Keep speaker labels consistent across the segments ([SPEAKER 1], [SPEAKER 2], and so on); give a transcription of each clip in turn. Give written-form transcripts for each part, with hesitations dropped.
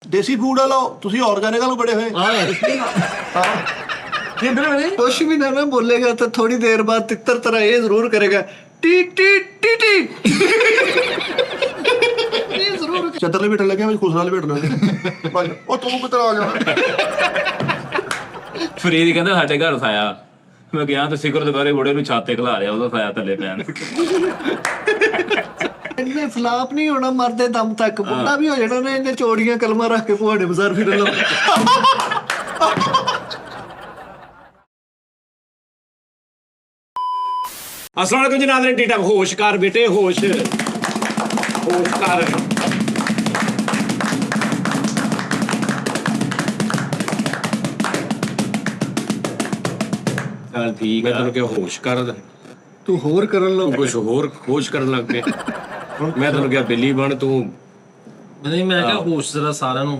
[SPEAKER 1] ਦੇਸੀ food ਵਾਲੋ ਤੁਸੀਂ organic ਵਾਲੋ ਬੜੇ ਹੋਏ।
[SPEAKER 2] कुछ भी ना बोलेगा तो थोड़ी देर बाद तितर तरह ये जरूर करेगा टी टी टी टी ये जरूर।
[SPEAKER 1] ਚੱਦਰ ਲਪੇਟਣ ਲੱਗਿਆ ਮੈਂ ਖੁਸਰਾ ਲਪੇਟ ਲੈਂਦੇ ਉਹ ਤੂੰ ਕਿੱਧਰ ਆ ਜਾ।
[SPEAKER 3] ਫਰੀਦ ਕਹਿੰਦਾ ਸਾਡੇ ਘਰ ਸਾਇਆ। ਮੈਂ ਗਿਆ ਤੇ ਸਿਖਰ ਦੁਪਹਿਰੇ ਘੋੜੇ ਨੂੰ ਛਾਤੇ ਖਿਲਾ ਰਿਹਾ, ਉਹਦਾ ਸਾਇਆ ਥੱਲੇ ਪੈਣ।
[SPEAKER 2] इनने फ्लाप नहीं होना मरते दम तक, बुढ़ा भी हो जाना ने इन्हें चोड़ियां कलमा रख के पुहाड़े बाजार फिर लो।
[SPEAKER 4] अस्सलाम वालेकुम जी नाज़रीन, टीटा होश कर बेटे, होश होश कर। चल ठीक है, तेन क्या होश कर,
[SPEAKER 2] तू होर करन लो
[SPEAKER 4] कुछ होर होश करन लग पे। मैं तेन क्या बिल्ली बन तू।
[SPEAKER 5] नहीं मैं क्या होश जरा सारा नु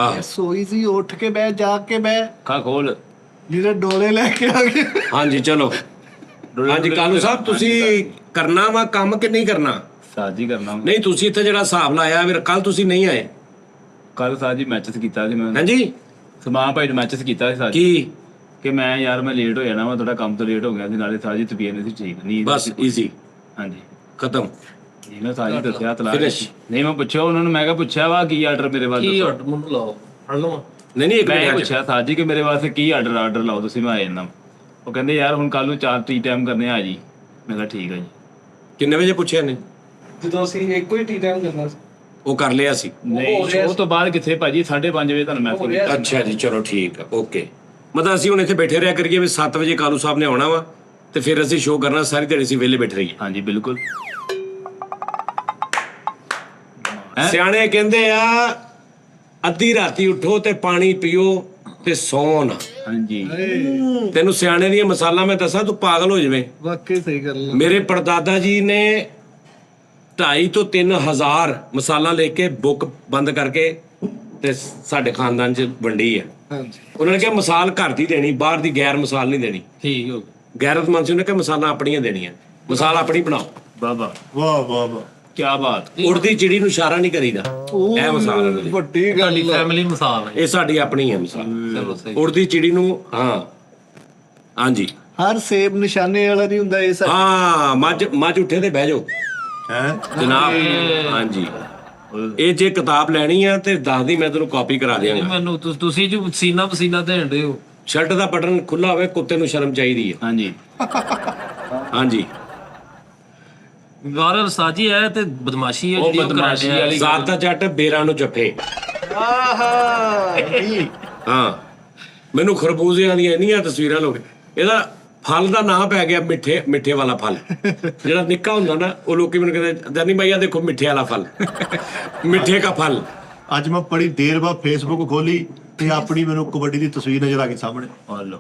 [SPEAKER 4] आह
[SPEAKER 2] सोई सी उठ के बह जाग के बह
[SPEAKER 4] खा खोल।
[SPEAKER 2] जिहड़े डोले लेके आ गए।
[SPEAKER 4] हाँ जी चलो। हाँ जी कालू साहब तुसी करना वा काम कि नहीं करना?
[SPEAKER 3] ਸਾਜੀ ਕਰਨਾ।
[SPEAKER 4] नहीं तुसी इत्थे जेड़ा हिसाब लाया फिर कल तुसी नहीं आए।
[SPEAKER 3] ਕੱਲ ਸਾਜੀ ਮੈਚਸ ਕੀਤਾ ਸੀ ਮੈਂ।
[SPEAKER 4] हाँ जी
[SPEAKER 3] ਸਮਾਂ ਭਾਈ ਮੈਚਸ ਕੀਤਾ ਸੀ ਸਾਜੀ
[SPEAKER 4] की
[SPEAKER 3] ਕਿ ਮੈਂ ਯਾਰ ਮੈਂ ਲੇਟ ਹੋ ਜਾਣਾ, ਮੈਂ ਥੋੜਾ ਕੰਮ ਤੋਂ ਲੇਟ ਹੋ ਗਿਆ ਸੀ, ਨਾਲੇ ਸਾਜੀ ਤਬੀਅਤ ਨਹੀਂ ਸੀ ਠੀਕ, ਨੀਂਦ
[SPEAKER 4] बस इजी
[SPEAKER 3] ਹਾਂਜੀ
[SPEAKER 4] खत्म
[SPEAKER 3] ਇਹਨੇ ਸਾਜੀ ਦੱਸਿਆ ਤਲਾ
[SPEAKER 4] Finish।
[SPEAKER 3] ਨਹੀਂ ਮੈਂ ਪੁੱਛਿਆ ਉਹਨਾਂ ਨੂੰ, ਮੈਂ ਕਿਹਾ ਪੁੱਛਿਆ ਵਾ ਕੀ ਆਰਡਰ ਮੇਰੇ ਵਾਸਤੇ
[SPEAKER 5] की
[SPEAKER 3] ਦੱਸੋ।
[SPEAKER 5] हट मुंड लाओ फड़ लो।
[SPEAKER 4] नहीं नहीं एक
[SPEAKER 3] ਮੈਂ ਇਹ
[SPEAKER 4] मिनट
[SPEAKER 3] ਪੁੱਛਿਆ ਸਾਜੀ ਕਿ ਮੇਰੇ ਵਾਸਤੇ ਕੀ ਆਰਡਰ ਲਾਓ ਤੁਸੀਂ, ਮੈਂ ਆ ਜਾਂਦਾ। ਉਹ ਕਹਿੰਦੇ ਯਾਰ ਹੁਣ ਕੱਲ ਨੂੰ 4 ਟੀ ਟਾਈਮ ਕਰਨੇ ਆ ਜੀ। ਮੈਂ ਕਿਹਾ ਠੀਕ ਆ ਜੀ।
[SPEAKER 4] किन्ने बजे पूछे ने
[SPEAKER 2] ਜਦੋਂ ਅਸੀਂ ਇੱਕੋ ਹੀ ਟੀ ਟਾਈਮ ਕਰਨਾ ਸੀ।
[SPEAKER 4] वो कर लिया सी।
[SPEAKER 3] ਨਹੀਂ ਉਹ ਤੋਂ ਬਾਅਦ ਕਿੱਥੇ ਭਾਜੀ 5:30 ਵਜੇ ਤੁਹਾਨੂੰ ਮੈਸੇਜ ਕੀਤਾ।
[SPEAKER 4] ਅੱਛਾ ਜੀ ਚਲੋ ਠੀਕ ਆ ਓਕੇ। ਮਤਲਬ ਅਸੀਂ ਹੁਣ ਇੱਥੇ ਬੈਠੇ ਰਿਹਾ ਕਰੀਏ ਵੀ 7 ਵਜੇ ਕਾਲੂ ਸਾਹਿਬ ਨੇ ਆਉਣਾ ਵਾ ਤੇ ਫਿਰ ਅਸੀਂ ਸ਼ੋਅ ਕਰਨਾ, ਸਾਰੀ ਦਿਹਾੜੀ ਅਸੀਂ ਵਿਹਲੇ ਬੈਠੇ ਰਹੀਏ।
[SPEAKER 3] ਹਾਂਜੀ ਬਿਲਕੁਲ।
[SPEAKER 4] ਸਿਆਣੇ ਕਹਿੰਦੇ ਆ ਅੱਧੀ ਰਾਤੀ ਉੱਠੋ ਤੇ ਪਾਣੀ ਪੀਓ ਤੇ ਸੌਂ ਨਾ।
[SPEAKER 3] ਹਾਂਜੀ
[SPEAKER 4] ਤੈਨੂੰ ਸਿਆਣੇ ਦੀਆਂ ਮਸਾਲਾ ਮੈਂ ਦੱਸਾਂ ਤੂੰ ਪਾਗਲ ਹੋ ਜਾਵੇਂ।
[SPEAKER 2] ਵਾਕਈ ਸਹੀ ਗੱਲ ਹੈ।
[SPEAKER 4] ਮੇਰੇ ਪੜਦਾਦਾ ਜੀ ਨੇ 2,500 ਤੋਂ 3,000 ਮਸਾਲਾ ਲੈ ਕੇ ਬੁੱਕ ਬੰਦ ਕਰਕੇ ਤੇ ਸਾਡੇ ਖਾਨਦਾਨ 'ਚ ਵੰਡੀ ਆ।
[SPEAKER 2] ਹਾਂਜੀ
[SPEAKER 4] ਉਹਨਾਂ ਨੇ ਕਿਹਾ ਮਸਾਲ ਘਰ ਦੀ ਦੇਣੀ, ਬਾਹਰ ਦੀ ਗੈਰ ਮਸਾਲ ਨਹੀਂ ਦੇਣੀ।
[SPEAKER 3] ਠੀਕ ਹੋ
[SPEAKER 4] ਗੈਰਤਮੰਦ ਸੀ ਉਹਨੇ ਕਿਹਾ ਮਸਾਲਾ ਆਪਣੀਆਂ ਦੇਣੀਆਂ, ਮਸਾਲਾ ਆਪਣੀ ਬਣਾਓ।
[SPEAKER 3] ਬਾਬਾ
[SPEAKER 1] ਵਾਹ ਵਾਹ ਵਾਹ।
[SPEAKER 3] ਕੀ ਬਾਤ।
[SPEAKER 4] ਉੜਦੀ ਚਿੜੀ ਨੂੰ ਇਸ਼ਾਰਾ ਨਹੀਂ ਕਰੀਦਾ, ਇਹ ਮਸਾਲ ਹੈ।
[SPEAKER 2] ਵੱਡੀ ਗੱਲ
[SPEAKER 5] ਤੁਹਾਡੀ ਫੈਮਿਲੀ ਮਸਾਲ ਹੈ।
[SPEAKER 4] ਇਹ ਸਾਡੀ ਆਪਣੀ ਹੈ ਮਸਾਲ।
[SPEAKER 5] ਚਲੋ ਸਹੀ।
[SPEAKER 4] ਉੜਦੀ ਚਿੜੀ ਨੂੰ ਹਾਂ ਹਾਂਜੀ
[SPEAKER 2] ਹਰ ਸੇਬ ਨਿਸ਼ਾਨੇ ਵਾਲਾ ਨਹੀਂ ਹੁੰਦਾ ਇਹ ਸਾਡਾ।
[SPEAKER 4] ਹਾਂ ਮੱਝ ਉੱਠੇ ਤੇ ਬਹਿ ਜਾਓ
[SPEAKER 1] ਹੈ
[SPEAKER 4] ਜਨਾਬ। ਹਾਂਜੀ ਇਹ ਜੇ ਕਿਤਾਬ ਲੈਣੀ ਆ ਤੇ ਦੱਸ ਦੀ, ਮੈਂ ਤੈਨੂੰ ਕਾਪੀ ਕਰਾ ਦਿਆਂਗਾ।
[SPEAKER 5] ਮੈਨੂੰ ਤੁਸੀਂ ਜੋ ਪਸੀਨਾ ਪਸੀਨਾ ਦੇਣ ਦੇ ਹੋ।
[SPEAKER 4] ਸ਼ਰਟ ਦਾ ਬਟਨ ਖੁੱਲਾ ਹੋਵੇ, ਕੁੱਤੇ ਨੂੰ ਸ਼ਰਮ ਚਾਹੀਦੀ ਹੈ।
[SPEAKER 3] ਹਾਂਜੀ
[SPEAKER 4] ਹਾਂਜੀ
[SPEAKER 5] ਵਾਰ ਸਾਜੀ ਹੈ ਤੇ ਬਦਮਾਸ਼ੀ ਹੈ
[SPEAKER 3] ਉਹ
[SPEAKER 5] ਜਿਹੜੀ ਉਹ
[SPEAKER 3] ਬਦਮਾਸ਼ੀ
[SPEAKER 5] ਕਰਾਂਦੇ ਆ।
[SPEAKER 3] ਵਾਲੀ
[SPEAKER 4] ਜ਼ਾਤ ਦਾ ਜੱਟ ਬੇਰਾਂ ਨੂੰ ਜੱਫੇ। ਹਾਂ ਮੈਨੂੰ ਖਰਬੂਜ਼ਿਆਂ ਦੀਆਂ ਇੰਨੀਆਂ ਤਸਵੀਰਾਂ ਲੋਕ, ਇਹਦਾ ਫਲ ਦਾ ਨਾਂ ਪੈ ਗਿਆ ਮਿੱਠੇ ਵਾਲਾ ਫਲ। ਜਿਹੜਾ ਨਿੱਕਾ ਹੁੰਦਾ ਨਾ ਉਹ ਲੋਕੀ ਮੈਨੂੰ ਕਹਿੰਦੇ ਜਾਨੀ ਭਈਆ ਦੇਖੋ ਮਿੱਠੇ ਵਾਲਾ ਫਲ, ਮਿੱਠੇ ਦਾ ਫਲ।
[SPEAKER 1] ਅੱਜ ਮੈਂ ਬੜੀ ਦੇਰ ਬਾਅਦ ਫੇਸਬੁੱਕ ਖੋਲੀ ਤੇ ਆਪਣੀ ਮੈਨੂੰ ਕਬੱਡੀ ਦੀ ਤਸਵੀਰ ਨਜ਼ਰ ਆ ਗਈ ਸਾਹਮਣੇ।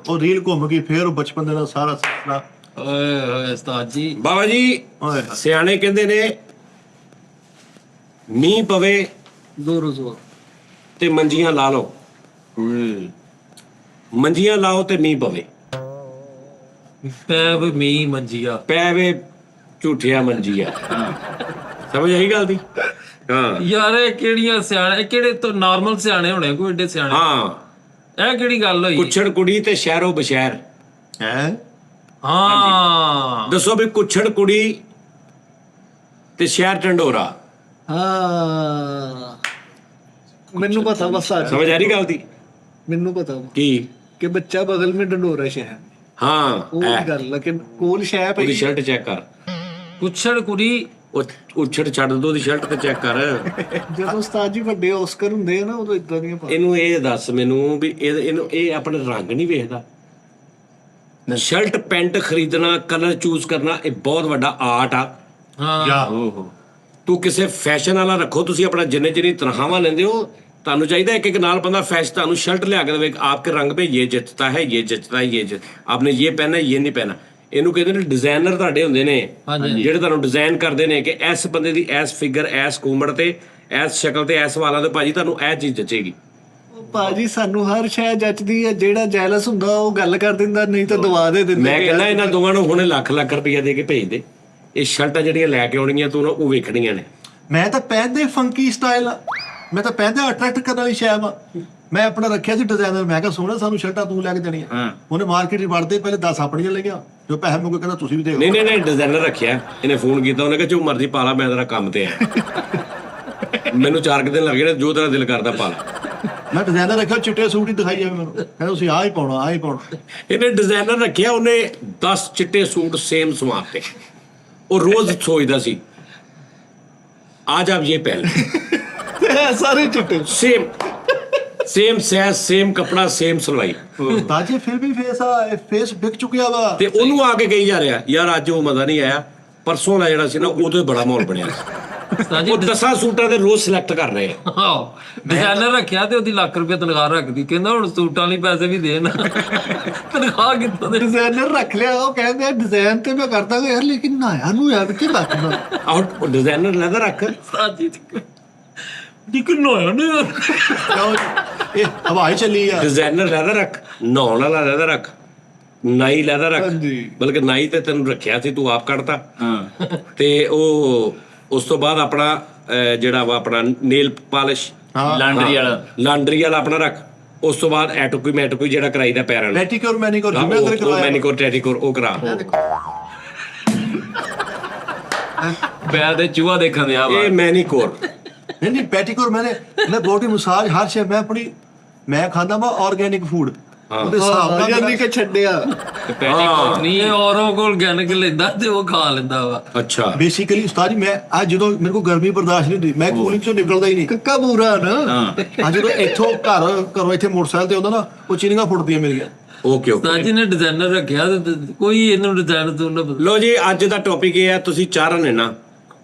[SPEAKER 1] ਉਹ ਰੀਲ ਘੁੰਮ ਗਈ, ਫੇਰ ਉਹ ਬਚਪਨ ਦਾ ਸਾਰਾ ਸੁਪਨਾ।
[SPEAKER 5] ਓਏ ਹੋਏ ਉਸਤਾਦ ਜੀ।
[SPEAKER 4] ਬਾਬਾ ਜੀ
[SPEAKER 1] ਓਏ
[SPEAKER 4] ਸਿਆਣੇ ਕਹਿੰਦੇ ਨੇ ਮੀਂਹ ਪਵੇ
[SPEAKER 2] ਜ਼ੋਰ ਜ਼ੋਰ
[SPEAKER 4] ਤੇ ਮੰਜੀਆਂ ਲਾ ਲਓ, ਮੰਜੀਆਂ ਲਾਓ ਤੇ ਮੀਂਹ ਪਵੇ।
[SPEAKER 5] ਪੈ ਵੀ ਮੀਂਹ ਮੰਜੀਆ।
[SPEAKER 4] ਪੈਵੇ ਝੂਠਿਆ ਮੰਜੀਆ। ਸਮਝ ਆਈ ਗੱਲ ਦੀ? ਹਾਂ
[SPEAKER 5] ਯਾਰ ਇਹ ਕਿਹੜੀਆਂ ਸਿਆਣੇ, ਇਹ ਕਿਹੜੇ ਤੋਂ ਨਾਰਮਲ ਸਿਆਣੇ ਹੋਣੇ ਕੋਈ ਏਡੇ ਸਿਆਣੇ?
[SPEAKER 4] ਹਾਂ
[SPEAKER 5] ਇਹ ਕਿਹੜੀ ਗੱਲ ਹੋਈ?
[SPEAKER 4] ਕੁੱਛੜ ਕੁੜੀ ਤੇ ਸ਼ਹਿਰੋ ਬਸ਼ਹਿਰ।
[SPEAKER 1] ਹੈ
[SPEAKER 5] ਹਾਂ
[SPEAKER 4] ਦੱਸੋ ਵੀ ਕੁੱਛੜ ਕੁੜੀ ਤੇ ਸ਼ਹਿਰ ਢੰਡੋਰਾ।
[SPEAKER 2] ਹਾਂ ਮੈਨੂੰ ਪਤਾ ਬਸ ਆ
[SPEAKER 4] ਸਮਝ ਆ ਰਹੀ ਗੱਲ ਦੀ?
[SPEAKER 2] ਮੈਨੂੰ ਪਤਾ
[SPEAKER 4] ਕੀ?
[SPEAKER 2] ਕਿ ਬੱਚਾ ਬਗਲ में ढंडोरा शहर।
[SPEAKER 4] ਹਾਂ
[SPEAKER 2] ਉਹ ਗੱਲ ਲੇਕਿਨ ਕੋਲ ਸ਼ਹਿਰ
[SPEAKER 4] ਉਹਦੀ
[SPEAKER 2] ਪਈ।
[SPEAKER 4] ਸ਼ਰਟ ਚੈੱਕ ਕਰ,
[SPEAKER 5] ਕੁਛੜ ਕੁੜੀ।
[SPEAKER 4] ਉਹ ਉੱਛੜ ਛੱਡ ਦੋ ਉਹਦੀ ਸ਼ਰਟ ਤੇ ਚੈੱਕ ਕਰ।
[SPEAKER 2] ਜਦੋਂ ਉਸਤਾਦ ਜੀ ਵੱਡੇ ਆਸਕਰ ਹੁੰਦੇ ਆ ਨਾ ਉਦੋਂ ਇਦਾਂ ਦੀਆਂ ਪਾ।
[SPEAKER 4] ਇਹਨੂੰ ਇਹ ਦੱਸ ਮੈਨੂੰ ਵੀ ਇਹਨੂੰ ਇਹ ਆਪਣੇ ਰੰਗ ਨਹੀਂ ਵੇਖਦਾ? ਸ਼ਰਟ ਪੈਂਟ ਖਰੀਦਣਾ, ਕਲਰ ਚੂਜ਼ ਕਰਨਾ ਇਹ ਬਹੁਤ ਵੱਡਾ ਆਰਟ ਆ।
[SPEAKER 5] ਹਾਂ
[SPEAKER 3] ਓਹੋ
[SPEAKER 4] ਤੂੰ ਕਿਸੇ ਫੈਸ਼ਨ ਵਾਲਾ ਰੱਖੋ, ਤੁਸੀਂ ਆਪਣਾ ਜਿੰਨੀ ਤਨਖਾਹਾਂ ਲੈਂਦੇ ਹੋ ਤੁਹਾਨੂੰ ਚਾਹੀਦਾ ਇੱਕ ਨਾਲ ਬੰਦਾ ਫੈਸ਼ਨ ਤੁਹਾਨੂੰ ਸ਼ਰਟ ਲਿਆ ਕੇ ਦੇਵੇ, ਆਪਕੇ ਰੰਗ पे ये जचता है ये जचता है ये आपने ये पहना ये नहीं पहना। ਇਹਨੂੰ ਕਹਿੰਦੇ ਨੇ ਡਿਜ਼ਾਈਨਰ ਤੁਹਾਡੇ ਹੁੰਦੇ ਨੇ ਜਿਹੜੇ ਤੁਹਾਨੂੰ ਡਿਜ਼ਾਈਨ ਕਰਦੇ ਨੇ ਕਿ ਇਸ ਬੰਦੇ ਦੀ ਐਸ ਫਿਗਰ, ਐਸ ਕੋਮੜ ਤੇ ਐਸ ਸ਼ਕਲ ਤੇ ਐਸ ਵਾਲਾਂ ਤੇ ਭਾਜੀ ਤੁਹਾਨੂੰ ਇਹ ਚੀਜ਼ ਜਚੇਗੀ।
[SPEAKER 2] ਉਹ ਭਾਜੀ ਸਾਨੂੰ ਹਰ ਸ਼ੈ ਜੱਚਦੀ ਹੈ, ਜਿਹੜਾ ਜੈਲਸ ਹੁੰਦਾ ਉਹ ਗੱਲ ਕਰ ਦਿੰਦਾ, ਨਹੀਂ ਤਾਂ ਦਵਾ ਦੇ ਦਿੰਦੇ।
[SPEAKER 4] ਮੈਂ ਕਹਿੰਦਾ ਇਹਨਾਂ ਦੋਵਾਂ ਨੂੰ ਹੁਣੇ ਲੱਖ ਰੁਪਇਆ ਦੇ ਕੇ ਭੇਜ ਦੇ। ਇਹ ਸ਼ਰਟਾਂ ਜਿਹੜੀਆਂ ਲੈ ਕੇ ਆਉਣੀਆਂ ਤੂੰ ਉਹ ਵੇਖਣੀਆਂ ਨੇ।
[SPEAKER 1] ਮੈਂ ਤਾਂ ਪਹਿਨਦੇ ਫੰਕੀ ਸਟਾਈਲ ਮੈਂ ਤਾਂ ਪਹਿਲਾਂ ਅਟਰੈਕਟ ਕਰਨ ਵਾਲੀ ਸ਼ੈ ਵਾ। ਮੈਂ ਆਪਣਾ ਰੱਖਿਆ ਸੀ ਡਿਜ਼ਾਈਨਰ, ਮੈਂ ਕਿਹਾ ਸੋਹਣਾ ਸਾਨੂੰ ਸ਼ਰਟਾਂ ਤੂੰ ਲੈ ਕੇ ਦੇਣੀਆਂ। ਉਹਨੇ ਮਾਰਕੀਟ 'ਚ ਵੜਦੇ ਪਹਿਲੇ 10 ਆਪਣੀਆਂ ਲਈਆਂ, ਜੋ ਪੈਸੇ ਮੁੱਕੇ ਕਹਿੰਦਾ ਤੁਸੀਂ ਵੀ ਦੇ
[SPEAKER 4] ਨਹੀਂ ਨਹੀਂ ਨਹੀਂ ਡਿਜ਼ਾਈਨਰ ਰੱਖਿਆ ਇਹਨੇ, ਫੋਨ ਕੀਤਾ ਉਹਨੇ ਕਿਹਾ ਜੋ ਮਰਜ਼ੀ ਪਾ ਲਾ, ਮੈਂ ਤੇਰਾ ਕੰਮ ਤੇ ਆ। ਮੈਨੂੰ 4 ਦਿਨ ਲੱਗ ਗਏ, ਜੋ ਤੇਰਾ ਦਿਲ ਕਰਦਾ ਪਾ ਲਾ।
[SPEAKER 1] ਮੈਂ ਡਿਜ਼ਾਈਨਰ ਰੱਖਿਆ, ਚਿੱਟੇ ਸੂਟ ਹੀ ਦਿਖਾਈ ਜਾਵੇ ਮੈਨੂੰ, ਕਹਿੰਦਾ ਤੁਸੀਂ ਆਹ ਹੀ ਪਾਉਣਾ, ਆਹ ਹੀ ਪਾਉਣਾ।
[SPEAKER 4] ਇਹਨੇ ਡਿਜ਼ਾਈਨਰ ਰੱਖਿਆ, ਉਹਨੇ 10 ਚਿੱਟੇ ਸੂਟ ਸੇਮ ਸਵਾਤੇ। ਉਹ ਰੋਜ਼ ਸੋਚਦਾ ਸੀ आज आप ये पहन लें।
[SPEAKER 2] ਸਾਰੇ ਚਿੱਟੇ
[SPEAKER 4] सेम सेम साइज सेम कपड़ा सेम सलवाई।
[SPEAKER 1] ਤਾਜੇ ਫਿਰ ਵੀ ਫੇਸ ਵਿਕ ਚੁੱਕਿਆ ਵਾ।
[SPEAKER 4] ਤੇ ਉਹਨੂੰ ਆ ਕੇ ਕਹੀ ਜਾ ਰਿਹਾ ਯਾਰ ਅੱਜ ਉਹ ਮਜ਼ਾ ਨਹੀਂ ਆਇਆ, ਪਰਸੋਂ ਦਾ ਜਿਹੜਾ ਸੀ ਨਾ ਉਦੋਂ ਬੜਾ ਮਾਹੌਲ ਬਣਿਆ।
[SPEAKER 5] ਸਾਜੀ
[SPEAKER 4] ਉਹ 10 ਸੂਟਾਂ ਦੇ ਰੋਜ਼ ਸਿਲੈਕਟ ਕਰ ਰਹੇ ਆ।
[SPEAKER 5] ਆਹੋ ਡਿਜ਼ਾਈਨਰ ਰੱਖਿਆ ਤੇ ਉਹਦੀ ਲੱਖ ਰੁਪਏ ਤਨਖਾਹ ਰੱਖਦੀ, ਕਹਿੰਦਾ ਹੁਣ ਸੂਟਾਂ ਲਈ ਪੈਸੇ ਵੀ ਦੇਣ। ਤਨਖਾਹ ਕਿੱਥੋਂ ਦੇ?
[SPEAKER 2] ਡਿਜ਼ਾਈਨਰ ਰੱਖ ਲਿਆ, ਉਹ ਕਹਿੰਦੇ ਡਿਜ਼ਾਈਨ ਤੇ ਮੈਂ ਕਰਦਾ ਯਾਰ, ਲੇਕਿਨ ਨਾਇਆ ਨੂੰ ਯਾਰ ਕਿੱਥੇ ਰੱਖਣਾ।
[SPEAKER 4] ਆਹ ਡਿਜ਼ਾਈਨਰ ਲੈਦਾ ਰੱਖ।
[SPEAKER 5] ਸਾਜੀ ਦਿਖਣ ਹੋਇਆ ਨਾ
[SPEAKER 1] ਲਓ ਜੀ, ਇਹ ਹਵਾਈ ਚੱਲੀ ਆ।
[SPEAKER 4] ਡਿਜ਼ਾਈਨਰ ਲੈਦਾ ਰੱਖ, ਨਹਾਉਣ ਵਾਲਾ ਲੈਦਾ ਰੱਖ, ਨਾਈ ਲੈਦਾ ਰੱਖ।
[SPEAKER 2] ਹਾਂਜੀ।
[SPEAKER 4] ਬਲਕਿ ਨਾਈ ਤੇ ਤੈਨੂੰ ਰੱਖਿਆ ਸੀ, ਤੂੰ ਆਪ ਕੱਢਤਾ। ਤੇ ਉਹ ਉਸ ਤੋਂ ਬਾਅਦ ਆਪਣਾ ਜਿਹੜਾ ਵਾ ਆਪਣਾ ਨੇਲ ਪਾਲਿਸ਼, ਲਾਂਡਰੀ ਵਾਲਾ ਆਪਣਾ ਰੱਖ। ਉਸ ਤੋਂ ਬਾਅਦ ਐਟੋਕੋਈ ਮੈਟੋਕੋਈ ਜਿਹੜਾ ਕਰਾਈਦਾ ਪੈਰਾਂ ਨੂੰ,
[SPEAKER 1] ਮੈਟੀਕਿਉਰ ਮੈਨੀਕਿਉਰ ਜਿਵੇਂ ਅੰਦਰ ਕਰਵਾਇਆ।
[SPEAKER 4] ਮੈਨੀਕੋਰ ਟੈਟੀਕੋਰ ਉਹ ਕਰਾ।
[SPEAKER 5] ਪੈਰ ਦੇ ਚੂਹਾ ਦੇਖਣ ਦੇ ਆ
[SPEAKER 4] ਇਹ ਮੈਨੀਕੋਰ।
[SPEAKER 1] ਨਹੀਂ ਪੈਟੀਕਿਉਰ ਮੈਂ ਬੋਡੀ ਮਸਾਜ ਹਰ ਸ਼ੈ ਮੈਂ ਖਾਂਦਾ ਵਾ ਆਰਗੈਨਿਕ ਫੂਡ, ਉਹਦੇ ਹਿਸਾਬ ਨਾਲ
[SPEAKER 2] ਯਾਨੀ ਕਿ ਛੱਡਿਆ।
[SPEAKER 5] ਪੈਟੀਕੋਟ ਨਹੀਂ, ਇਹ ਔਰੋਂ ਕੋਲ ਗਿਣ ਕੇ ਲੈਂਦਾ ਤੇ ਉਹ ਖਾ ਲੈਂਦਾ ਵਾ।
[SPEAKER 4] ਅੱਛਾ
[SPEAKER 1] ਬੇਸਿਕਲੀ ਉਸਤਾਦ ਜੀ, ਮੈਂ ਅੱਜ ਜਦੋਂ ਮੇਰੇ ਕੋਲ ਗਰਮੀ ਬਰਦਾਸ਼ਤ ਨਹੀਂ ਹੁੰਦੀ, ਮੈਂ ਕੂਲਿੰਗ ਚੋਂ ਨਿਕਲਦਾ ਹੀ ਨਹੀਂ।
[SPEAKER 2] ਕੱਕਾ ਬੂਰਾ ਨਾ।
[SPEAKER 1] ਅੱਜ ਜਦੋਂ ਇੱਥੋਂ ਘਰੋਂ ਇੱਥੇ ਮੋਟਰਸਾਈਕਲ ਤੇ ਆਉਂਦਾ ਨਾ, ਉਹ ਚੀਨੀਆਂ ਫੁੱਟਦੀਆਂ ਮੇਰੀਆਂ।
[SPEAKER 4] Okay okay.
[SPEAKER 5] ਸਾਜੀ ਨੇ ਡਿਜ਼ਾਈਨਰ ਰੱਖਿਆ ਤੇ ਕੋਈ ਇਹਨੂੰ ਡਿਜ਼ਾਈਨਰ ਤੋਂ ਨਾ
[SPEAKER 4] ਲੋ ਜੀ, ਅੱਜ ਦਾ ਟੌਪਿਕ ਇਹ ਹੈ, ਤੁਸੀਂ ਚਾਰਾਂ ਨੇ ਨਾ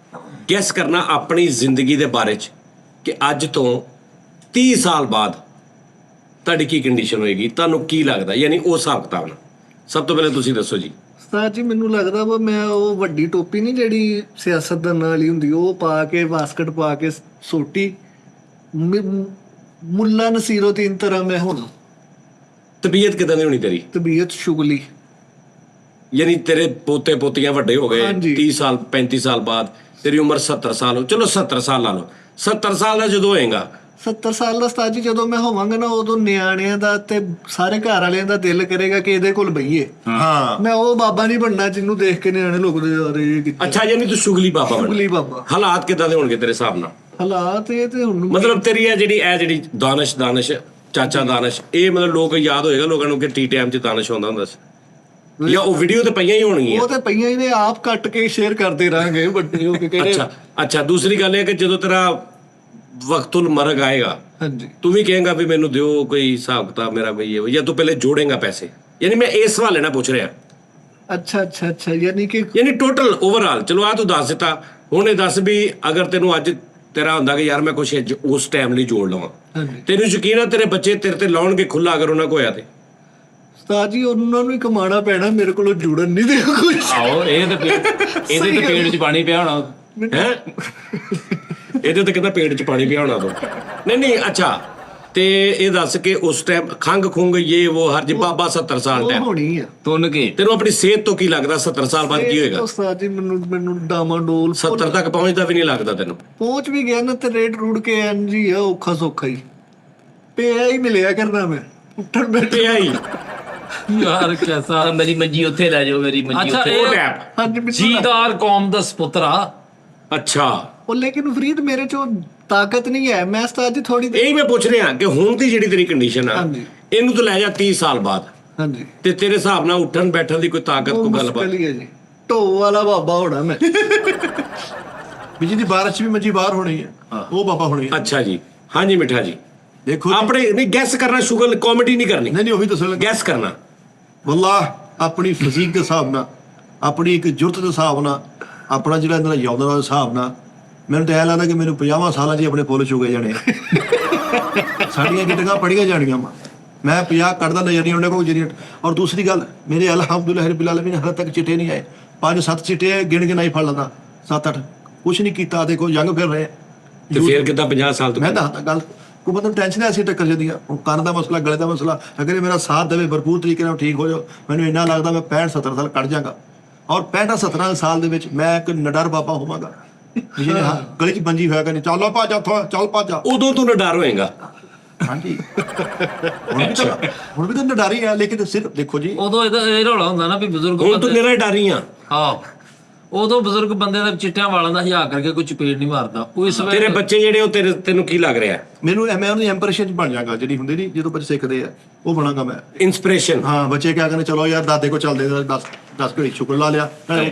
[SPEAKER 4] ਗੈਸ ਕਰਨਾ ਆਪਣੀ ਜ਼ਿੰਦਗੀ ਦੇ ਬਾਰੇ ਚ ਕਿ ਅੱਜ ਤੋਂ 30 ਸਾਲ ਬਾਅਦ ਤੁਹਾਡੀ ਕੀ ਕੰਡੀਸ਼ਨ ਹੋਏਗੀ, ਤੁਹਾਨੂੰ ਕੀ ਲੱਗਦਾ, ਯਾਨੀ ਉਹ ਹਿਸਾਬ ਕਿਤਾਬ ਨਾਲ। ਸਭ ਤੋਂ ਪਹਿਲੇ ਤੁਸੀਂ ਦੱਸੋ ਜੀ।
[SPEAKER 2] ਉਸਤਾਦ ਜੀ ਮੈਨੂੰ ਲੱਗਦਾ ਵਾ ਮੈਂ ਉਹ ਵੱਡੀ ਟੋਪੀ ਨਹੀਂ ਜਿਹੜੀ ਸਿਆਸਤਦਾਨਾਂ ਵਾਲੀ ਹੁੰਦੀ, ਉਹ ਪਾ ਕੇ ਬਾਸਕਟ ਪਾ ਕੇ ਸੋਟੀ ਮੁੱਲਾ ਨਸੀਰੁੱਦੀਨ ਤਰ੍ਹਾਂ ਮੈਂ ਹੁਣ
[SPEAKER 4] ਤਬੀਅਤ ਕਿਦਾਂ ਦੀ ਹੋਣੀ ਤੇਰੀ?
[SPEAKER 2] ਤਬੀਅਤ ਸ਼ੁਗਲੀ।
[SPEAKER 4] ਯਾਨੀ ਤੇਰੇ ਪੋਤੇ ਪੋਤੀਆਂ ਵੱਡੇ ਹੋ ਗਏ,
[SPEAKER 2] ਹਾਂਜੀ।
[SPEAKER 4] 30 ਸਾਲ 35 ਸਾਲ ਬਾਅਦ ਤੇਰੀ ਉਮਰ 70 ਸਾਲ ਹੋ, ਚਲੋ 70 ਸਾਲ ਲਾ ਲਓ। 70 ਸਾਲ ਦਾ ਜਦੋਂ ਹੋਏਗਾ,
[SPEAKER 2] 70 ਸਾਲ ਦਾ ਉਸਤਾਦ ਜੀ ਜਦੋਂ ਮੈਂ ਹੋਵਾਂਗਾ ਨਾ, ਉਦੋਂ ਨਿਆਣਿਆਂ ਦਾ ਤੇ ਸਾਰੇ ਘਰ ਵਾਲਿਆਂ ਦਾ ਦਿਲ ਕਰੇਗਾ ਕਿ ਇਹਦੇ ਕੋਲ ਬਈਏ।
[SPEAKER 1] ਹਾਂ,
[SPEAKER 2] ਮੈਂ ਉਹ ਬਾਬਾ ਨਹੀਂ ਬਣਨਾ ਜਿਹਨੂੰ ਦੇਖ ਕੇ ਨਿਆਣੇ ਲੋਕਦੇ ਜਾ ਰਹੇ ਕਿ
[SPEAKER 4] ਅੱਛਾ ਯਾਨੀ ਤੂੰ ਸ਼ੁਗਲੀ ਬਾਬਾ ਬਣ।
[SPEAKER 2] ਸ਼ੁਗਲੀ ਬਾਬਾ।
[SPEAKER 4] ਹਾਲਾਤ ਕਿਦਾਂ ਦੇ ਹੋਣਗੇ ਤੇਰੇ ਹਿਸਾਬ ਨਾਲ?
[SPEAKER 2] ਹਾਲਾਤ ਇਹ ਤੇ ਹੁਣ
[SPEAKER 4] ਮਤਲਬ ਤੇਰੀ ਇਹ ਜਿਹੜੀ ਦਾਨਿਸ਼ ਚਾਚਾ ਦਾਨਿਸ਼, ਇਹ ਮਤਲਬ ਲੋਕ ਯਾਦ ਹੋਏਗਾ ਲੋਕਾਂ ਨੂੰ ਕਿ ਟੀ ਟਾਈਮ 'ਚ ਦਾਨਿਸ਼ ਆਉਂਦਾ ਹੁੰਦਾ ਸੀ, ਜਾਂ ਉਹ ਵੀਡੀਓ ਤੇ ਪਈਆਂ ਹੀ ਹੋਣਗੀਆਂ?
[SPEAKER 2] ਉਹ ਤੇ ਪਈਆਂ ਹੀ ਨੇ, ਆਪ ਕੱਟ ਕੇ ਸ਼ੇਅਰ ਕਰਦੇ ਰਹਾਂਗੇ ਵੱਡੇ ਹੋ ਕੇ ਕਿਹੜੇ।
[SPEAKER 4] ਅੱਛਾ ਦੂਸਰੀ ਗੱਲ ਇਹ ਕਿ ਜਦੋਂ ਤੇਰਾ ਵਕਤੁਲ ਮਰਗ ਆਏਗਾ,
[SPEAKER 2] ਹਾਂਜੀ,
[SPEAKER 4] ਤੂੰ ਵੀ ਕਹੇਗਾ ਵੀ ਮੈਨੂੰ ਦਿਓ ਕੋਈ ਹਿਸਾਬ ਕਿਤਾਬ ਮੇਰਾ ਬਈ ਇਹ, ਜਾਂ ਤੂੰ ਪਹਿਲੇ ਜੋੜੇਗਾ ਪੈਸੇ? ਯਾਨੀ ਮੈਂ ਇਸ ਹਵਾਲੇ ਨਾਲ ਪੁੱਛ ਰਿਹਾ।
[SPEAKER 2] ਅੱਛਾ
[SPEAKER 4] ਯਾਨੀ ਟੋਟਲ ਓਵਰਆਲ, ਚਲੋ ਆ ਤੂੰ ਦੱਸ ਦਿੱਤਾ, ਹੁਣ ਇਹ ਦੱਸ ਵੀ ਅਗਰ ਤੈਨੂੰ ਅੱਜ ਤੇਰਾ ਹੁੰਦਾ ਕਿ ਯਾਰ ਮੈਂ ਕੁਛ ਉਸ ਟਾਈਮ ਲਈ ਜੋੜ ਲਵਾਂ,
[SPEAKER 2] ਹਾਂਜੀ।
[SPEAKER 4] ਤੈਨੂੰ ਯਕੀਨ ਆ ਤੇਰੇ ਬੱਚੇ ਤੇਰੇ ਤੇ ਲਾਉਣਗੇ ਖੁੱਲਾ ਅਗਰ ਉਹਨਾਂ ਕੋ ਹੋਇਆ ਤੇ?
[SPEAKER 2] ਉਸਤਾਦ ਜੀ ਉਹਨਾਂ ਨੂੰ ਹੀ ਕਮਾਉਣਾ ਪੈਣਾ, ਮੇਰੇ ਕੋਲੋਂ ਜੁੜਨ ਨਹੀਂ ਦੇ ਕੁਝ।
[SPEAKER 3] ਆਓ ਇਹ ਤੇ ਇਹਦੇ ਤੇ ਪੇਟ 'ਚ ਪਾਣੀ ਪਿਆ ਹੋਣਾ
[SPEAKER 4] ਹੈ ਇਹਦੇ ਤੇ ਕਹਿੰਦਾ ਪੇਟ 'ਚ ਪਾਣੀ ਪਿਆ ਹੋਣਾ ਤੂੰ। ਨਹੀਂ ਅੱਛਾ, ਤੇ ਇਹ ਦੱਸ ਕੇ ਉਸ ਟਾਈਮ ਖੰਗ ਇਹ ਉਹ ਹਰ ਜੀ ਬਾਬਾ 70 ਸਾਲ
[SPEAKER 2] ਉਹ
[SPEAKER 4] ਟਾਈਮ
[SPEAKER 2] ਹੋਣੀ ਆ।
[SPEAKER 3] ਤੁੰਨ ਕੇ
[SPEAKER 4] ਤੈਨੂੰ ਆਪਣੀ ਸਿਹਤ ਤੋਂ ਕੀ ਲੱਗਦਾ 70 ਸਾਲ ਬਾਅਦ ਕੀ ਹੋਏਗਾ?
[SPEAKER 2] ਉਸਤਾਦ ਜੀ ਮੈਨੂੰ ਡਾਮਾਡੋਲ
[SPEAKER 4] 70 ਤੱਕ ਪਹੁੰਚਦਾ ਵੀ ਨਹੀਂ ਲੱਗਦਾ ਤੈਨੂੰ?
[SPEAKER 2] ਪਹੁੰਚ ਵੀ ਗਿਆ ਨਾ ਤੇ ਰੇਟ ਰੂੜ ਕੇ ਐਨਜੀ ਆ, ਔਖਾ ਸੌਖਾ ਹੀ ਪਿਆ ਹੀ ਮਿਲਿਆ ਕਰਨਾ ਮੈਂ ਉੱਠਣ ਬੈਠੇ।
[SPEAKER 4] ਪਿਆ ਹੀ
[SPEAKER 5] ਯਾਰ ਕੈਸਾ।
[SPEAKER 3] ਮੇਰੀ ਮੰਜੀ ਉੱਥੇ ਲੈ ਜਾਓ, ਮੇਰੀ ਮੰਜੀ
[SPEAKER 5] ਅੱਛਾ,
[SPEAKER 3] ਉੱਥੇ।
[SPEAKER 5] ਇਹ-
[SPEAKER 4] ਉਹ ਟੈਪ।
[SPEAKER 2] ਹਾਂਜੀ ਮੈਨੂੰ
[SPEAKER 5] ਜੀਦਾਰ ਕੌਮ ਦਾ ਸਪੁੱਤਰਾ।
[SPEAKER 4] ਅੱਛਾ,
[SPEAKER 2] ਉਹ ਲੇਕਿਨ ਫਰੀਦ ਮੇਰੇ ਚੋਂ ਤਾਕਤ ਨਹੀਂ ਹੈ। ਮੈਂ ਉਸਤਾਦ ਜੀ ਥੋੜੀ
[SPEAKER 4] ਇਹੀ ਮੈਂ ਪੁੱਛ ਰਿਹਾ ਕਿ ਹੁਣ ਦੀ ਜਿਹੜੀ ਤੇਰੀ ਕੰਡੀਸ਼ਨ ਆ,
[SPEAKER 2] ਹਾਂਜੀ।
[SPEAKER 4] ਇਹਨੂੰ ਤੂੰ ਲੈ ਜਾ 30 ਸਾਲ ਬਾਅਦ,
[SPEAKER 2] ਹਾਂਜੀ
[SPEAKER 4] ਤੇ ਤੇਰੇ ਹਿਸਾਬ ਨਾਲ ਉੱਠਣ ਬੈਠਣ ਦੀ ਕੋਈ ਤਾਕਤ,
[SPEAKER 2] ਉਹ
[SPEAKER 4] ਕੋਈ ਗੱਲਬਾਤ?
[SPEAKER 2] ਮੁਸ਼ਕਲ ਹੀ ਹੈ ਜੀ, ਢੋ ਵਾਲਾ ਬਾਬਾ ਹੋਣਾ ਮੈਂ।
[SPEAKER 1] ਵੀ ਜਿਹਦੀ ਬਾਰਿਸ਼ 'ਚ ਵੀ ਮੰਜੀ ਬਾਹਰ ਹੋਣੀ ਹੈ, ਉਹ ਬਾਬਾ ਹੋਣੀ ਹੈ।
[SPEAKER 4] ਅੱਛਾ ਜੀ, ਹਾਂਜੀ ਮਿੱਠਾ ਜੀ।
[SPEAKER 1] ਦੇਖੋ ਜੀ,
[SPEAKER 4] ਆਪਣੇ ਨਹੀਂ ਗੈਸ ਕਰਨਾ, ਸ਼ੁਗਰ ਕਾਮੇਡੀ ਨਹੀਂ ਕਰਨੀ,
[SPEAKER 1] ਨਹੀਂ ਉਹ ਵੀ ਦੱਸਣ ਲੱਗਾ।
[SPEAKER 4] ਗੈਸ ਕਰਨਾ।
[SPEAKER 1] ਵੱਲਾ ਆਪਣੀ ਫਿਜ਼ੀਕ ਦੇ ਹਿਸਾਬ ਨਾਲ, ਆਪਣੀ ਇੱਕ ਜੁਰਤ ਦੇ ਹਿਸਾਬ ਨਾਲ, ਆਪਣਾ ਜਿਹੜਾ ਇਹਨਾਂ ਦਾ ਯੌਂਦਾ ਦਾ ਹਿਸਾਬ ਨਾਲ, ਮੈਨੂੰ ਤਾਂ ਇਹ ਲੱਗਦਾ ਕਿ ਮੈਨੂੰ 50 ਸਾਲਾਂ 'ਚ ਆਪਣੇ ਫੁੱਲ ਚੁਗੇ ਜਾਣੇ ਆ। ਸਾਡੀਆਂ ਗਿੱਟੀਆਂ ਪੜੀਆਂ ਜਾਣੀਆਂ ਵਾ। ਮੈਂ 50 ਕੱਢਦਾ ਨਜ਼ਰ ਨਹੀਂ ਆਉਂਦਾ ਕੋਈ ਜਿਹੜੀ। ਔਰ ਦੂਸਰੀ ਗੱਲ, ਮੇਰੇ ਅਲਹਮਦੁਲਿਲਾਹ ਰੱਬਿਲ ਆਲਮੀਨ ਹਾਲੇ ਤੱਕ ਚਿੱਟੇ ਨਹੀਂ ਆਏ। 5-7 ਚਿੱਟੇ ਗਿਣ ਕੇ ਨਹੀਂ ਫੜ ਲੈਂਦਾ, 7-8 ਕੁਛ ਨਹੀਂ ਕੀਤਾ। ਦੇਖੋ ਜੰਗ ਫਿਰ ਰਹੇ
[SPEAKER 4] ਤੇ ਫਿਰ ਕਿੱਦਾਂ 50 ਸਾਲ ਤੋਂ?
[SPEAKER 1] ਮੈਂ ਦੱਸਦਾ ਗੱਲ, ਕੋਈ ਬੰਦੇ ਨੂੰ ਟੈਨਸ਼ਨ ਐਸੀ ਟੱਕਰ ਜਾਂਦੀ ਆ। ਹੁਣ ਕੰਨ ਦਾ ਮਸਲਾ, ਗਲੇ ਦਾ ਮਸਲਾ, ਅਗਰ ਇਹ ਮੇਰਾ ਸਾਥ ਦੇਵੇ ਭਰਪੂਰ ਤਰੀਕੇ ਨਾਲ ਠੀਕ ਹੋ ਜਾਓ, ਮੈਨੂੰ ਇੰਨਾ ਲੱਗਦਾ ਮੈਂ 65-70 ਸਾਲ ਕੱਢ ਜਾਗਾ। ਔਰ 65-70 ਸਾਲ ਦੇ ਵਿੱਚ ਮੈਂ ਇੱਕ ਨਿਡਰ ਬਾਬਾ ਹੋਵਾਂਗਾ। ਜਿਹਨੇ ਗਲੀ 'ਚ ਬੰਜੀ ਹੋਇਆ ਕਹਿੰਦੇ ਚੱਲ ਭੱਜ ਉੱਥੋਂ ਚੱਲ ਭੱਜ ਆ।
[SPEAKER 4] ਉਦੋਂ ਤੋਂ ਡਰ ਹੋਏਗਾ।
[SPEAKER 1] ਹਾਂਜੀ ਹੁਣ ਵੀ ਤਾਂ ਡਰੀ ਆ, ਲੇਕਿਨ ਸਿਰਫ ਦੇਖੋ ਜੀ
[SPEAKER 5] ਉਦੋਂ ਇਹ ਰੌਲਾ ਹੁੰਦਾ ਨਾ ਵੀ ਬਜ਼ੁਰਗ
[SPEAKER 4] ਹੁਣ ਤੂੰ ਮੇਰਾ ਡਰ ਹੀ ਆ।
[SPEAKER 5] ਹਾਂ ਉਦੋਂ ਬਜ਼ੁਰਗ ਬੰਦੇ ਦਾ ਚਿੱਟਿਆਂ ਵਾਲਾਂ ਦਾ ਹਿਆ ਕਰਕੇ ਕੋਈ ਚਪੇੜ ਨਹੀਂ ਮਾਰਦਾ ਉਹ ਇਸ ਵੇਲੇ
[SPEAKER 4] ਤੇਰੇ ਬੱਚੇ ਜਿਹੜੇ ਉਹ ਤੈਨੂੰ ਕੀ ਲੱਗ ਰਿਹਾ?
[SPEAKER 1] ਮੈਨੂੰ ਮੈਂ ਉਹਦੀ ਇੰਪ੍ਰੈਸ਼ਨ 'ਚ ਬਣ ਜਾਗਾ, ਜਿਹੜੀ ਹੁੰਦੀ ਨਹੀਂ ਜਦੋਂ ਬੱਚੇ ਸਿੱਖਦੇ ਆ ਉਹ ਬਣਾਗਾ ਮੈਂ।
[SPEAKER 4] ਇੰਸਪੀਰੇਸ਼ਨ।
[SPEAKER 1] ਹਾਂ ਬੱਚੇ ਕਿਆ ਕਹਿੰਦੇ ਚਲੋ ਯਾਰ ਦਾਦੇ ਕੋ ਚੱਲਦੇ 10 ਘੜੀ ਸ਼ੁਕਰ ਲਾ ਲਿਆ।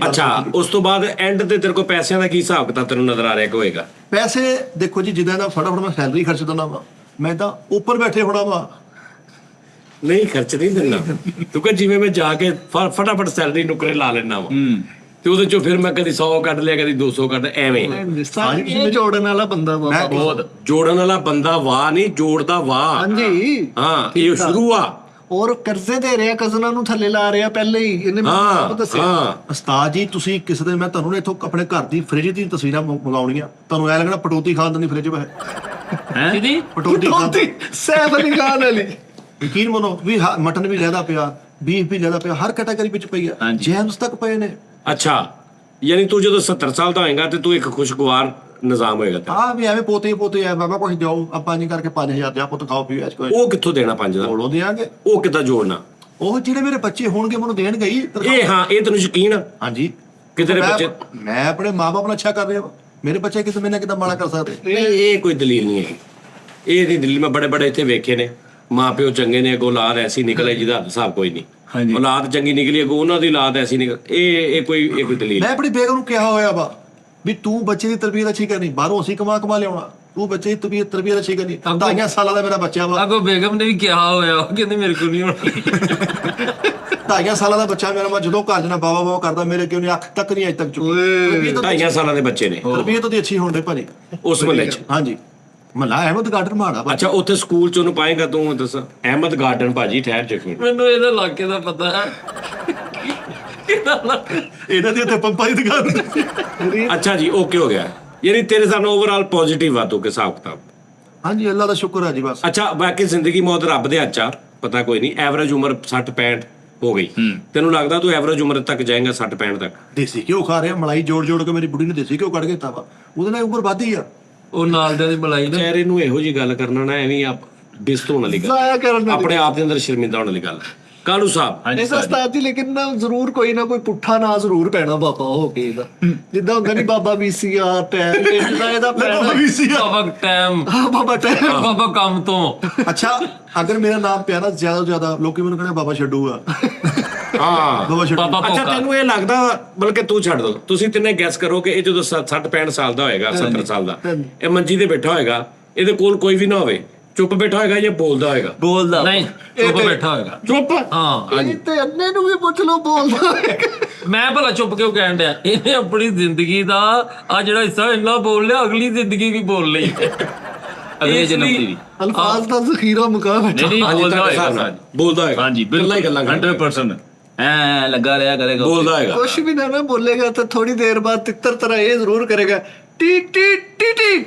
[SPEAKER 4] ਅੱਛਾ ਉਸ ਤੋਂ ਬਾਅਦ ਐਂਡ ਤੇ ਤੇਰੇ ਕੋਲ ਪੈਸਿਆਂ ਦਾ ਕੀ ਹਿਸਾਬ ਕਿਤਾਬ ਤੈਨੂੰ ਨਜ਼ਰ ਆ ਰਿਹਾ ਕਿ ਹੋਏਗਾ?
[SPEAKER 1] ਪੈਸੇ ਦੇਖੋ ਜੀ ਜਿੱਦਾਂ ਦਾ ਫਟਾਫਟ ਮੈਂ ਸੈਲਰੀ ਖਰਚ ਦਿੰਦਾ ਵਾ, ਮੈਂ ਤਾਂ ਉੱਪਰ ਬੈਠੇ ਹੋਣਾ ਵਾ।
[SPEAKER 4] ਨਹੀਂ ਖਰਚ ਨਹੀਂ ਦਿੰਦਾ ਤੂੰ ਕਹ ਜਿਵੇਂ ਮੈਂ ਜਾ ਕੇ ਫਟਾਫਟ ਸੈਲਰੀ ਨੁਕਰੇ ਲਾ ਲੈਣਾ ਵਾ ਤੇ ਉਹਦੇ ਚੋਂ ਫਿਰ ਮੈਂ ਕਦੀ 100 ਕੱਢ ਲਿਆ ਕਦੀ 200 ਕੱਢ ਐਵੇਂ।
[SPEAKER 2] ਇਹ ਜੋੜਨ ਵਾਲਾ ਬੰਦਾ ਵਾ
[SPEAKER 5] ਬਹੁਤ
[SPEAKER 4] ਜੋੜਨ ਵਾਲਾ ਬੰਦਾ ਵਾਹ ਨਹੀਂ ਜੋੜਦਾ ਵਾਹ।
[SPEAKER 2] ਹਾਂਜੀ
[SPEAKER 4] ਹਾਂ ਇਹ ਸ਼ੁਰੂ ਆ।
[SPEAKER 2] ਔਰ ਕਰਜ਼ੇ ਦੇ ਰਿਹਾ ਕਜ਼ਨਾਂ ਨੂੰ ਥੱਲੇ ਲਾ ਰਿਹਾ ਪਹਿਲੇ ਹੀ ਇਹਨੇ ਮੈਨੂੰ ਦੱਸਿਆ।
[SPEAKER 4] ਹਾਂ
[SPEAKER 1] ਉਸਤਾਦ ਜੀ ਤੁਸੀਂ ਕਿਸੇ ਦਿਨ ਮੈਂ ਤੁਹਾਨੂੰ ਇੱਥੋਂ ਆਪਣੇ ਘਰ ਦੀ ਫ੍ਰਿਜ ਦੀ ਤਸਵੀਰਾਂ ਮੰਗਾਉਣੀਆਂ, ਤੁਹਾਨੂੰ ਐ ਲੱਗਣਾ ਪਟੋਤੀ ਖਾਣ ਦੀ ਫ੍ਰਿਜ ਵਾ
[SPEAKER 5] ਹੈ ਜੀ
[SPEAKER 1] ਪਟੋਤੀ ਖਾਣ ਦੀ।
[SPEAKER 2] ਸੈਫ ਅਲੀ ਖਾਨ ਵਾਲੀ
[SPEAKER 1] ਯਕੀਨ ਮੰਨੋ ਵੀ ਮਟਨ ਵੀ ਜ਼ਿਆਦਾ ਪਿਆ, ਬੀਫ ਵੀ ਜ਼ਿਆਦਾ ਪਿਆ, ਹਰ ਕੈਟਾਗਰੀ ਵਿੱਚ ਪਈ ਆ, ਜੈਮਸ ਤੱਕ ਪਏ ਨੇ।
[SPEAKER 4] ਅੱਛਾ ਯਾਨੀ ਤੂੰ ਜਦੋਂ 70 ਸਾਲ ਦਾ ਹੋਏਗਾ ਤੇ ਤੂੰ ਇੱਕ ਖੁਸ਼ਗਵਾਰ ਨਿਜ਼ਾਮ ਹੋਏਗਾ ਤੇਰਾ।
[SPEAKER 1] ਹਾਂ ਵੀ ਐਵੇਂ ਪੋਤੇ ਆ ਬਾਬਾ ਕੁਝ ਦਿਓ ਆਪਾਂ ਨਹੀਂ ਕਰਕੇ 5000 ਦਿਆ ਪੁੱਤ ਖਾਓ ਪੀਓ ਕੋਈ
[SPEAKER 4] ਉਹ ਕਿੱਥੋਂ ਦੇਣਾ 5 ਦਾ?
[SPEAKER 1] ਕੋਲੋਂ ਦਿਆਂਗੇ।
[SPEAKER 4] ਉਹ ਕਿੱਦਾਂ ਜੋੜਨਾ?
[SPEAKER 1] ਉਹ ਜਿਹੜੇ ਮੇਰੇ ਬੱਚੇ ਹੋਣਗੇ ਮੈਨੂੰ ਦੇਣਗੇ ਹੀ।
[SPEAKER 4] ਇਹ ਹਾਂ ਇਹ ਤੈਨੂੰ ਯਕੀਨ ਆ
[SPEAKER 1] ਹਾਂਜੀ
[SPEAKER 4] ਕਿ ਤੇਰੇ ਬੱਚੇ?
[SPEAKER 1] ਮੈਂ ਆਪਣੇ ਮਾਪੇ ਨਾਲ ਅੱਛਾ ਕਰ ਰਿਹਾ ਵਾ, ਮੇਰੇ ਬੱਚੇ ਕਿਸੇ ਮੈਨੇ ਕਿਦਾਂ ਮਾੜਾ ਕਰ ਸਕਦੇ?
[SPEAKER 4] ਨਹੀਂ ਇਹ ਕੋਈ ਦਲੀਲ ਨਹੀਂ ਹੈ। ਇਹ ਨਹੀਂ ਦਲੀਲ। ਮੈਂ ਬੜੇ ਬੜੇ ਇੱਥੇ ਵੇਖੇ ਨੇ ਮਾਂ ਪਿਓ ਚੰਗੇ ਨੇ ਅੱਗੋਂ ਔਲਾਦ ਐਸੀ ਨਿਕਲੇ ਜਿਹਦਾ ਹਿਸਾਬ ਕੋਈ ਨਹੀਂ। ਔਲਾਦ ਚੰਗੀ ਨਿਕਲੀ ਅੱਗੋਂ ਉਹਨਾਂ ਦੀ ਔਲਾਦ ਐਸੀ ਨਿਕਲ ਇਹ ਕੋਈ ਦਲੀਲ।
[SPEAKER 1] ਮੈਂ ਆਪਣੀ ਬੇਗਮ ਨੂੰ ਕਿਹਾ ਹੋਇਆ ਵਾ ਵੀ ਤੂੰ ਬੱਚੇ ਦੀ ਤਰਬੀਅਤ ਅੱਛੀ ਕਰਨੀ, ਬਾਹਰੋਂ ਅਸੀਂ ਕਮਾ ਲਿਆਉਣਾ, ਤੂੰ ਬੱਚੇ ਦੀ ਤਰਬੀਅਤ ਅੱਛੀ ਕਰਨੀ। 2.5 ਸਾਲਾਂ ਦਾ ਮੇਰਾ ਬੱਚਾ ਵਾ।
[SPEAKER 5] ਅੱਗੋਂ ਬੇਗਮ ਨੇ ਵੀ ਕਿਹਾ ਹੋਇਆ ਉਹ ਕਹਿੰਦੇ ਮੇਰੇ ਕੋਲ ਨਹੀਂ ਹੋਣੀ।
[SPEAKER 1] 2.5 ਸਾਲਾਂ ਦਾ ਬੱਚਾ ਮੇਰਾ, ਮੈਂ ਜਦੋਂ ਘਰ ਜਨਾ ਬਾਵਾ ਕਰਦਾ ਮੇਰੇ ਕਿਉਂ ਨਹੀਂ ਅੱਖ ਤੱਕ ਨਹੀਂ ਅਜੇ ਤੱਕ ਚੁੱਕੀ।
[SPEAKER 4] 2.5 ਸਾਲਾਂ ਦੇ ਬੱਚੇ ਨੇ
[SPEAKER 1] ਤਰਬੀਅਤ ਉਹਦੀ ਅੱਛੀ ਹੋਣ ਦੇ ਭਾਜੀ
[SPEAKER 4] ਉਸ ਮਹੱਲੇ 'ਚ।
[SPEAKER 1] ਹਾਂਜੀ ਮਹੱਲਾ ਅਹਿਮਦ ਗਾਰਡਨ ਮਾੜਾ ਵਾ।
[SPEAKER 4] ਅੱਛਾ ਉੱਥੇ ਸਕੂਲ 'ਚ ਉਹਨੂੰ ਪਾਏਗਾ ਤੂੰ ਦੱਸ? ਅਹਿਮਦ ਗਾਰਡਨ ਭਾਜੀ ਠਹਿਰ ਚੱਕੀ
[SPEAKER 5] ਮੈਨੂੰ ਇਹਦੇ ਇਲਾਕੇ ਦਾ ਪਤਾ ਹੈ।
[SPEAKER 1] ਇਹਨਾਂ ਦੀ ਉੱਥੇ ਪੰਪਾਂ ਦੀ ਦੁਕਾਨ।
[SPEAKER 4] ਅੱਛਾ ਜੀ ਓਕੇ ਹੋ ਗਿਆ। ਯਾਨੀ ਤੇਰੇ ਸਾਹਮਣੇ ਓਵਰਆਲ ਪੋਜ਼ਿਟਿਵ ਆ ਤੂੰ ਕਿ ਹਿਸਾਬ ਕਿਤਾਬ?
[SPEAKER 1] ਹਾਂਜੀ ਅੱਲਾ ਦਾ ਸ਼ੁਕਰ ਹੈ ਜੀ ਬਸ।
[SPEAKER 4] ਅੱਛਾ ਬਾਕੀ ਜ਼ਿੰਦਗੀ ਮੌਤ ਰੱਬ ਦੇ ਹੱਥ ਆ, ਪਤਾ ਕੋਈ ਨਹੀਂ। ਐਵਰੇਜ ਉਮਰ 60-65 ਹੋ ਗਈ, ਤੈਨੂੰ ਲੱਗਦਾ ਤੂੰ ਐਵਰੇਜ ਉਮਰ ਤੱਕ ਜਾਏਗਾ 60-65 ਤੱਕ?
[SPEAKER 1] ਦੇਸੀ ਘਿਓ ਖਾ ਰਿਹਾ, ਮਲਾਈ ਜੋੜ ਕੇ ਮੇਰੀ ਬੁੜੀ ਨੇ ਦੇਸੀ ਘਿਓ ਕੱਢ ਕੇ ਦਿੱਤਾ ਵਾ, ਉਹਦੇ ਨਾਲ ਉਮਰ ਵੱਧਦੀ ਆ।
[SPEAKER 5] ਉਹ ਨਾਲ ਦੇ ਦੀ ਮਲਾਈ ਨਾ
[SPEAKER 4] ਚਿਹਰੇ ਨੂੰ ਇਹੋ ਜੀ ਗੱਲ ਕਰਨਾ ਨਾ ਐਵੇਂ ਆਪ ਡਿਸਟ ਹੋਣ ਵਾਲੀ ਗੱਲ,
[SPEAKER 2] ਜ਼ਾਇਆ ਕਰਨ ਵਾਲੀ।
[SPEAKER 4] ਆਪਣੇ ਆਪ ਦੇ ਅੰਦਰ ਸ਼ਰਮਿੰਦਾ ਹੋਣ ਵਾਲੀ ਗੱਲ। ਕਾਲੂ ਸਾਹਿਬ
[SPEAKER 2] ਇਸ ਉਸਤਾਦ ਜੀ ਲੇਕਿਨ ਨਾ ਜ਼ਰੂਰ ਕੋਈ ਨਾ ਕੋਈ ਪੁੱਠਾ ਨਾ ਜ਼ਰੂਰ ਪੈਣਾ ਬਾਬਾ ਹੋ ਕੇ ਇਹਦਾ, ਜਿੱਦਾਂ ਹੁੰਦਾ ਨਹੀਂ ਬਾਬਾ VCR ਟੈਮ ਜਿੱਦਾਂ ਇਹਦਾ ਪੈਣਾ
[SPEAKER 5] ਬਾਬਾ ਟਾਈਮ
[SPEAKER 2] ਬਾਬਾ ਟੈਮ
[SPEAKER 5] ਬਾਬਾ ਕੰਮ ਤੋਂ।
[SPEAKER 1] ਅੱਛਾ ਅਗਰ ਮੇਰਾ ਨਾਮ ਪਿਆ ਨਾ ਜ਼ਿਆਦਾ ਤੋਂ ਜ਼ਿਆਦਾ ਲੋਕੀ ਮੈਨੂੰ ਕਹਿੰਦੇ ਬਾਬਾ ਛੱਡੂ ਆ।
[SPEAKER 4] ਹਾਂ
[SPEAKER 1] ਬਾਬਾ ਛੱਡੂ।
[SPEAKER 5] ਬਾਬਾ
[SPEAKER 4] ਅੱਛਾ
[SPEAKER 5] ਭੋਕਾ।
[SPEAKER 4] ਤੈਨੂੰ ਇਹ ਲੱਗਦਾ, ਬਲਕਿ ਤੂੰ ਛੱਡ ਦੋ, ਤੁਸੀਂ ਤਿੰਨੇ ਗੈਸ ਕਰੋ ਕਿ ਇਹ ਜਦੋਂ 60-65 ਸਾਲ ਦਾ ਹੋਏਗਾ, 70 ਸਾਲ ਦਾ, ਇਹ ਮੰਜੀ ਤੇ ਬੈਠਾ ਹੋਏਗਾ, ਇਹਦੇ ਕੋਲ ਕੋਈ ਵੀ ਨਾ ਹੋਵੇ, ਚੁੱਪ ਬੈਠਾ ਹੋਏਗਾ ਜਾਂ ਬੋਲਦਾ ਹੋਏਗਾ?
[SPEAKER 5] ਬੋਲਦਾ ਨਹੀਂ, ਚੁੱਪ ਬੈਠਾ ਹੋਏਗਾ।
[SPEAKER 4] ਚੁੱਪ।
[SPEAKER 5] ਹਾਂ
[SPEAKER 2] ਇਹ ਤੇ ਅੰਨੇ ਨੂੰ ਵੀ ਪੁੱਛ ਲਓ ਬੋਲਦਾ ਹੋਏਗਾ।
[SPEAKER 5] ਮੈਂ ਭਲਾ ਚੁੱਪ ਕਿਉਂ ਕਹਿਣ ਡਿਆ? ਇਹਨੇ ਆਪਣੀ ਜ਼ਿੰਦਗੀ ਦਾ ਆ ਜਿਹੜਾ ਹਿੱਸਾ ਇੰਨਾ ਬੋਲ ਲਿਆ, ਅਗਲੀ ਜ਼ਿੰਦਗੀ ਵੀ ਬੋਲ ਲਈ। ਅਗਲੇ ਜਨਮ ਦੀ ਵੀ
[SPEAKER 2] ਅਲਫਾਜ਼ ਦਾ ਜ਼ਖੀਰਾ ਮੁਕਾ ਬੈਠਾ।
[SPEAKER 3] ਨਹੀਂ
[SPEAKER 4] ਹਾਂਜੀ,
[SPEAKER 3] ਬੋਲਦਾ
[SPEAKER 4] ਤੁਹਾਡੇ
[SPEAKER 3] ਹੋਏਗਾ
[SPEAKER 4] ਹਿਸਾਬ ਨਾਲ
[SPEAKER 3] ਸਾਜ।
[SPEAKER 4] ਬੋਲਦਾ ਹੋਏਗਾ।
[SPEAKER 3] ਹਾਂਜੀ
[SPEAKER 4] ਗੱਲਾਂ ਹੀ ਗੱਲਾਂ ਕਰਦਾ।
[SPEAKER 3] 100% ਐ ਲੱਗਾ ਰਿਹਾ ਕਰੇਗਾ।
[SPEAKER 4] ਬੋਲਦਾ ਹੋਏਗਾ।
[SPEAKER 2] ਕੁਛ ਵੀ ਨਾ ਬੋਲੇਗਾ ਤਾਂ ਥੋੜੀ ਦੇਰ ਬਾਅਦ ਤਿੱਤਰ ਤਰ੍ਹਾਂ ਇਹ ਜ਼ਰੂਰ ਕਰੇਗਾ, ਟੀ ਟੀ ਟੀ ਟੀ।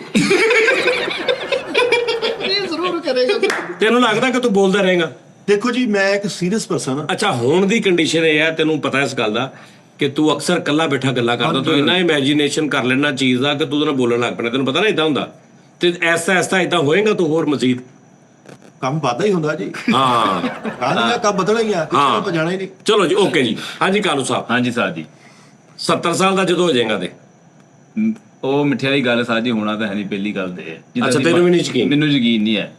[SPEAKER 2] ਇਹ ਜ਼ਰੂਰ ਕਰੇਗਾ।
[SPEAKER 4] ਤੈਨੂੰ ਲੱਗਦਾ ਕਿ ਤੂੰ ਬੋਲਦਾ ਰਹੇਗਾ?
[SPEAKER 1] ਦੇਖੋ ਜੀ ਮੈਂ ਇੱਕ ਸੀਰੀਅਸ ਪਰਸਨ ਆ।
[SPEAKER 4] ਅੱਛਾ ਹੁਣ ਦੀ ਕੰਡੀਸ਼ਨ ਇਹ ਹੈ, ਤੈਨੂੰ ਪਤਾ ਇਸ ਗੱਲ ਦਾ ਕਿ ਤੂੰ ਅਕਸਰ ਇਕੱਲਾ ਬੈਠਾ ਗੱਲਾਂ ਕਰਦਾ, ਤੂੰ ਇੰਨਾ ਇਮੇਜਿਨੇਸ਼ਨ ਕਰ ਲੈਣਾ ਚੀਜ਼ ਦਾ ਕਿ ਤੂੰ ਉਹਦੇ ਨਾਲ ਬੋਲਣ ਲੱਗ ਪੈਣਾ। ਤੈਨੂੰ ਪਤਾ ਨਾ ਇਦਾਂ ਹੁੰਦਾ, ਤੇ ਐਸਾ ਇਦਾਂ ਹੋਏਗਾ ਤੂੰ ਹੋਰ ਮਜ਼ੀਦ।
[SPEAKER 1] ਕੰਮ ਵਾਧਾ ਹੀ ਹੁੰਦਾ ਜੀ।
[SPEAKER 4] ਹਾਂ
[SPEAKER 1] ਕਾਹਦਾ ਕੰਮ ਬਦਲਣਾ ਹੀ ਆ, ਕਿਸੇ ਨੂੰ ਆਪਾਂ ਜਾਣਾ ਹੀ ਨਹੀਂ।
[SPEAKER 4] ਚਲੋ ਜੀ ਓਕੇ ਜੀ। ਹਾਂਜੀ ਕਾਲੂ ਸਾਹਿਬ
[SPEAKER 3] ਹਾਂਜੀ ਸਾਜ ਜੀ
[SPEAKER 4] 70 ਸਾਲ ਦਾ ਜਦੋਂ ਹੋ ਜਾਏਗਾ ਤੇ
[SPEAKER 3] ਉਹ ਮਿੱਠੇ ਦੀ ਗੱਲ ਸਾਜ ਜੀ ਹੋਣਾ ਤਾਂ ਹੈ ਨਹੀਂ, ਪਹਿਲੀ ਗੱਲ ਤੇ ਜਿੱਦਾਂ
[SPEAKER 4] ਅੱਛਾ,
[SPEAKER 3] ਦੀ
[SPEAKER 4] ਤੈਨੂੰ ਵੀ ਨਹੀਂ ਯਕੀਨ?
[SPEAKER 3] ਮੈਨੂੰ ਯਕੀਨ ਨਹੀਂ ਹੈ।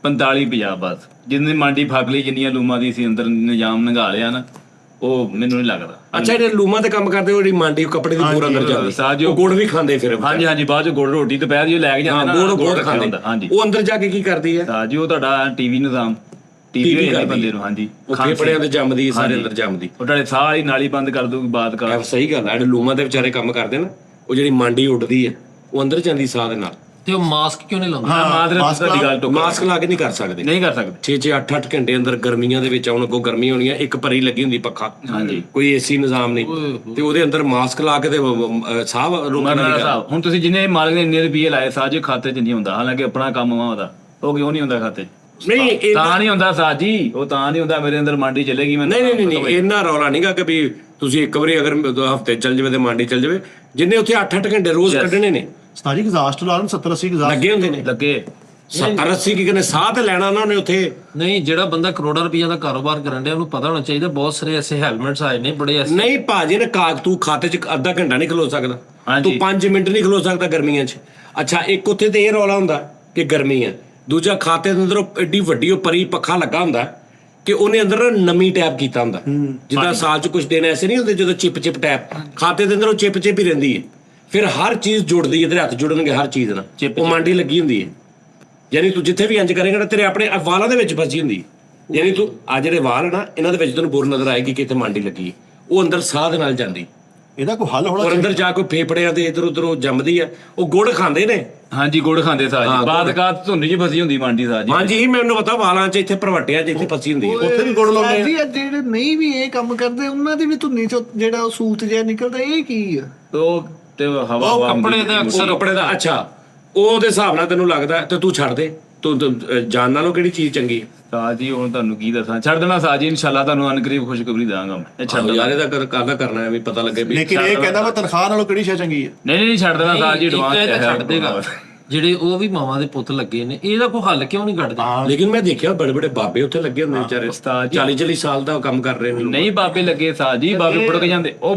[SPEAKER 3] 45-50 ਬਸ ਜਿੰਨੀ ਮਾਂਡੀ ਫੱਕ ਲਈ, ਜਿੰਨੀਆਂ ਲੂਮਾਂ ਦੀ ਸੀ ਅੰਦਰ ਨਿਜ਼ਾਮ ਨੰਗਾ ਲਿਆ ਨਾ, ਉਹ ਮੈਨੂੰ ਨਹੀਂ ਲੱਗਦਾ।
[SPEAKER 4] ਅੱਛਾ ਜਿਹੜੇ ਲੂਮਾਂ ਤੇ ਕੰਮ ਕਰਦੇ ਉਹ ਜਿਹੜੀ ਮਾਂਡੀ ਕੱਪੜੇ ਦੀ ਬੋਰ ਅੰਦਰ ਜਾਂਦੀ,
[SPEAKER 3] ਸਾਜ
[SPEAKER 4] ਉਹ ਗੁੜ ਵੀ ਖਾਂਦੇ ਫਿਰ?
[SPEAKER 3] ਹਾਂਜੀ ਹਾਂਜੀ ਬਾਅਦ ਚ ਗੁੜ ਰੋਟੀ ਦੁਪਹਿਰ ਦੀ ਲੈ ਕੇ ਜਾਂਦੇ ਨਾ,
[SPEAKER 4] ਗੁੜ ਖਾਂਦੇ।
[SPEAKER 3] ਹਾਂਜੀ
[SPEAKER 4] ਉਹ ਅੰਦਰ ਜਾ ਕੇ ਕੀ ਕਰਦੀ ਹੈ?
[SPEAKER 3] ਸਾਜ ਜੀ ਉਹ ਤੁਹਾਡਾ ਟੀਵੀ ਨਿਜ਼ਾਮ ਟੀਵੀ
[SPEAKER 4] ਕਰਦੀ
[SPEAKER 3] ਬੰਦੇ ਨੂੰ। ਹਾਂਜੀ
[SPEAKER 4] ਉਹ ਫੇਫੜਿਆਂ ਤੇ ਜੰਮਦੀ, ਸਾਰੇ ਅੰਦਰ ਜੰਮਦੀ।
[SPEAKER 3] ਉਹ ਤੁਹਾਡੇ ਸਾਰੀ ਨਾਲੀ ਬੰਦ ਕਰ ਦੂਗੀ ਬਾਤ ਕਰ।
[SPEAKER 4] ਇਹ ਸਹੀ ਗੱਲ ਹੈ। ਜਿਹੜੇ ਲੂਮਾਂ ਦੇ ਵਿਚਾਰੇ ਕੰਮ ਕਰਦੇ ਨਾ, ਉਹ ਜਿਹੜੀ ਮਾਂਡੀ ਉੱਡਦੀ ਹੈ ਉਹ ਅੰਦਰ ਜਾਂਦੀ ਸਾਹ ਦੇ ਨਾਲ।
[SPEAKER 5] ਤੇ ਉਹ ਮਾਸਕ ਕਿਉਂ ਨਹੀਂ ਲਾਉਂਦਾ?
[SPEAKER 3] ਮਾਦਰੇ ਤੁਹਾਡੀ ਗੱਲ ਟੋਕ
[SPEAKER 4] ਮਾਸਕ ਲਾ ਕੇ ਨਹੀਂ ਕਰ ਸਕਦੇ।
[SPEAKER 3] ਨਹੀਂ ਕਰ ਸਕਦੇ।
[SPEAKER 4] 6-6 8-8 ਘੰਟੇ ਅੰਦਰ ਗਰਮੀਆਂ ਦੇ ਵਿੱਚ ਆਉਣ, ਅੱਗੋਂ ਗਰਮੀ ਹੋਣੀ ਹੈ, ਇੱਕ ਭਰੀ ਲੱਗੀ ਹੁੰਦੀ ਪੱਖਾ,
[SPEAKER 3] ਹਾਂਜੀ
[SPEAKER 4] ਕੋਈ ਏਸੀ ਨਿਜ਼ਾਮ ਨਹੀਂ, ਤੇ ਉਹਦੇ ਅੰਦਰ ਮਾਸਕ ਲਾ ਕੇ ਤੇ ਸਾਹ ਰੋਕਣ
[SPEAKER 3] ਮਰਨਾ
[SPEAKER 4] ਵਾਲੀ ਗੱਲ।
[SPEAKER 3] ਸਾਹਿਬ ਹੁਣ ਤੁਸੀਂ ਜਿੰਨੇ ਮਾਲਕ ਨੇ ਇੰਨੇ ਰੁਪਏ ਲਾਏ ਸਾਜ ਖਾਤੇ 'ਚ ਨਹੀਂ ਹੁੰਦਾ, ਹਾਲਾਂਕਿ ਆਪਣਾ ਕੰਮ ਵਾ ਉਹਦਾ, ਉਹ ਕਿਉਂ ਨਹੀਂ ਹੁੰਦਾ ਖਾਤੇ 'ਚ?
[SPEAKER 4] ਨਹੀਂ
[SPEAKER 3] ਤਾਂ ਨਹੀਂ ਹੁੰਦਾ ਸਾਜ ਜੀ, ਉਹ ਤਾਂ ਨਹੀਂ ਹੁੰਦਾ ਮੇਰੇ ਅੰਦਰ ਮੰਡੀ ਚੱਲੇਗੀ ਮੈਂ
[SPEAKER 4] ਨਹੀਂ ਇੰਨਾ ਰੌਲਾ ਨਹੀਂਗਾ ਕਿ ਵੀ ਤੁਸੀਂ ਇੱਕ ਵਾਰੀ ਅਗਰ ਹਫਤੇ ਚੱਲ ਜਾਵੇ ਤੇ ਮੰਡੀ ਚੱਲ ਜਾਵੇ, ਜਿੰਨੇ ਉੱਥੇ 8-8 ਘੰਟੇ ਰੋਜ਼ ਕੱਢਣੇ ਨੇ
[SPEAKER 1] ਉਸਤਾਦ ਜੀ ਐਗਜ਼ਾਸਟ ਲਾ ਲੈਣ 70-80 ਐਗਜ਼ਾਸਟ
[SPEAKER 4] ਲੱਗੇ ਹੁੰਦੇ ਨੇ।
[SPEAKER 3] ਲੱਗੇ
[SPEAKER 4] 70-80 ਕੀ ਕਹਿੰਦੇ ਸਾਹ ਤੇ ਲੈਣਾ ਉਹਨਾਂ ਨੇ ਉੱਥੇ।
[SPEAKER 5] ਨਹੀਂ, ਜਿਹੜਾ ਬੰਦਾ ਕਰੋੜਾਂ ਰੁਪਈਆ ਦਾ ਕਾਰੋਬਾਰ ਕਰਨ ਡਿਆ ਉਹਨੂੰ ਪਤਾ ਹੋਣਾ ਚਾਹੀਦਾ ਬਹੁਤ ਸਾਰੇ ਐਸੇ ਹੈਲਮਟਸ ਆਏ ਨੇ ਬੜੇ ਐਸੇ।
[SPEAKER 4] ਨਹੀਂ ਭਾਜੀ ਨੇ ਤੂੰ ਖਾਤੇ 'ਚ ਅੱਧਾ ਘੰਟਾ ਨਹੀਂ ਖਲੋ ਸਕਦਾ,
[SPEAKER 3] ਹਾਂਜੀ।
[SPEAKER 4] ਤੂੰ 5 ਮਿੰਟ ਨਹੀਂ ਖਲੋ ਸਕਦਾ ਗਰਮੀਆਂ 'ਚ। ਅੱਛਾ, ਇੱਕ ਉੱਥੇ ਤੇ ਇਹ ਰੌਲਾ ਹੁੰਦਾ ਕਿ ਗਰਮੀ ਆ, ਦੂਜਾ ਖਾਤੇ ਦੇ ਅੰਦਰ ਐਡੀ ਵੱਡੀ ਉਹ ਪਰੀ ਪੱਖਾ ਲੱਗਾ ਹੁੰਦਾ ਕਿ ਉਹਨੇ ਅੰਦਰ ਨਵੀਂ ਟੈਪ ਕੀਤਾ ਹੁੰਦਾ, ਜਿੱਦਾਂ ਸਾਲ 'ਚ ਕੁਝ ਦਿਨ ਐਸੇ ਨਹੀਂ ਹੁੰਦੇ ਜਦੋਂ ਚਿਪ ਟੈਪ ਖਾਤੇ ਦੇ ਅੰਦਰ ਉਹ ਚਿਪ ਹੀ ਰਹਿੰਦੀ ਹੈ, ਫਿਰ ਹਰ ਚੀਜ਼ ਜੁੜਦੀ ਹੈ, ਤੇਰੇ ਹੱਥ ਜੁੜਨਗੇ ਹਰ ਚੀਜ਼ ਨਾਲ, ਉਹ ਮੰਡੀ ਲੱਗੀ ਹੁੰਦੀ ਹੈ। ਯਾਨੀ ਤੂੰ ਜਿੱਥੇ ਵੀ ਇੰਜ ਕਰੇਗਾ ਨਾ ਤੇਰੇ ਆਪਣੇ ਵਾਲਾਂ ਦੇ ਵਿੱਚ ਫਸੀ ਹੁੰਦੀ ਹੈ। ਯਾਨੀ ਤੂੰ ਆ ਜਿਹੜੇ ਵਾਲ ਨਾ ਇਹਨਾਂ ਦੇ ਵਿੱਚ ਤੈਨੂੰ ਬੁਰ ਨਜ਼ਰ ਆਏਗੀ ਕਿ ਇੱਥੇ ਮੰਡੀ ਲੱਗੀ ਹੈ, ਉਹ ਅੰਦਰ ਸਾਹ ਦੇ ਨਾਲ ਜਾਂਦੀ,
[SPEAKER 1] ਇਹਦਾ ਕੋਈ ਹੱਲ ਹੋਣਾ
[SPEAKER 4] ਔਰ ਅੰਦਰ ਜਾ ਕੇ ਫੇਫੜਿਆਂ ਦੇ ਇਧਰ ਉਧਰ ਜੰਮਦੀ ਆ। ਉਹ ਗੁੜ ਖਾਂਦੇ ਨੇ।
[SPEAKER 3] ਹਾਂਜੀ, ਗੁੜ ਖਾਂਦੇ ਸਾਜ ਜੀ, ਬਾਦ ਕਾਤ ਧੁੰਨੀ ਜੀ ਫਸੀ ਹੁੰਦੀ ਮੰਡੀ ਸਾਜ ਜੀ।
[SPEAKER 4] ਹਾਂਜੀ, ਮੈਨੂੰ ਪਤਾ ਵਾਲਾਂ 'ਚ ਇੱਥੇ ਭਰਵੱਟਿਆਂ 'ਚ ਇੱਥੇ ਫਸੀ ਹੁੰਦੀ ਹੈ।
[SPEAKER 1] ਉੱਥੇ ਵੀ ਗੁੜ ਲਾਉਂਦੇ ਆ।
[SPEAKER 2] ਜੀ ਜਿਹੜੇ ਨਹੀਂ ਵੀ ਇਹ ਕੰਮ ਕਰਦੇ ਉਹਨਾਂ ਦੀ ਵੀ ਧੁੰਨੀ ਚੋਂ ਜਿਹੜਾ ਉਹ ਸੂਤ ਜਿਹਾ ਨਿਕਲਦਾ, ਇਹ ਕੀ ਆ?
[SPEAKER 3] ਉਹ ਤੇ ਹਵਾ
[SPEAKER 5] ਕੱਪੜੇ ਦੇ
[SPEAKER 4] ਉਹ ਕੱਪੜੇ ਦਾ ਅੱਛਾ, ਉਹਦੇ ਹਿਸਾਬ ਨਾਲ ਤੈਨੂੰ ਲੱਗਦਾ ਤੇ ਤੂੰ ਛੱਡ ਦੇ, ਤੂੰ ਜਾਨ ਨਾਲੋਂ ਕਿਹੜੀ ਚੀਜ਼ ਚੰਗੀ?
[SPEAKER 3] ਸਾਜ ਜੀ ਹੁਣ ਤੁਹਾਨੂੰ ਕੀ ਦੱਸਾਂ, ਛੱਡ ਦੇਣਾ ਸਾਜ ਜੀ, ਇਨਸ਼ਾਅੱਲਾ ਤੁਹਾਨੂੰ ਅਨਕਰੀਬ ਖੁਸ਼ਖਬਰੀ ਦਾਂਗਾ ਮੈਂ। ਇਹ ਛੱਡ
[SPEAKER 4] ਯਾਰ ਇਹਦਾ ਕਾਹਦਾ ਕਰਨਾ ਹੈ ਵੀ ਪਤਾ ਲੱਗੇ ਵੀ।
[SPEAKER 1] ਲੇਕਿਨ ਇਹ ਕਹਿੰਦਾ ਵਾ ਤਨਖਾਹ ਨਾਲੋਂ ਕਿਹੜੀ ਸ਼ੈ ਚੰਗੀ ਹੈ?
[SPEAKER 3] ਨਹੀਂ ਛੱਡ ਦੇਣਾ ਸਾਜ ਜੀ, ਐਡਵਾਂਸ
[SPEAKER 5] ਛੱਡ ਦੇਗਾ। ਜਿਹੜੇ ਉਹ ਵੀ ਮਾਵਾਂ ਦੇ ਪੁੱਤ ਲੱਗੇ ਨੇ, ਇਹਦਾ ਕੋਈ ਹੱਲ ਕਿਉਂ ਨਹੀਂ ਕੱਢਦੇ?
[SPEAKER 4] ਲੇਕਿਨ ਮੈਂ ਦੇਖਿਆ ਬੜੇ ਬੜੇ ਬਾਬੇ ਉੱਥੇ ਲੱਗੇ ਹੁੰਦੇ ਵਿਚਾਰੇ, 40-40 ਸਾਲ ਦਾ ਕੰਮ ਕਰ ਰਹੇ ਨੇ।
[SPEAKER 3] ਨਹੀਂ ਬਾਬੇ ਲੱਗੇ ਸਾਜ ਜੀ, ਬਾਬੇ ਪੁੜਕ ਜਾਂਦੇ, ਉਹ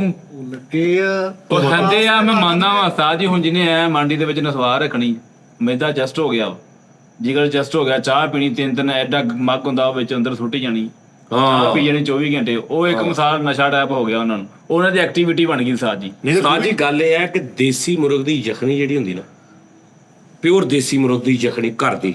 [SPEAKER 2] ਲੱਗੇ ਆ
[SPEAKER 3] ਉਹ ਖਾਂਦੇ ਆ। ਮੈਂ ਮੰਨਦਾ ਵਾਂ ਸਾਜ ਜੀ, ਹੁਣ ਜਿਹਨੇ ਐ ਮੰਡੀ ਦੇ ਵਿੱਚ ਨਸਵਾਰ ਰੱਖਣੀ, ਮੈਦਾ ਜਸਟ ਹੋ ਗਿਆ, ਜਿਗਰ ਜਸਟ ਹੋ ਗਿਆ, ਚਾਹ ਪੀਣੀ 3-3 ਐਡਾ ਮੱਗ ਹੁੰਦਾ ਉਹ ਵਿੱਚ ਅੰਦਰ ਸੁੱਟੀ ਜਾਣੀ, ਚਾਹ ਪੀ ਜਾਣੀ 24 ਘੰਟੇ, ਉਹ ਇੱਕ ਮਿਸਾਲ ਨਸ਼ਾ ਟਾਈਪ ਹੋ ਗਿਆ ਉਹਨਾਂ ਨੂੰ, ਉਹਨਾਂ ਦੀ ਐਕਟੀਵਿਟੀ ਬਣ ਗਈ ਸਾਜ ਜੀ।
[SPEAKER 4] ਸਾਜ ਜੀ ਗੱਲ ਇਹ ਹੈ ਕਿ ਦੇਸੀ ਮੁਰਗ ਦੀ ਯਖਣੀ ਜਿਹੜੀ ਹੁੰਦੀ ਨਾ, ਪਿਓਰ ਦੇਸੀ ਮੁਰਗ ਦੀ ਯਖਣੀ ਘਰ ਦੀ,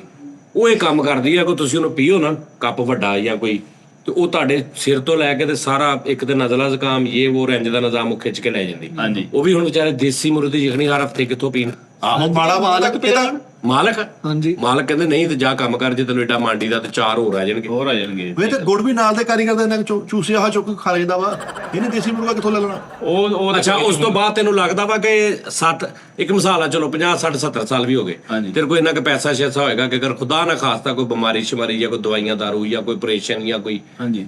[SPEAKER 4] ਉਹ ਇਹ ਕੰਮ ਕਰਦੀ ਹੈ ਕਿ ਤੁਸੀਂ ਉਹਨੂੰ ਪੀਓ ਨਾ ਕੱਪ ਵੱਡਾ ਜਾਂ ਕੋਈ, ਤੇ ਉਹ ਤੁਹਾਡੇ ਸਿਰ ਤੋਂ ਲੈ ਕੇ ਤੇ ਸਾਰਾ ਇੱਕ ਤੇ ਨਜ਼ਲਾ ਜ਼ੁਕਾਮ ਇਹ ਉਹ ਰੰਜ ਦਾ ਨਿਜ਼ਾਮ ਉਹ ਖਿੱਚ ਕੇ ਲੈ ਜਾਂਦੀ।
[SPEAKER 3] ਹਾਂਜੀ,
[SPEAKER 4] ਉਹ ਵੀ ਹੁਣ ਵਿਚਾਰੇ ਦੇਸੀ ਮੁਰਗ ਦੀ ਯਖਣੀ ਹਰ ਹਫਤੇ ਕਿੱਥੋਂ ਪੀਣ?
[SPEAKER 1] ਆਹੋ ਮਾੜਾ ਮਾਲਕ ਇਹਦਾ
[SPEAKER 4] ਮਾਲਕ
[SPEAKER 2] ਹਾਂਜੀ
[SPEAKER 4] ਮਾਲਕ ਕਹਿੰਦੇ ਨਹੀਂ ਤੇ ਜਾ ਕੰਮ ਕਰ, ਜੇ ਤੈਨੂੰ ਏਡਾ ਮੰਡੀ ਦਾ ਤੇ 4 ਹੋਰ ਆ ਜਾਣਗੇ।
[SPEAKER 3] ਹੋਰ ਆ ਜਾਣਗੇ।
[SPEAKER 1] ਵੇ ਤੇ ਗੁੜ ਵੀ ਨਾਲ ਦੇ ਕਾਰੀਗਰ ਦੇ ਨਾਲ ਚੂਸਿਆ ਹਾ ਚੁੱਕ ਖਾ ਲੈਂਦਾ ਵਾ, ਇਹਨੇ ਦੇਸੀ ਮੁਰਗਾ ਕਿੱਥੋਂ ਲੈ ਲੈਣਾ?
[SPEAKER 3] ਉਹ
[SPEAKER 4] ਅੱਛਾ, ਉਸ ਤੋਂ ਬਾਅਦ ਤੈਨੂੰ ਲੱਗਦਾ ਵਾ ਕਿ ਇੱਕ ਮਿਸਾਲ ਆ, ਚਲੋ 50 60 70 ਸਾਲ ਵੀ ਹੋ ਗਏ, ਤੇਰੇ ਕੋਲ ਇੰਨਾ ਕੁ ਪੈਸਾ ਸ਼ੈਸਾ ਹੋਏਗਾ ਕਿ ਅਗਰ ਖੁਦਾ ਨਾ ਖਾਸਤਾ ਕੋਈ ਬਿਮਾਰੀ ਸ਼ਮਾਰੀ ਜਾਂ ਕੋਈ ਦਵਾਈਆਂ ਦਾਰੂ ਜਾਂ ਕੋਈ ਆਪਰੇਸ਼ਨ ਜਾਂ ਕੋਈ,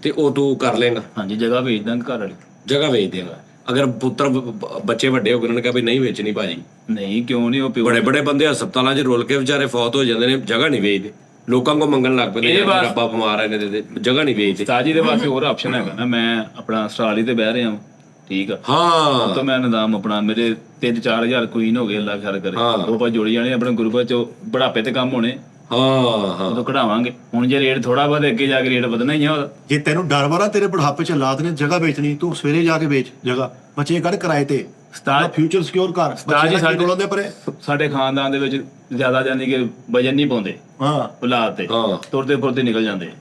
[SPEAKER 4] ਤੇ ਉਹ ਤੂੰ ਕਰ ਲੇਗਾ।
[SPEAKER 3] ਹਾਂਜੀ, ਜਗ੍ਹਾ ਵੇਚ ਦਾਂਗੇ ਘਰ ਵਾਲੀ,
[SPEAKER 4] ਜਗ੍ਹਾ ਵੇਚ ਦੇਗਾ। ਅਗਰ ਪੁੱਤਰ ਬੱਚੇ ਵੱਡੇ ਹੋ ਗਏ, ਉਹਨਾਂ ਨੇ ਕਿਹਾ ਵੀ ਨਹੀਂ ਵੇਚਣੀ ਭਾਜੀ।
[SPEAKER 3] ਨਹੀਂ ਕਿਉਂ ਨਹੀਂ, ਉਹ ਪਿਓ
[SPEAKER 4] ਬੜੇ ਬੜੇ ਬੰਦੇ ਹਸਪਤਾਲਾਂ 'ਚ ਰੋਲ ਕੇ ਵਿਚਾਰੇ ਫੌਤ ਹੋ ਜਾਂਦੇ ਨੇ, ਜਗ੍ਹਾ ਨਹੀਂ ਵੇਚਦੇ, ਲੋਕਾਂ ਕੋਲ ਮੰਗਣ ਲੱਗ ਪੈਂਦੇ ਨੇ, ਰੱਬਾ ਬਿਮਾਰ ਹੈ ਨੇ ਦੇ ਜਗ੍ਹਾ ਨਹੀਂ ਵੇਚਦੇ।
[SPEAKER 3] ਸਾਜੀ ਦੇ ਵਾਸਤੇ ਹੋਰ ਆਪਸ਼ਨ ਹੈਗਾ ਨਾ, ਮੈਂ ਆਪਣਾ ਆਸਟ੍ਰੇਲੀਆ ਤੇ ਬਹਿ ਰਿਹਾ ਹਾਂ, ਠੀਕ ਆ,
[SPEAKER 4] ਹਾਂ
[SPEAKER 3] ਤਾਂ ਮੈਂ ਨਿਜ਼ਾਮ ਆਪਣਾ ਮੇਰੇ 3-4000 ਕੁਈਨ ਹੋ ਗਏ, ਅੱਲਾ ਖੈਰ ਕਰੇ, ਉਹ ਪਾ ਜੋੜੀ ਜਾਣੇ ਆਪਣੇ ਗੁਰੂਪਾ ਚ ਬੁਢਾਪੇ ਤੇ ਕੰਮ ਹੋਣੇ, ਉਦੋਂ ਕਢਾਵਾਂਗੇ। ਹੁਣ ਜੇ ਰੇਟ ਥੋੜਾ ਬਹੁਤ ਅੱਗੇ ਜਾ ਕੇ ਰੇਟ ਵਧਣਾ ਹੀ ਆ ਉਹਦਾ।
[SPEAKER 1] ਜੇ ਤੈਨੂੰ ਡਰ ਵਰਾ ਤੇਰੇ ਬੁਢਾਪੇ ਚ ਹਾਲਾਤ ਨੇ ਜਗ੍ਹਾ ਵੇਚਣੀ, ਤੂੰ ਸਵੇਰੇ ਜਾ ਕੇ ਵੇਚ ਜਗ੍ਹਾ, ਬੱਚੇ ਕੱਢ ਕਿਰਾਏ ਤੇ, ਫਿਊਚਰ ਸਿਕਿਉਰ ਕਰ।
[SPEAKER 3] ਜੀ
[SPEAKER 1] ਸਾਡੇ ਪਰੇ
[SPEAKER 3] ਸਾਡੇ ਖਾਨਦਾਨ ਦੇ ਵਿੱਚ ਜ਼ਿਆਦਾ ਜਾਨੀ ਕਿ ਵਜਨ ਨਹੀਂ ਪਾਉਂਦੇ,
[SPEAKER 1] ਹਾਂ
[SPEAKER 3] ਔਲਾਦ ਤੇ ਤੁਰਦੇ ਫੁਰਦੇ ਨਿਕਲ ਜਾਂਦੇ।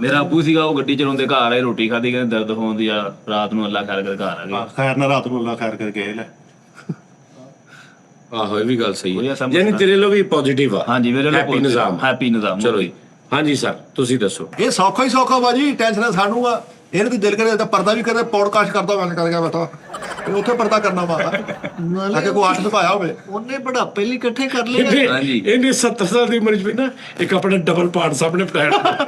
[SPEAKER 3] ਮੇਰਾ ਆਪੂ ਸੀਗਾ, ਉਹ ਗੱਡੀ ਚਲਾਉਂਦੇ ਘਰ ਆਏ, ਰੋਟੀ ਖਾਦੀ, ਕਹਿੰਦੇ ਦਰਦ ਹੋਣ ਦੀ ਆ, ਰਾਤ ਨੂੰ ਅੱਲਾ ਖੈਰ ਕਰ ਘਰ ਆ ਗਏ।
[SPEAKER 1] ਖੈਰ ਨਾ ਰਾਤ ਨੂੰ ਅੱਲਾ ਖੈਰ ਕਰਕੇ ਲੈ।
[SPEAKER 4] ਆਹੋ ਇਹ ਵੀ ਗੱਲ ਸਹੀ ਹੈ, ਯਾਨੀ ਤੇਰੇ ਲਈ ਵੀ ਪੋਜ਼ਿਟਿਵ ਆ।
[SPEAKER 3] ਹਾਂਜੀ, ਮੇਰੇ ਲਈ
[SPEAKER 4] ਹੈਪੀ ਨਿਜ਼ਾਮ,
[SPEAKER 3] ਹੈਪੀ ਨਿਜ਼ਾਮ।
[SPEAKER 4] ਚਲੋ ਜੀ, ਹਾਂਜੀ ਸਰ ਤੁਸੀਂ ਦੱਸੋ।
[SPEAKER 1] ਇਹ ਸੌਖਾ ਹੀ ਸੌਖਾ ਬਾਜੀ, ਟੈਨਸ਼ਨ ਸਾਨੂੰ ਆ। ਇਹਨੂੰ ਵੀ ਦਿਲ ਕਰੇ ਤਾਂ ਪਰਦਾ ਵੀ ਕਰੇ, ਪੋਡਕਾਸਟ ਕਰਦਾ ਮੈਂ ਕਰ ਗਿਆ ਬੈਠਾ, ਉੱਥੇ ਪਰਦਾ ਕਰਨਾ ਵਾ ਕਿ ਕੋਈ ਆਰਟ ਦਿਖਾਇਆ ਹੋਵੇ।
[SPEAKER 2] ਉਹਨੇ ਬੁਢਾਪੇ ਲਈ ਇਕੱਠੇ ਕਰ ਲਏ।
[SPEAKER 3] ਹਾਂਜੀ,
[SPEAKER 4] ਇਹਨੇ 70 ਸਾਲ ਦੀ ਉਮਰ 'ਚ ਵੀ ਨਾ ਇੱਕ ਆਪਣਾ ਡਬਲ ਪਾਰਟ ਸਾਹਮਣੇ ਪਟਾਇਆ,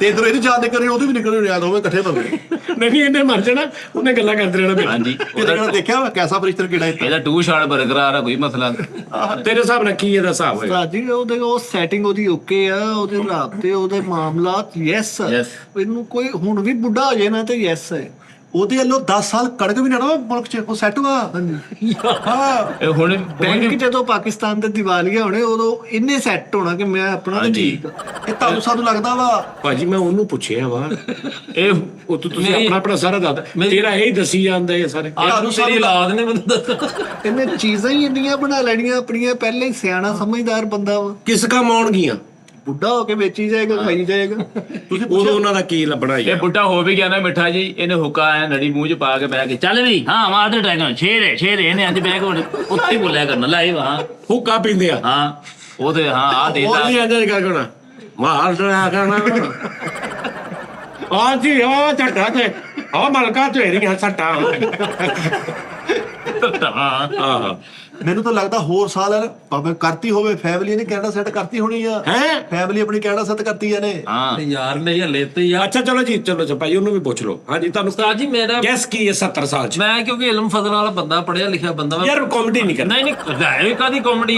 [SPEAKER 1] ਤੇ ਇਧਰ ਇਹਦੀ ਜਾਨ ਨਿਕਲ ਰਹੀ, ਉਹਦੀ ਵੀ ਨਿਕਲ ਰਹੀ, ਯਾਦ ਹੋਵੇ ਇਕੱਠੇ ਬੰਦੇ।
[SPEAKER 4] ਨਹੀਂ ਇਹਨੇ ਮਰ ਜਾਣਾ, ਉਹਨੇ ਗੱਲਾਂ ਕਰਦੇ ਰਹਿਣਾ।
[SPEAKER 3] ਹਾਂਜੀ,
[SPEAKER 1] ਉਹਦਾ ਦੇਖਿਆ ਵਾ ਕੈਸਾ ਫਰਿਸ਼ਤਰ ਕਿਹੜਾ
[SPEAKER 3] ਇਹਦਾ 2 ਸ਼ਾਟ ਬਰਕਰਾਰ ਆ, ਕੋਈ ਮਸਲਾ ਨਹੀਂ।
[SPEAKER 4] ਤੇਰੇ ਹਿਸਾਬ ਨਾਲ ਕੀ ਇਹਦਾ ਹਿਸਾਬ ਹੋਇਆ?
[SPEAKER 2] ਰਾਜੀ ਉਹਦੇ ਉਹ ਸੈਟਿੰਗ ਉਹਦੀ ਓਕੇ ਆ, ਉਹਦੇ ਰਾਬਤੇ ਉਹਦੇ ਮਾਮਲਾਤ ਯੈਸ। ਇਹਨੂੰ ਕੋਈ ਹੁਣ ਵੀ ਬੁੱਢਾ ਹੋ ਜਾਏ ਨਾ ਤੇ ਯੈਸ ਹੈ।
[SPEAKER 1] ਉਹਦੇ ਵੱਲੋਂ 10 ਸਾਲ ਕਣਕ ਵੀ ਨਾ ਮੁਲਕ ਚ, ਉਹ ਸੈੱਟ ਵਾ। ਹਾਂ
[SPEAKER 3] ਇਹ ਹੁਣ
[SPEAKER 2] ਬੈਂਕ ਜਦੋਂ ਪਾਕਿਸਤਾਨ ਤੇ ਦੀਵਾਲੀਆ ਹੋਣੇ, ਉਦੋਂ ਇੰਨੇ ਸੈੱਟ ਹੋਣਾ ਕਿ ਮੈਂ ਆਪਣਾ ਤੇ ਠੀਕ ਆ।
[SPEAKER 1] ਇਹ ਤੁਹਾਨੂੰ ਸਾਨੂੰ ਲੱਗਦਾ ਵਾ
[SPEAKER 4] ਭਾਜੀ ਮੈਂ ਉਹਨੂੰ ਪੁੱਛਿਆ ਵਾ,
[SPEAKER 3] ਇਹ
[SPEAKER 4] ਉਹ ਤੁਸੀਂ ਆਪਣਾ ਸਾਰਾ ਦੱਸ, ਤੇਰਾ ਇਹ ਦੱਸੀ ਜਾਂਦਾ ਇਹ ਸਾਰੇ।
[SPEAKER 5] ਤੇਰੀ ਔਲਾਦ ਨੇ ਮੈਨੂੰ ਦੱਸ,
[SPEAKER 2] ਇਹਨੇ ਚੀਜ਼ਾਂ ਹੀ ਇੰਨੀਆਂ ਬਣਾ ਲੈਣੀਆਂ ਆਪਣੀਆਂ, ਪਹਿਲਾਂ ਹੀ ਸਿਆਣਾ ਸਮਝਦਾਰ ਬੰਦਾ ਵਾ।
[SPEAKER 4] ਕਿਸ ਕੰਮ ਆਉਣਗੀਆਂ?
[SPEAKER 2] ਬੁੱਢਾ ਹੋ ਕੇ ਵੇਚੀ ਜਾਏਗਾ, ਖਾਈ ਜਾਏਗਾ।
[SPEAKER 4] ਤੁਸੀਂ ਉਦੋਂ ਉਹਨਾਂ ਦਾ ਕੀ ਲੱਭਣਾ?
[SPEAKER 3] ਇਹ ਬੁੱਢਾ ਹੋ ਵੀ ਗਿਆ ਨਾ ਮਿੱਠਾ ਜੀ, ਇਹਨੇ ਹੁੱਕਾ ਆਇਆ ਨੜੀ ਮੂੰਹ 'ਚ ਪਾ ਕੇ ਬਹਿ ਕੇ, ਚੱਲ ਵੀ ਹਾਂ ਮਾਰ ਦੇ ਟੈਗ ਸ਼ੇਰ ਇਹਨੇ ਅੱਜ ਬਹਿ ਕੇ ਉੱਤੇ ਬੋਲਿਆ ਕਰਨਾ ਲਾਈਵ। ਹਾਂ
[SPEAKER 4] ਹੁੱਕਾ ਪੀਂਦੇ ਆ,
[SPEAKER 3] ਹਾਂ ਉਹ ਤੇ ਹਾਂ ਆ ਦੇ
[SPEAKER 4] ਉਹ ਨਹੀਂ ਅੰਦਰ ਕਰ ਕੋਣਾ ਮਾਰ ਡਰਾ ਕਰਨਾ ਆ ਜੀ, ਉਹ ਝੱਟਾ ਤੇ ਉਹ ਮਲਕਾ ਤੇਰੀਆਂ ਸੱਟਾਂ। ਆਹ
[SPEAKER 1] ਮੈਨੂੰ ਤਾਂ ਲੱਗਦਾ ਹੋਰ ਸਾਲ ਭਾਵੇਂ ਕਰਤੀ ਹੋਵੇ, ਫੈਮਿਲੀ ਨੇ ਕੈਨੇਡਾ ਸੈੱਟ ਕਰਤੀ ਹੋਣੀ ਆ।
[SPEAKER 4] ਹੈ।
[SPEAKER 1] ਫੈਮਿਲੀ ਆਪਣੀ ਕੈਨੇਡਾ ਸੈੱਟ ਕਰਤੀ ਆ ਨੇ।
[SPEAKER 3] ਹਾਂ
[SPEAKER 5] ਯਾਰ ਨਹੀਂ ਹਲੇ ਤੇ ਯਾਰ
[SPEAKER 4] ਅੱਛਾ ਚਲੋ ਜੀ, ਚਲੋ ਭਾਈ ਉਹਨੂੰ ਵੀ ਪੁੱਛ ਲਓ। ਹਾਂਜੀ ਤੁਹਾਨੂੰ
[SPEAKER 5] ਉਸਤਾਦ ਜੀ ਮੇਰਾ
[SPEAKER 4] ਗੈਸ ਕੀ ਹੈ 70 ਸਾਲ ਚ?
[SPEAKER 5] ਮੈਂ ਕਿਉਂਕਿ ਇਲਮ ਫਜ਼ਲ ਵਾਲਾ ਬੰਦਾ, ਪੜਿਆ ਲਿਖਿਆ ਬੰਦਾ ਵਾ।
[SPEAKER 4] ਯਾਰ ਕਾਮੇਡੀ ਨਹੀਂ ਕਰਨਾ।
[SPEAKER 5] ਨਹੀਂ ਕਾਦੀ ਕਾਮੇਡੀ।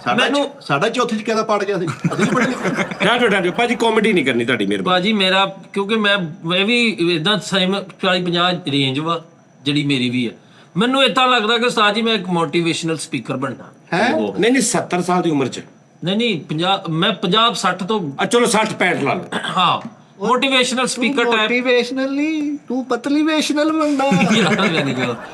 [SPEAKER 1] ਸਾਡਾ
[SPEAKER 5] ਮੈਨੂੰ
[SPEAKER 1] ਸਾਡਾ ਚੌਥੀ ਚ ਕਿਹਦਾ ਪੜ ਗਿਆ ਸੀ, ਅਸੀਂ ਪੜ੍ਹੇ ਲਿਖੇ।
[SPEAKER 4] ਡਾਟੋ ਭਾਜੀ ਕਾਮੇਡੀ ਨਹੀਂ ਕਰਨੀ ਤੁਹਾਡੀ ਮਿਹਰਬਾਨੀ।
[SPEAKER 5] ਬਾਜੀ ਮੇਰਾ ਕਿਉਂਕਿ ਮੈਂ ਵੀ ਇਦਾਂ ਸੇਮ 40-50 ਰੇਂਜ ਵਾ ਜਿਹੜੀ ਮੇਰੀ ਵੀ ਹੈ। ਮੈਨੂੰ ਇਦਾਂ ਲੱਗਦਾ ਕਿ ਉਸਤਾਦ ਜੀ ਮੈਂ ਇੱਕ ਮੋਟੀਵੇਸ਼ਨਲ ਸਪੀਕਰ ਬਣਨਾ
[SPEAKER 1] ਹੈ।
[SPEAKER 4] ਨਹੀਂ 70 ਸਾਲ ਦੀ ਉਮਰ ਚ।
[SPEAKER 5] ਨਹੀਂ 50 ਮੈਂ 50-60 ਤੋਂ
[SPEAKER 4] ਚਲੋ 60-65 ਲਾ ਲਓ।
[SPEAKER 5] ਹਾਂ ਮੋਟੀਵੇਸ਼ਨਲ ਸਪੀਕਰ ਟਾਈਪ।
[SPEAKER 2] ਮੋਟੀਵੇਸ਼ਨਲ ਨਹੀਂ, ਤੂੰ ਪਤਲੀਵੇਸ਼ਨਲ ਬੰਦਾ।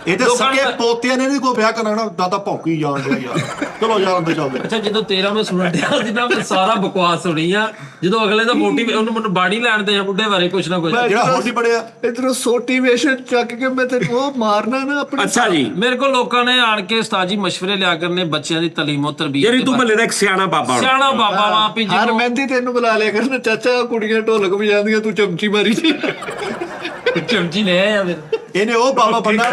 [SPEAKER 1] ਇਹ ਤੇ ਸਕੇ ਪੋਤਿਆਂ ਨੇ ਨਹੀਂ ਕੋਈ ਵਿਆਹ ਕਰਾਣਾ, ਦਾਦਾ ਭੌਂਕੀ ਜਾਣ ਡਿਆ ਯਾਰ। ਚਲੋ ਯਾਰ ਅੰਦਰ ਚੱਲਦੇ।
[SPEAKER 5] ਅੱਛਾ ਜਦੋਂ 13 ਮੈਂ ਸੁਣਨ ਡਿਆ ਸੀ ਨਾ, ਮੈਂ ਸਾਰਾ ਬਕਵਾਸ ਸੁਣੀ ਆ। ਜਦੋਂ ਅਗਲੇ ਦਾ ਉਹਨੂੰ ਮੈਨੂੰ ਬਾੜੀ ਲੈਣ ਦੇ ਆ ਬੁੱਢੇ ਬਾਰੇ ਕੁਛ ਨਾ ਕੁਛ।
[SPEAKER 1] ਜਿਹੜਾ ਹੋਰ ਨਹੀਂ ਪੜਿਆ
[SPEAKER 2] ਇਧਰੋਂ ਸੋਟੀਵੇਸ਼ਨ ਚੱਕ ਕੇ ਮੈਂ ਤੈਨੂੰ ਉਹ ਮਾਰਨਾ ਨਾ ਆਪਣੇ।
[SPEAKER 4] ਅੱਛਾ ਜੀ,
[SPEAKER 5] ਮੇਰੇ ਕੋਲ ਲੋਕਾਂ ਨੇ ਆਣ ਕੇ ਉਸਤਾਦ ਜੀ ਮਸ਼ਵਰੇ ਲਿਆ ਕਰਨੇ ਬੱਚਿਆਂ ਦੀ ਤਾਲੀਮੋ ਤਰਬੀਅਤ।
[SPEAKER 4] ਯਾਰੀ ਤੂੰ ਮੱਲੇ ਦਾ ਇੱਕ ਸਿਆਣਾ ਬਾਬਾ ਹੋਣਾ।
[SPEAKER 5] ਸਿਆਣਾ ਬਾਬਾ ਵਾ ਵੀ
[SPEAKER 2] ਹਰ
[SPEAKER 5] ਜਿਹਨੂੰ
[SPEAKER 2] ਮਹਿੰਦੀ ਤੈਨੂੰ ਬੁਲਾ ਲਿਆ ਕਰਨ, ਚਾਚਾ ਕੁੜੀਆਂ ਢੋਲਕ ਵਜਾਉਂਦੀਆਂ, ਤੂੰ ਚਮਚੀ ਮਾਰੀ ਜੀ।
[SPEAKER 5] ਚਮਚੀ ਲੈ ਆਇਆ ਫਿਰ।
[SPEAKER 1] ਇਹਨੇ ਉਹ ਬਾਬਾ ਬੰਨਾ,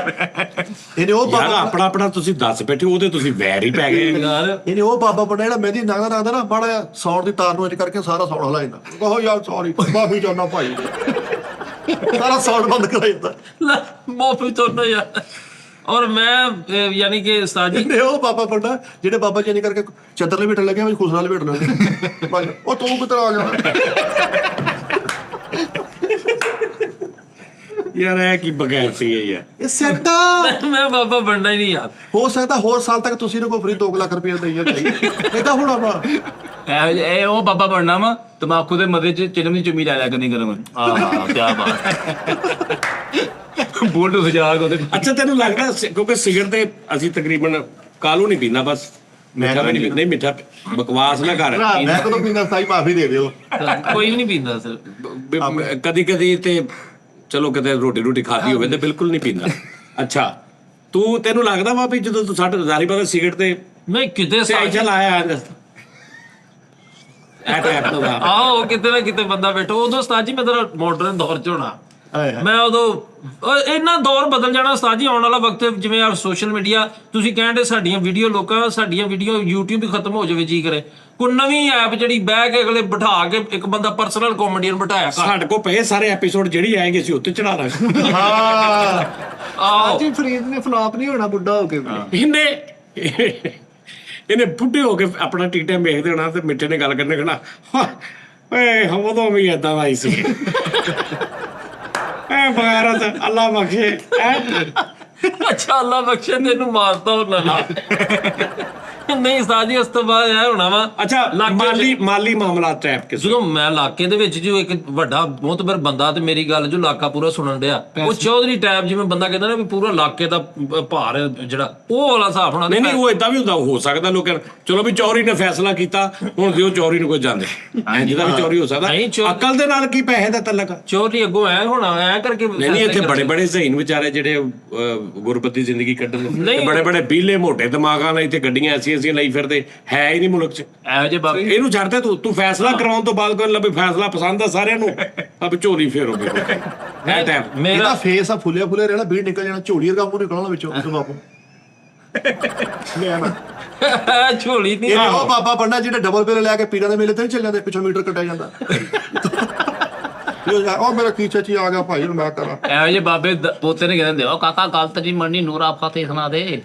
[SPEAKER 1] ਇਹਨੇ ਉਹ
[SPEAKER 4] ਯਾਰ
[SPEAKER 1] ਬਾਬਾ
[SPEAKER 4] ਆਪਣਾ ਤੁਸੀਂ ਦੱਸ ਬੈਠੇ, ਉਹਦੇ ਤੁਸੀਂ ਵੈਰ ਹੀ ਪੈ ਗਏ।
[SPEAKER 5] ਯਾਰ
[SPEAKER 1] ਇਹਨੇ ਉਹ ਬਾਬਾ ਬੰਨਾ ਜਿਹੜਾ ਮਹਿੰਦੀ ਨਾਗਦਾ ਨਾ, ਮਾੜਾ ਜਿਹਾ ਸੌਣ ਦੀ ਤਾਰ ਨੂੰ ਇੰਜ ਕਰਕੇ ਸਾਰਾ ਸੌਣ ਹਿਲਾ ਜਾਂਦਾ। ਕਹੋ ਯਾਰ ਸੌਰੀ ਮਾਫੀ ਚਾਹੁੰਦਾ ਭਾਈ, ਸਾਰਾ ਸੌਣ ਬੰਦ ਕਰਾ ਜਾਂਦਾ।
[SPEAKER 5] ਮੋਫੀ ਤੋਂ ਨਾ ਯਾਰ। ਔਰ ਮੈਂ ਯਾਨੀ ਕਿ ਉਸਤਾਦ ਜੀ
[SPEAKER 1] ਇਹਨੇ ਉਹ ਬਾਬਾ ਬੰਨਾ ਜਿਹੜੇ ਬਾਬਾ ਜੀ ਨੇ ਕਰਕੇ ਚੱਦਰ ਲਪੇਟਣ ਲੱਗਿਆ ਵੀ ਖੁਸਰਾ ਲਪੇਟ ਲੈਂਦੇ। ਉਹ ਤੂੰ ਕਿੱਧਰ ਆ ਗਿਆ?
[SPEAKER 4] ਯਾਰ ਇਹ ਕੀ ਬਗੈਰ ਸੀ ਯਾਰ।
[SPEAKER 1] ਇਹ ਸੈੱਟ
[SPEAKER 5] ਮੈਂ ਬਾਬਾ ਬਣਨਾ ਹੀ ਨਹੀਂ ਯਾਰ।
[SPEAKER 1] ਹੋ ਸਕਦਾ ਹੋਰ ਸਾਲ ਤੱਕ ਤੁਸੀਂ ਇਹਨੂੰ ਕੋਈ ਫਰੀ 2 ਲੱਖ ਰੁਪਏ ਦੇਈਏ ਚਾਹੀਏ। ਇਹਦਾ ਹੋਣਾ ਵਾ
[SPEAKER 3] ਇਹ ਉਹ ਬਾਬਾ ਬਣਨਾ ਵਾ, ਤਮਾਕੂ ਦੇ ਮਦੇ ਚ ਚਿਲਮ ਦੀ ਚੁੰਮੀ ਲੈ ਲਿਆ ਕਰਨੀ ਗਰਮ। ਆਹ ਕੀ ਬਾਤ। ਬੋਲ ਤੋਂ ਸਜਾਗ ਉਹਦੇ।
[SPEAKER 4] ਅੱਛਾ ਤੈਨੂੰ ਲੱਗਦਾ ਕਿਉਂਕਿ ਸਿਗਰਟ ਤੇ ਅਸੀਂ ਤਕਰੀਬਨ ਕਾਲੂ ਨਹੀਂ ਪੀਂਦਾ, ਬਸ ਮਿੱਠਾ ਵੀ ਨਹੀਂ ਪੀਂਦਾ। ਨਹੀਂ ਮਿੱਠਾ ਬਕਵਾਸ ਨਾ ਕਰ।
[SPEAKER 1] ਮੈਂ ਕਦੋਂ ਪੀਂਦਾ ਸਾਈ ਮਾਫੀ ਦੇ ਦਿਓ।
[SPEAKER 5] ਕੋਈ ਵੀ ਨਹੀਂ ਪੀਂਦਾ ਸਰ।
[SPEAKER 4] ਕਦੀ ਕਦੀ ਤੇ ਚਲੋ ਕਿਤੇ ਰੋਟੀ ਖਾਦੀ ਹੋਵੇ ਤੇ ਬਿਲਕੁਲ ਨਹੀਂ ਪੀਂਦਾ। ਅੱਛਾ ਤੈਨੂੰ ਲੱਗਦਾ ਵਾ ਵੀ ਜਦੋਂ ਤੂੰ ਸਾਡੇ ਜ਼ਾਰੀ ਬਾਬਾ ਸਿਗਰਟ ਤੇ
[SPEAKER 5] ਮੈਂ ਕਿਤੇ
[SPEAKER 4] ਚੱਲ ਆਇਆ ਐਟ ਤੋਂ ਬਾਅਦ
[SPEAKER 5] ਆਹੋ ਕਿਤੇ ਨਾ ਕਿਤੇ ਬੰਦਾ ਬੈਠੋ। ਉਦੋਂ ਉਸਤਾਦ ਜੀ ਮੈਂ ਤੇਰਾ ਮਾਡਰਨ ਦੌਰ ਚ ਹੋਣਾ। ਮੈਂ ਉਦੋਂ ਇੰਨਾ ਦੌਰ ਬਦਲ ਜਾਣਾ ਉਸਤਾਦ ਜੀ। ਆਉਣ ਵਾਲਾ ਵਕਤ ਜਿਵੇਂ ਆ ਸੋਸ਼ਲ ਮੀਡੀਆ ਤੁਸੀਂ ਕਹਿੰਦੇ ਸਾਡੀਆਂ ਵੀਡੀਓ ਸਾਡੀਆਂ ਵੀਡੀਓ YouTube ਵੀ ਖਤਮ ਹੋ ਜਾਵੇ ਜੀ ਕਰੇ। ਕੋਈ ਨਵੀਂ ਐਪ ਜਿਹੜੀ ਬਹਿ ਕੇ ਅਗਲੇ ਬਿਠਾ ਕੇ ਇੱਕ ਬੰਦਾ ਪਰਸਨਲ ਕਾਮੇਡੀਅਨ ਬਿਠਾਇਆ
[SPEAKER 4] ਸਾਡੇ ਕੋਲ ਪਏ ਸਾਰੇ ਐਪੀਸੋਡ ਜਿਹੜੀ ਆਏਗੇ ਸੀ ਉੱਤੇ ਚੜਾ ਦਾਂਗੇ।
[SPEAKER 1] ਹਾਂ
[SPEAKER 5] ਆਹੋ
[SPEAKER 2] ਜੀ ਫਰੀਦ ਨੇ ਫਲਾਪ ਨਹੀਂ ਹੋਣਾ ਬੁੱਢਾ ਹੋ ਕੇ ਵੀ।
[SPEAKER 4] ਇਹਨੇ ਬੁੱਢੇ ਹੋ ਕੇ ਆਪਣਾ ਟੀਟਾ ਵੇਖਦੇ ਹੋਣਾ ਤੇ ਮਿੱਠੇ ਨੇ ਗੱਲ ਕਰਨੇ ਕਹਿਣਾ ਓਏ ਉਦੋਂ ਵੀ ਏਦਾਂ ਦਾ ਹੀ ਸੀ। ਬਗੈਰਤ ਅੱਲਾ ਬਖਸ਼ੇ।
[SPEAKER 5] ਅੱਛਾ ਅੱਲਾ ਬਖਸ਼ੇ ਤੈਨੂੰ ਮਾਰਦਾ ਹੋਣਾ। ਨਹੀਂ ਉਸਤਾਦ ਜੀ ਉਸ ਤੋਂ ਬਾਅਦ ਇਹ ਹੋਣਾ ਵਾ।
[SPEAKER 4] ਅੱਛਾ ਮਾਲੀ ਮਾਮਲਾ ਟੈਪ ਕੇ
[SPEAKER 5] ਜਦੋਂ ਮੈਂ ਇਲਾਕੇ ਦੇ ਵਿੱਚ ਜੋ ਇੱਕ ਵੱਡਾ ਮੋਤਬਰ ਬੰਦਾ ਤੇ ਮੇਰੀ ਗੱਲ ਜੋ ਇਲਾਕਾ ਪੂਰਾ ਸੁਣਨ ਡਿਆ, ਉਹ ਚੌਧਰੀ ਟੈਪ ਜਿਵੇਂ ਬੰਦਾ ਕਹਿੰਦਾ ਨਾ ਵੀ ਪੂਰਾ ਇਲਾਕੇ ਦਾ ਭਾਰ ਜਿਹੜਾ ਉਹ ਵਾਲਾ ਹਿਸਾਬ ਹੋਣਾ।
[SPEAKER 4] ਨਹੀਂ ਉਹ ਏਦਾਂ ਵੀ ਹੁੰਦਾ ਹੋ ਸਕਦਾ ਲੋਕਾਂ ਚਲੋ ਵੀ ਚੌਰੀ ਨੇ ਫੈਸਲਾ ਕੀਤਾ ਹੁਣ ਦਿਓ ਚੌਰੀ ਨੂੰ ਕੋਈ ਜਾਂਦੇ ਜਿਹਦਾ ਵੀ ਚੌਰੀ ਹੋ ਸਕਦਾ। ਅਕਲ ਦੇ ਨਾਲ ਕੀ ਪੈਸੇ ਦਾ ਤਲਕ
[SPEAKER 5] ਚੌਧਰੀ ਅੱਗੋਂ ਐ ਹੋਣਾ ਐ ਕਰਕੇ।
[SPEAKER 4] ਨਹੀਂ ਇੱਥੇ ਬੜੇ ਜ਼ਹੀਨ ਵਿਚਾਰੇ ਜਿਹੜੇ ਗੁਰਬਤ ਦੀ ਜ਼ਿੰਦਗੀ ਕੱਢਣ ਬੜੇ ਬੀਲੇ ਮੋਟੇ ਦਿਮਾਗਾਂ ਨਾਲ ਇੱਥੇ ਗੱਡੀਆਂ ਐਸੀਆਂ ਲਈ ਫਿਰਦੇ ਹੈ ਹੀ ਨਹੀਂ ਮੁਲਕ ਚ
[SPEAKER 5] ਇਹੋ ਜਿਹੇ ਬਾਬੇ।
[SPEAKER 4] ਇਹਨੂੰ ਛੱਡਦੇ ਤੂੰ ਫੈਸਲਾ ਕਰਾਉਣ ਤੋਂ ਬਾਅਦ ਕੋਈ ਲੱਭੇ ਫੈਸਲਾ ਪਸੰਦ ਆ ਸਾਰਿਆਂ ਨੂੰ ਅਬ ਝੋਲੀ ਫੇਰੋਗੇ ਇਹ ਟਾਈਮ
[SPEAKER 1] ਮੇਰਾ ਫੇਸ ਆ ਫੁੱਲਿਆ ਰਹਿਣਾ, ਬੀੜ ਨਿਕਲ ਜਾਣਾ, ਝੋਲੀ ਵਰਗਾ ਮੂੰਹ ਨਿਕਲਣਾ ਵਿੱਚੋਂ ਬਾਪੂ। ਮੈਂ ਨਾ
[SPEAKER 5] ਝੋਲੀ ਨਹੀਂ।
[SPEAKER 1] ਇਹ ਉਹ ਬਾਬਾ ਬੰਨਾ ਜਿਹੜੇ ਡਬਲ ਬਿੱਲ ਲੈ ਕੇ ਪੀਰਾਂ ਦੇ ਮੇਲੇ ਤੇ ਚੱਲ ਜਾਂਦੇ, ਪਿੱਛੋਂ ਮੀਟਰ ਕੱਟਿਆ ਜਾਂਦਾ। ਉਹ ਮੇਰਾ ਕੀ ਚਾਚੀ ਆ ਗਿਆ ਭਾਈ ਨੂੰ ਮੈਂ ਕਰਾਂ।
[SPEAKER 3] ਇਹੋ ਜਿਹੇ ਬਾਬੇ ਪੋਤੇ ਨੇ ਕਹਿੰਦੇ ਉਹ ਕਾਕਾ ਗੱਲ ਤੇਰੀ ਮੰਨੀ ਨੂਰਾ ਫਤਿਹ ਸੁਣਾ ਦੇ।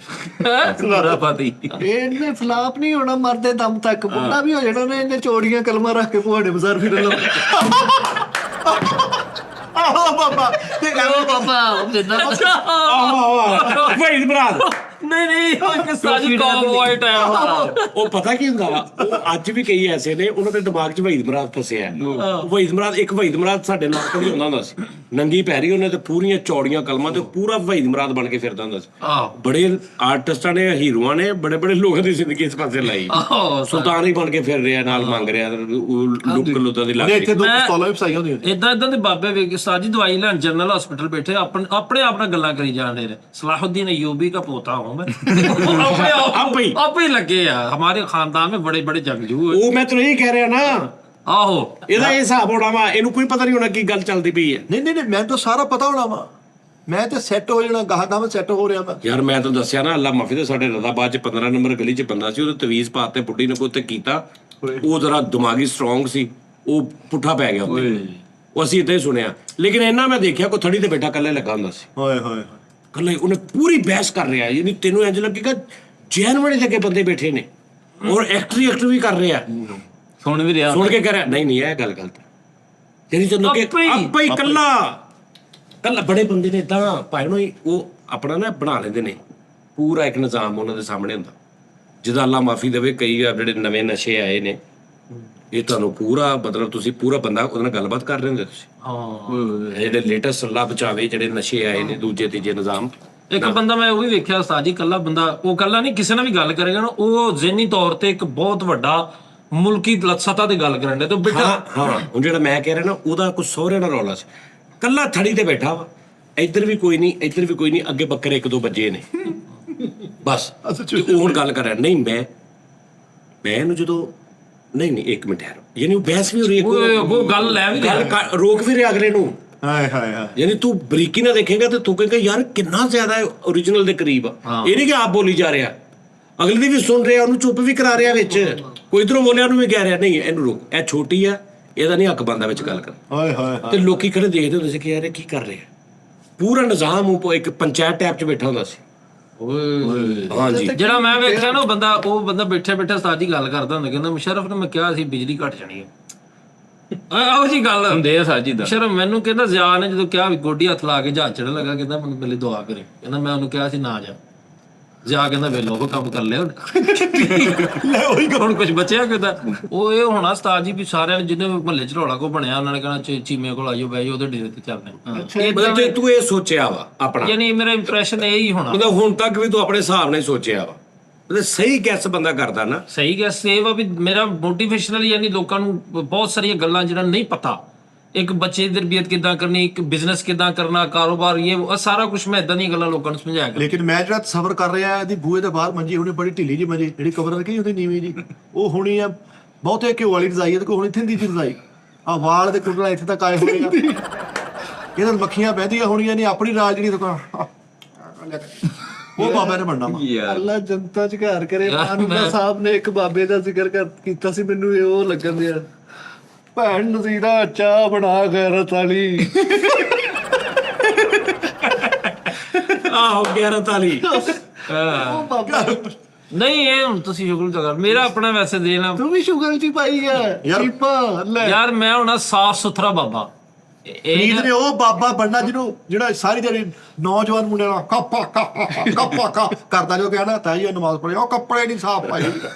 [SPEAKER 3] ਨੂਰਾ ਫਤਿਹ
[SPEAKER 2] ਇਹਨੇ ਫਲਾਪ ਨਹੀਂ ਹੋਣਾ ਮਰਦੇ ਦਮ ਤੱਕ। ਬੁੱਢਾ ਵੀ ਹੋ ਜਾਣਾ ਨੇ, ਇਹਨੇ ਚੋੜੀਆਂ ਕਲਮਾਂ ਰੱਖ ਕੇ ਪੁਹਾੜੇ ਬਾਜ਼ਾਰ ਫਿਰ ਲਓ।
[SPEAKER 1] ਆਹੋ ਬਾਬਾ ਤੇ
[SPEAKER 3] ਉਹ ਬਾਬਾ ਜਿੰਨਾ
[SPEAKER 4] ਵਹੀਦ ਬਰਾਦ
[SPEAKER 5] ਨਹੀਂ ਉਹ ਸਾਜੀ ਕਾਮਵਾਈ ਟਾਈਮ।
[SPEAKER 4] ਉਹ ਪਤਾ ਕੀ ਹੁੰਦਾ ਵਾ, ਉਹ ਅੱਜ ਵੀ ਕਈ ਐਸੇ ਨੇ ਉਹਨਾਂ ਦੇ ਦਿਮਾਗ 'ਚ ਵਹੀਦ ਮਰਾਦ ਫਸਿਆ। ਵਹੀਦ ਮਰਾਦ ਸਾਡੇ ਨਾਲ ਕਦੀ ਹੁੰਦਾ ਸੀ, ਨੰਗੀ ਪੈਰੀ ਉਹਨੇ ਤੇ ਪੂਰੀਆਂ ਚੌੜੀਆਂ ਕਲਮਾਂ ਤੇ ਪੂਰਾ ਵਹੀਦ ਮਰਾਦ ਬਣ ਕੇ ਫਿਰਦਾ ਹੁੰਦਾ ਸੀ। ਬੜੇ ਆਰਟਿਸਟਾਂ ਨੇ, ਹੀਰੋਆਂ ਨੇ, ਬੜੇ ਲੋਕਾਂ ਦੀ ਜ਼ਿੰਦਗੀ ਇਸ ਪਾਸੇ ਲਾਈ। ਸੁਲਤਾਨ ਹੀ ਬਣ ਕੇ ਫਿਰ ਰਿਹਾ, ਨਾਲ ਮੰਗ ਰਿਹਾ ਲੁੱਕ ਲੁੱਤਾਂ ਦੀ ਲੱਗ ਰਹੀ।
[SPEAKER 1] ਇੱਥੇ ਦੋ ਪਿਸਤੌਲਾਂ ਵੀ ਫਸਾਈਆਂ ਹੁੰਦੀਆਂ।
[SPEAKER 5] ਇਦਾਂ ਦੇ ਬਾਬੇ ਵੇਖ ਸਾਜੀ ਦਵਾਈ ਲੈਣ ਜਨਰਲ ਹਸਪੀਟਲ ਬੈਠੇ ਆਪਣੇ ਆਪ ਨਾਲ ਗੱਲਾਂ ਕਰੀ ਜਾਂਦੇ ਨੇ। सलाहुद्दीन अय्यूबी का पोता हूँ मैं। आप ही लगे यार, हमारे खानदान में बड़े बड़े जंगजू है।
[SPEAKER 4] ਉਹ ਮੈਂ ਤੈਨੂੰ ਇਹ ਕਹਿ ਰਿਹਾ ਨਾ।
[SPEAKER 5] ਆਹੋ
[SPEAKER 4] ਇਹਦਾ ਇਹ ਹਿਸਾਬ ਹੋਣਾ ਵਾ, ਇਹਨੂੰ ਕੋਈ ਪਤਾ ਨਹੀਂ ਹੋਣਾ ਕੀ ਗੱਲ ਚੱਲਦੀ ਪਈ ਹੈ।
[SPEAKER 1] ਨਹੀਂ ਮੈਨੂੰ ਤਾਂ ਸਾਰਾ ਪਤਾ ਹੋਣਾ ਵਾ। ਮੈਂ ਤੇ ਸੈੱਟ ਹੋ ਜਾਣਾ, ਗਾਹਾਂ ਮੈਂ ਸੈੱਟ ਹੋ ਰਿਹਾ ਮੈਂ।
[SPEAKER 4] ਯਾਰ ਮੈਂ ਤਾਂ ਦੱਸਿਆ ਨਾ, ਅੱਲਾ ਮਾਫੀ ਦੇ ਸਾਡੇ ਰਦਾਬਾਦ ਚ 15 ਨੰਬਰ ਗਲੀ ਚ ਬੰਦਾ ਸੀ, ਉਹਦੇ ਤਵੀਜ਼ ਪਾਤੇ ਬੁੱਢੀ ਨੇ ਕੋਈ ਉੱਤੇ ਕੀਤਾ, ਉਹ ਜਰਾ ਦਿਮਾਗੀ ਸਟਰੋਂਗ ਸੀ, ਉਹ ਪੁੱਠਾ ਪੈ ਗਿਆ ਉੱਤੇ। ਉਹ ਅਸੀਂ ਇੱਦਾਂ ਹੀ ਸੁਣਿਆ, ਲੇਕਿਨ ਇੰਨਾ ਮੈਂ ਦੇਖਿਆ ਕੋਈ ਥੜੀ ਤੇ ਬੈਠਾ ਕੱਲੇ ਲੱਗਾ ਹੁੰਦਾ ਸੀ,
[SPEAKER 1] ਹੋਏ ਹੋਏ
[SPEAKER 4] ਕੱਲੇ। ਉਹਨੇ ਪੂਰੀ ਬਹਿਸ ਕਰ ਰਿਹਾ, ਯਾਨੀ ਤੈਨੂੰ ਇੰਜ ਲੱਗੇਗਾ ਜੈਨਵਨ ਦੇ ਅੱਗੇ ਬੰਦੇ ਬੈਠੇ ਨੇ, ਔਰ ਐਕਟਰ ਵੀ ਕਰ ਰਿਹਾ,
[SPEAKER 3] ਸੁਣ ਵੀ ਰਿਹਾ,
[SPEAKER 4] ਸੁਣ ਕੇ ਕਹਿ ਰਿਹਾ ਨਹੀਂ ਇਹ ਗੱਲ ਗਲਤ ਹੈ, ਯਾਨੀ ਤੈਨੂੰ ਕਿ ਆਪੇ ਹੀ ਕੱਲਾ ਬੜੇ ਬੰਦੇ ਨੇ ਤਾਂ ਭਾਈ ਨੂੰ ਉਹ ਆਪਣਾ ਨਾ ਬਣਾ ਲੈਂਦੇ ਨੇ ਪੂਰਾ ਇੱਕ ਨਿਜ਼ਾਮ ਉਹਨਾਂ ਦੇ ਸਾਹਮਣੇ ਹੁੰਦਾ। ਜਿਹਦਾ ਅੱਲਾ ਮਾਫੀ ਦੇਵੇ, ਕਈ ਜਿਹੜੇ ਨਵੇਂ ਨਸ਼ੇ ਆਏ ਨੇ, ਇਹ ਤੁਹਾਨੂੰ ਪੂਰਾ ਮਤਲਬ ਤੁਸੀਂ ਪੂਰਾ ਬੰਦਾ ਉਹਦੇ ਨਾਲ ਗੱਲਬਾਤ ਕਰ ਰਹੇ ਹੁੰਦੇ ਤੁਸੀਂ।
[SPEAKER 5] ਹਾਂ
[SPEAKER 4] ਜਿਹੜੇ ਲੇਟੈਸਟ ਅੱਲਾ ਬਚਾਵੇ ਜਿਹੜੇ ਨਸ਼ੇ ਆਏ ਨੇ, ਦੂਜੇ ਤੀਜੇ ਨਿਜ਼ਾਮ।
[SPEAKER 5] ਇੱਕ ਬੰਦਾ ਮੈਂ ਉਹ ਵੀ ਵੇਖਿਆ ਉਸਤਾਦ ਜੀ, ਕੱਲਾ ਬੰਦਾ, ਉਹ ਕੱਲਾ ਨਹੀਂ, ਕਿਸੇ ਨਾਲ ਵੀ ਗੱਲ ਕਰੇਗਾ ਨਾ, ਉਹ ਜ਼ਿਹਨੀ ਤੌਰ ਤੇ ਇੱਕ ਬਹੁਤ ਵੱਡਾ ਮੁਲਕੀ ਸਤਾ ਤੇ ਗੱਲ ਕਰਨ ਦੇ ਤੇ ਬੇਟਾ।
[SPEAKER 4] ਹਾਂ ਹੁਣ ਜਿਹੜਾ ਮੈਂ ਕਹਿ ਰਿਹਾ ਨਾ, ਉਹਦਾ ਕੁਝ ਸਹੁਰੇ ਨਾਲ ਰੌਲਾ ਸੀ, ਕੱਲਾ ਥੜੀ ਤੇ ਬੈਠਾ ਵਾ, ਇੱਧਰ ਵੀ ਕੋਈ ਨਹੀਂ, ਇੱਧਰ ਵੀ ਕੋਈ ਨਹੀਂ, ਅੱਗੇ ਬੱਕਰੇ 1-2 ਵੱਜੇ ਨੇ ਬਸ। ਤੇ ਉਹ ਹੁਣ ਗੱਲ ਕਰ ਰਿਹਾ, ਨਹੀਂ ਮੈਂ ਇਹਨੂੰ ਜਦੋਂ ਨਹੀਂ ਇੱਕ ਮਿੰਟ ਯਾਰ, ਯਾਨੀ ਉਹ ਬਹਿਸ ਵੀ ਹੋ ਰਹੀ ਹੈ,
[SPEAKER 5] ਉਹ ਗੱਲ ਲੈ ਵੀ ਰਿਹਾ,
[SPEAKER 4] ਰੋਕ ਵੀ ਰਿਹਾ ਅਗਲੇ ਨੂੰ,
[SPEAKER 1] ਹਾਏ ਹਾਏ ਹਾਏ।
[SPEAKER 4] ਯਾਨੀ ਤੂੰ ਬਰੀਕੀ ਨਾਲ ਦੇਖੇਗਾ ਤੇ ਤੂੰ ਕਹੇਗਾ ਯਾਰ ਕਿੰਨਾ ਜ਼ਿਆਦਾ ਓਰੀਜਨਲ ਦੇ ਕਰੀਬ ਆ। ਇਹ ਨਹੀਂ ਕਿ ਆਪ ਬੋਲੀ ਜਾ ਰਿਹਾ, ਅਗਲੇ ਦੀ ਵੀ ਸੁਣ ਰਿਹਾ, ਉਹਨੂੰ ਚੁੱਪ ਵੀ ਕਰਾ ਰਿਹਾ ਵਿੱਚ, ਕੋਈ ਇਧਰੋਂ ਬੋਲਿਆ ਉਹਨੂੰ ਵੀ ਕਹਿ ਰਿਹਾ ਨਹੀਂ ਇਹਨੂੰ ਰੋਕ, ਇਹ ਛੋਟੀ ਆ, ਇਹਦਾ ਨਹੀਂ ਹੱਕ ਬਣਦਾ ਵਿੱਚ ਗੱਲ ਕਰ।
[SPEAKER 1] ਹਾਏ ਹਾਏ
[SPEAKER 4] ਤੇ ਲੋਕੀ ਖੜੇ ਦੇਖਦੇ ਹੁੰਦੇ ਸੀ ਕਿ ਯਾਰ ਇਹ ਕੀ ਕਰ ਰਿਹਾ, ਪੂਰਾ ਨਿਜ਼ਾਮ ਉਹ ਇੱਕ ਪੰਚਾਇਤ ਟੈਪ 'ਚ ਬੈਠਾ ਹੁੰਦਾ ਸੀ। ਹਾਂਜੀ
[SPEAKER 5] ਜਿਹੜਾ ਮੈਂ ਵੇਖਿਆ ਨਾ, ਉਹ ਬੰਦਾ ਬੈਠੇ ਉਸਤਾਦ ਜੀ ਗੱਲ ਕਰਦਾ ਹੁੰਦਾ, ਕਹਿੰਦਾ ਮੁਸ਼ਰਫ ਨੂੰ ਮੈਂ ਕਿਹਾ ਸੀ ਬਿਜਲੀ ਘਟ ਜਾਣੀ ਹੈ, ਆਹੋ ਜੀ ਗੱਲ
[SPEAKER 3] ਹੁੰਦੇ ਆ ਸਾਜੀ ਦਾ।
[SPEAKER 5] ਮੁਸ਼ਰਫ ਮੈਨੂੰ ਕਹਿੰਦਾ ਜ਼ਿਆ ਨੇ ਜਦੋਂ ਕਿਹਾ ਵੀ ਗੋਡੀ ਹੱਥ ਲਾ ਕੇ ਜਹਾਜ਼ ਚੜਨ ਲੱਗਾ, ਕਹਿੰਦਾ ਮੈਨੂੰ ਪਹਿਲੇ ਦੁਆ ਕਰੇ, ਕਹਿੰਦਾ ਮੈਂ ਉਹਨੂੰ ਕਿਹਾ ਸੀ ਨਾ ਜਾ, ਜਾ ਕਹਿੰਦਾ ਵੇਲੋ ਉਹ ਕੰਮ ਕਰ ਲਿਆ ਲੈ ਉਹੀ ਹੁਣ ਕੁਝ ਬਚਿਆ ਕਿਦਾ। ਉਹ ਇਹ ਹੋਣਾ ਉਸਤਾਦ ਜੀ ਵੀ ਸਾਰਿਆਂ ਨੇ ਜਿਹਨੇ ਮਹੱਲੇ ਚ ਰੌਲਾ ਕੋ ਬਣਿਆ, ਉਹਨਾਂ ਨੇ ਕਹਿਣਾ ਚੀਮੇ ਕੋਲ ਆਇਓ ਬਹਿ ਜਾਓ, ਉਹਦੇ ਡੇਰੇ ਤੇ ਚੱਲਦੇ।
[SPEAKER 4] ਮਤਲਬ ਤੇ ਤੂੰ ਇਹ ਸੋਚਿਆ ਵਾ ਆਪਣਾ,
[SPEAKER 5] ਯਾਨੀ ਮੇਰਾ ਇੰਪ੍ਰੈਸ਼ਨ ਇਹ ਹੀ ਹੋਣਾ,
[SPEAKER 4] ਮਤਲਬ ਹੁਣ ਤੱਕ ਵੀ ਤੂੰ ਆਪਣੇ ਹਿਸਾਬ ਨਾਲ ਸੋਚਿਆ ਵਾ, ਮਤਲਬ ਸਹੀ ਗੈਸ ਬੰਦਾ ਕਰਦਾ ਨਾ।
[SPEAKER 5] ਸਹੀ ਗੱਲ ਸੇਵ ਆ ਵੀ ਮੇਰਾ ਮੋਟੀਵੇਸ਼ਨਲ, ਯਾਨੀ ਲੋਕਾਂ ਨੂੰ ਬਹੁਤ ਸਾਰੀਆਂ ਗੱਲਾਂ ਜਿਹੜਾ ਨਹੀਂ ਪਤਾ, ਇੱਕ ਬੱਚੇ ਦੀ ਤਰਬੀਅਤ ਕਿੱਦਾਂ ਕਰਨੀ, ਇੱਕ ਬਿਜ਼ਨਸ ਕਿੱਦਾਂ ਕਰਨਾ, ਕਾਰੋਬਾਰ, ਇਹ ਸਾਰਾ ਕੁਝ ਮੈਂ ਇਦਾਂ ਦੀਆਂ ਗੱਲਾਂ ਲੋਕਾਂ ਨੂੰ ਸਮਝਾਇਆ ਕਰਾਂ।
[SPEAKER 1] ਲੇਕਿਨ ਮੈਂ ਜਿਹੜਾ ਸਬਰ ਕਰ ਰਿਹਾ, ਇਹਦੀ ਬੂਹੇ ਦੇ ਬਾਹਰ ਮੰਜੀ ਹੋਣੀ ਬੜੀ ਢਿੱਲੀ ਜੀ ਮੰਜੀ, ਜਿਹੜੀ ਕਬਰ ਰੱਖੀ ਉਹਦੀ ਨੀਵੀਂ ਜੀ, ਉਹ ਹੋਣੀ ਆ ਬਹੁਤੇ ਘਿਓ ਵਾਲੀ ਰਜ਼ਾਈ, ਤੇ ਕੋਈ ਹੋਣੀ ਥਿੰਦੀ ਜੀ ਰਜ਼ਾਈ, ਆ ਵਾਲ ਦੇ ਕੁੰਡਲਾ ਇੱਥੇ ਤੱਕ ਆਏ ਹੋਣੇਗਾ, ਇਹਦੇ ਮੱਖੀਆਂ ਬਹਿੰਦੀਆਂ ਹੋਣੀਆਂ ਨੇ, ਆਪਣੀ ਰਾਜ ਜਿਹੜੀ ਉਹ ਬਾਬਾ ਨੇ ਬਣਨਾ ਵਾ।
[SPEAKER 2] ਅੱਲਾ ਜਨਤਾ ਚ ਘਰ ਕਰੇ। ਮਾਨੂਦਾ ਸਾਹਿਬ ਨੇ ਇੱਕ ਬਾਬੇ ਦਾ ਜ਼ਿਕਰ ਕੀਤਾ ਸੀ, ਮੈਨੂੰ ਇਹ ਉਹ ਲੱਗਣ ਦਿਆ, ਭੈਣ ਨਜ਼ੀਰਾ ਚਾਹ ਬਣਾ ਗੈਰਤ ਵਾਲੀ।
[SPEAKER 4] ਆਹੋ 11 ਤਾਲੀ
[SPEAKER 2] ਉਹ ਬਾਬਾ
[SPEAKER 5] ਨਹੀਂ ਇਹ ਹੁਣ ਤੁਸੀਂ ਸ਼ੁਗਲ ਤਾਂ ਕਰ, ਮੇਰਾ ਆਪਣਾ ਵੈਸੇ ਦੇਣਾ
[SPEAKER 2] ਤੂੰ ਵੀ ਸ਼ੁਗਰ ਚ ਪਾਈ ਹੈ ਚੀਪਾ ਲੈ
[SPEAKER 5] ਯਾਰ, ਮੈਂ ਹੁਣ ਸਾਫ ਸੁਥਰਾ ਬਾਬਾ।
[SPEAKER 1] ਈਦ ਨੇ ਉਹ ਬਾਬਾ ਬਣਨਾ ਜਿਹਨੂੰ ਜਿਹੜਾ ਸਾਰੀ ਜਿਹੜੀ ਨੌਜਵਾਨ ਮੁੰਡੇ ਨਾਲ ਕੱਪਾ ਕਰਦਾ, ਜੋ ਕਹਿਣਾ ਤਾਂ ਜੀ ਨਮਾਜ਼ ਪੜ੍ਹੇ, ਉਹ ਕੱਪੜੇ ਨਹੀਂ ਸਾਫ਼ ਪਾਈ,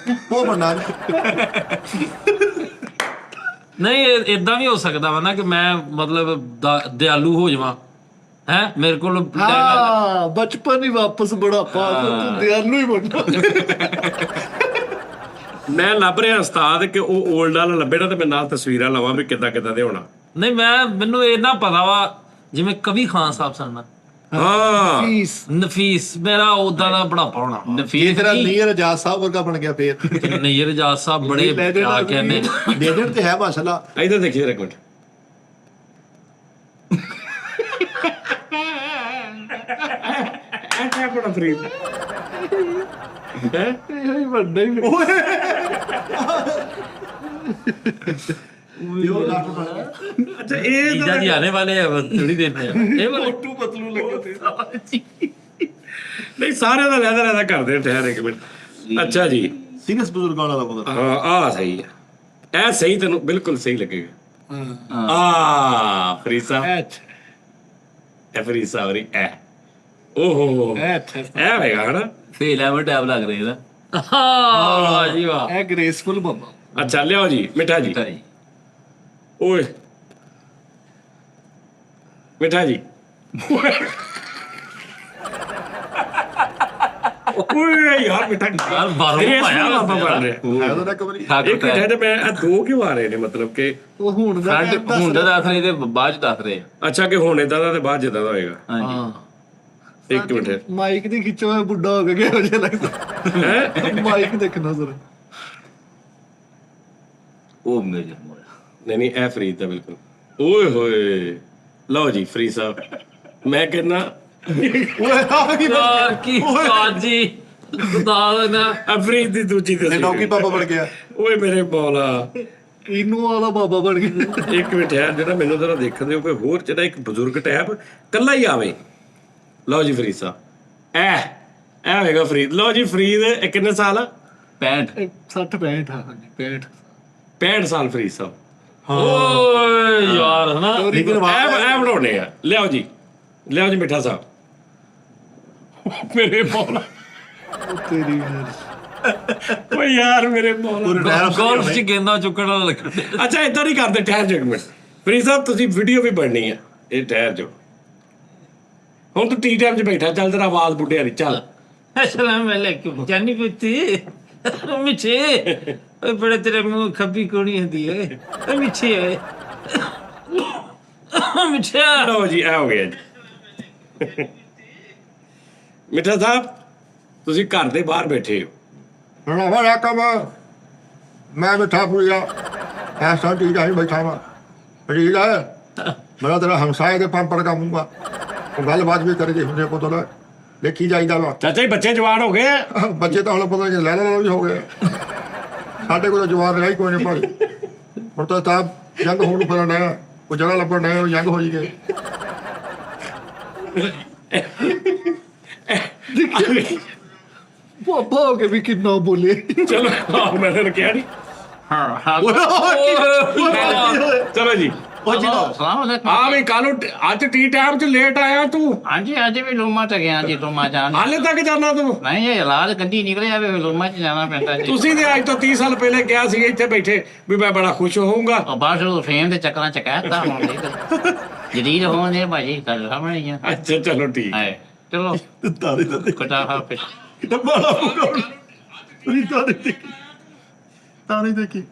[SPEAKER 1] ਉਹ ਬਣਨਾ।
[SPEAKER 5] ਨਹੀਂ ਇਦਾਂ ਵੀ ਹੋ ਸਕਦਾ ਵਾ ਨਾ ਕਿ ਮੈਂ ਮਤਲਬ ਦਿਆਲੂ ਹੋ ਜਾਵਾਂ, ਹੈ ਮੇਰੇ ਕੋਲ
[SPEAKER 2] ਹਾਂ ਬਚਪਨ ਹੀ ਵਾਪਸ ਬੁਢਾਪਾ, ਤੂੰ ਦਿਆਲੂ ਹੀ ਬਣਨਾ।
[SPEAKER 4] ਮੈਂ ਲੱਭ ਰਿਹਾ ਉਸਤਾਦ ਕਿ ਉਹ 올ਡ ਵਾਲਾ ਲੱਭੇ ਨਾ, ਤੇ ਮੈਂ ਨਾਲ ਤਸਵੀਰਾਂ ਲਵਾਂ ਵੀ ਕਿੱਦਾਂ ਦੇ ਹੋਣਾ।
[SPEAKER 5] ਨਹੀਂ ਮੈਨੂੰ ਇਹਨਾਂ ਪਤਾ ਵਾ, ਜਿਵੇਂ ਕਵੀ ਖਾਨ ਸਾਹਿਬ ਸਨ,
[SPEAKER 4] ਹਾਂ
[SPEAKER 5] ਨਫੀਸ, ਮੇਰਾ ਉਦਾਂ ਦਾ ਬੁਢਾਪਾ ਹੋਣਾ।
[SPEAKER 1] ਨਫੀਸ ਤੇਰਾ ਨੀਅਰ ਆਜ਼ਾਦ ਸਾਹਿਬ ਵਰਗਾ ਬਣ ਗਿਆ ਫੇਰ।
[SPEAKER 5] ਨੀਰ ਆਜ਼ਾਦ ਸਾਹਿਬ ਬੜੇ ਆ ਕਹਿੰਦੇ
[SPEAKER 1] ਲੈਜੈਂਡ ਤੇ ਹੈ ਮਾਸ਼ਾਅੱਲਾ।
[SPEAKER 4] ਇਧਰ ਦੇਖੀ ਜਰਾ ਇੱਕ ਮਿੰਟ, ਐ ਬੜਾ ਫਰੀਦ ਹੈ,
[SPEAKER 2] ਇਹ ਹੀ ਵੱਡਾ ਹੀ
[SPEAKER 4] ਅੱਛਾ ਇਹ
[SPEAKER 5] ईजा जी आने वाले हैं थोड़ी देर में, ये वाले
[SPEAKER 2] ਟੂ ਪਤਲੂ ਲੱਗੇ ਤੇ
[SPEAKER 4] ਨਹੀਂ ਸਾਰਿਆਂ ਦਾ ਲੈਦਾ ਕਰਦੇ ਠਹਿਰ ਇੱਕ ਮਿੰਟ। ਅੱਛਾ ਜੀ,
[SPEAKER 1] ਸੀਰੀਅਸ ਬਜ਼ੁਰਗਾਂ ਵਾਲਾ ਬੰਦਾ।
[SPEAKER 4] ਹਾਂ ਆ ਸਹੀ ਹੈ, ਇਹ ਸਹੀ ਤੈਨੂੰ ਬਿਲਕੁਲ ਸਹੀ ਲੱਗੇਗਾ। ਆ ਫਰੀਦ ਸਾਹਿਬ, ਇਹ ਫਰੀਦ ਸਾਹਿਬ ਰੀ ਐ, ਓਹੋ ਇਹ ਹੋਏਗਾ ਹਨਾ,
[SPEAKER 3] ਫੇਲ ਐਵਰ ਟੈਬ ਲੱਗ ਰਿਹਾ ਇਹਦਾ।
[SPEAKER 5] हाँ जी वाह,
[SPEAKER 2] ਇਹ ਗ੍ਰੇਸਫੁਲ ਬਾਬਾ।
[SPEAKER 4] ਅੱਛਾ ਲਿਆਓ ਜੀ ਮਿੱਠਾ ਜੀ, ਓਏ ਮਿੱਠਾ ਜੀ, ਓਏ ਯਾਰ ਮਿੱਠਾ
[SPEAKER 5] यार बारों पाया
[SPEAKER 4] ਬਾਬਾ ਬਣ ਰਿਹਾ।
[SPEAKER 1] ਹੈ ਉਹਦਾ ਕਬਰੀ।
[SPEAKER 4] ਇੱਕ ਮਿੰਟ ਮੈਂ ਆ ਦੋ ਕਿਉਂ ਆ ਰਹੇ ਨੇ, ਮਤਲਬ ਕਿ
[SPEAKER 2] ਉਹ ਹੁਣ ਦਾ
[SPEAKER 3] ਹੁਣ ਦਾ ਦੱਸ ਰਹੇ ਤੇ ਬਾਅਦ ਚ ਦੱਸ ਰਹੇ।
[SPEAKER 4] ਅੱਛਾ ਕਿ ਹੁਣ ਏਦਾਂ ਦਾ ਤੇ ਬਾਅਦ ਜਿੱਦਾਂ ਦਾ ਹੋਏਗਾ।
[SPEAKER 3] ਹਾਂਜੀ
[SPEAKER 4] ਇੱਕ ਮਿੰਟ
[SPEAKER 2] ਮਾਈਕ ਦੀ ਖਿੱਚੋ, ਮੈਂ ਬੁੱਢਾ ਹੋ ਗਿਆ ਹੋ ਜਿਹਾ ਲੱਗਦਾ
[SPEAKER 4] ਹੈ,
[SPEAKER 2] ਮਾਈਕ ਦੇਖਣਾ ਜ਼ਰਾ।
[SPEAKER 3] ਉਹ ਮੇਜਰ ਮੋਇਆ।
[SPEAKER 4] ਨਹੀਂ ਇਹ ਫਰੀਦ ਦਾ ਬਿਲਕੁਲ। ਓਏ ਹੋਏ ਲਓ ਜੀ ਫਰੀਦ ਸਾਹਿਬ ਮੈਂ ਕਹਿੰਦਾ
[SPEAKER 5] ਯਾਰ ਕੀ ਉਸਤਾਦ ਜੀ ਉਸਤਾਦ ਨਾ
[SPEAKER 4] ਅਫਰੀਦ ਦੀ ਦੂਜੀ ਤਸਵੀਰ
[SPEAKER 1] ਡੌਗੀ ਪਾਪਾ ਬਣ ਗਿਆ।
[SPEAKER 4] ਓਏ ਮੇਰੇ ਮੌਲਾ
[SPEAKER 2] ਇਹਨੂੰ ਵਾਲਾ ਬਾਬਾ ਬਣ ਗਿਆ।
[SPEAKER 4] ਇੱਕ ਮਿੰਟ ਯਾਰ ਜਿਹੜਾ ਮੈਨੂੰ ਜ਼ਰਾ ਦੇਖਣ ਦਿਓ ਕੋਈ ਹੋਰ ਜਿਹੜਾ ਇੱਕ ਬਜ਼ੁਰਗ ਟੈਪ ਕੱਲਾ ਹੀ ਆਵੇ। ਲਓ ਜੀ ਫਰੀਦ ਸਾਹਿਬ ਇਹ ਹੋਏਗਾ ਫਰੀਦ। ਲਓ ਜੀ ਫਰੀਦ ਇਹ ਕਿੰਨੇ ਸਾਲ
[SPEAKER 3] 65
[SPEAKER 2] 60 65 ਹਾਂਜੀ 65
[SPEAKER 4] 65 ਸਾਲ ਫਰੀਦ ਸਾਹਿਬ।
[SPEAKER 5] ਓਏ ਯਾਰ ਹਨਾ
[SPEAKER 1] ਲੇਕਿਨ
[SPEAKER 4] ਇਹ ਬਣਾਉਣੇ ਆ। ਲਿਆਓ ਜੀ ਮਿੱਠਾ ਸਾਹਿਬ। ਮੇਰੇ ਮੌਲਾ
[SPEAKER 2] ਤੇਰੀ ਯਾਰ।
[SPEAKER 4] ਓਏ ਯਾਰ ਮੇਰੇ ਮੌਲਾ
[SPEAKER 5] ਗੋਲਫ ਚ ਗੇਂਦਾਂ ਚੁੱਕਣ ਵਾਲਾ ਲੱਗਦਾ।
[SPEAKER 4] ਅੱਛਾ ਏਦਾਂ ਨਹੀਂ ਕਰਦੇ। ਠਹਿਰ ਜਾਓ ਇੱਕ ਮਿੰਟ ਫਰੀਦ ਸਾਹਿਬ ਤੁਸੀਂ ਵੀਡੀਓ ਵੀ ਬਣਨੀ ਆ। ਇਹ ਠਹਿਰ ਜਾਓ ਹੁਣ ਤੂੰ ਟੀ ਟਾਈਮ 'ਚ ਬੈਠਾ ਚੱਲ ਤੇਰਾ ਆਵਾਜ਼ ਬੁੱਢਿਆ ਨਹੀਂ ਚੱਲ।
[SPEAKER 5] अस्सलाम वालेकुम जानी पुत्ती मिठे ओए बड़े तेरे मुंह खब्बी कोनी होंदी है ओए मिठे मिठे
[SPEAKER 4] ਲਓ ਜੀ ਇਹ ਹੋ ਗਿਆ ਜੀ। ਮਿੱਠਾ ਸਾਹਿਬ ਤੁਸੀਂ ਘਰ ਦੇ ਬਾਹਰ ਬੈਠੇ ਹੋ।
[SPEAKER 1] ਨਾ ਵਾਲਾ ਕੰਮ ਮੈਂ ਬਿਠਾ ਪੂਆ ਐਸਾ ਟੀ ਜਾਈ ਬੈਠਾ ਵਾ ਰੀਲ ਹੈ ਮੇਰਾ ਤੇਰਾ ਹਮਸਾਏ ਦੇ ਪੰਪ ਪਰ ਕਾਮੂਗਾ ਉਹ ਗੱਲਬਾਤ ਵੀ ਕਰੇ ਹੁੰਦੇ ਕੋ ਤਾਂ ਦੇਖੀ ਜਾਈਦਾ ਵਾ।
[SPEAKER 4] ਚਾਚਾ ਜੀ ਬੱਚੇ ਜਵਾਨ ਹੋ ਗਏ।
[SPEAKER 1] ਬੱਚੇ ਤਾਂ ਹੁਣ ਪਤਾ ਨਹੀਂ ਲੈ ਵੀ ਹੋ ਗਏ ਸਾਡੇ ਕੋਲ ਜਵਾਨ ਰਿਹਾ ਹੀ ਕੋਈ ਨਹੀਂ ਭਾਈ ਹੁਣ ਤਾਂ ਜੰਗ ਹੋਣ ਨੂੰ ਫਿਰਨ ਡਿਆ ਉਹ ਜਗ੍ਹਾ ਲੱਭਣ ਡਿਆ ਉਹ ਜੰਗ ਹੋ ਜੀ ਗਏ।
[SPEAKER 2] ਬਾਬਾ ਹੋ ਕੇ ਵੀ ਕਿੰਨਾ ਬੋਲੇ।
[SPEAKER 4] ਚਲੋ ਆਹ ਮੈਂ ਤੈਨੂੰ ਕਿਹਾ ਨਹੀਂ। ਚਲੋ ਜੀ
[SPEAKER 3] ਸਲਾਮ ਅਲੈਕੁਮ
[SPEAKER 4] ਆ ਵੀ ਕੱਲ ਅੱਜ ਟੀ ਟਾਈਮ 'ਚ ਲੇਟ ਆਇਆ ਤੂੰ।
[SPEAKER 3] ਹਾਂਜੀ ਅੱਜ ਵੀ ਲੂਮਾ ਚ ਗਿਆ ਜੀ ਲੂਮਾ ਜਾਣ
[SPEAKER 4] ਹਾਲੇ ਤੱਕ ਜਾਣਾ ਤੂੰ।
[SPEAKER 3] ਨਹੀਂ ਇਹ ਲਾਲ ਗੱਡੀ ਨਿਕਲਿਆ ਵੀ ਲੂਮਾ ਚ ਜਾਣਾ ਪੈਂਦਾ ਜੀ।
[SPEAKER 4] ਤੁਸੀਂ ਤੇ ਅੱਜ ਤੋਂ 30 ਸਾਲ ਪਹਿਲੇ ਕਿਹਾ ਸੀ ਇੱਥੇ ਬੈਠੇ ਵੀ ਮੈਂ ਬੜਾ ਖੁਸ਼ ਹੋਊਂਗਾ।
[SPEAKER 3] ਉਹ ਬਾਅਦ ਉਹ ਫੇਮ ਦੇ ਚੱਕਰਾਂ ਚ ਕਹਿਤਾ ਹੁਣ ਜਦੀਦ ਹੋਣ ਦੇ ਭਾਜੀ ਗੱਲ ਸਾਹਮਣੇ ਹੀ ਆ।
[SPEAKER 4] ਅੱਛਾ ਚਲੋ ਠੀਕ।
[SPEAKER 3] ਹਾਏ ਚਲੋ
[SPEAKER 1] ਤਾਰੇ ਦਾ
[SPEAKER 3] ਖੁਦਾ ਹਾਫਿਜ਼।
[SPEAKER 1] ਡੱਬਾ ਪੂਰੀ ਤਾਰੇ ਦੇਖੀ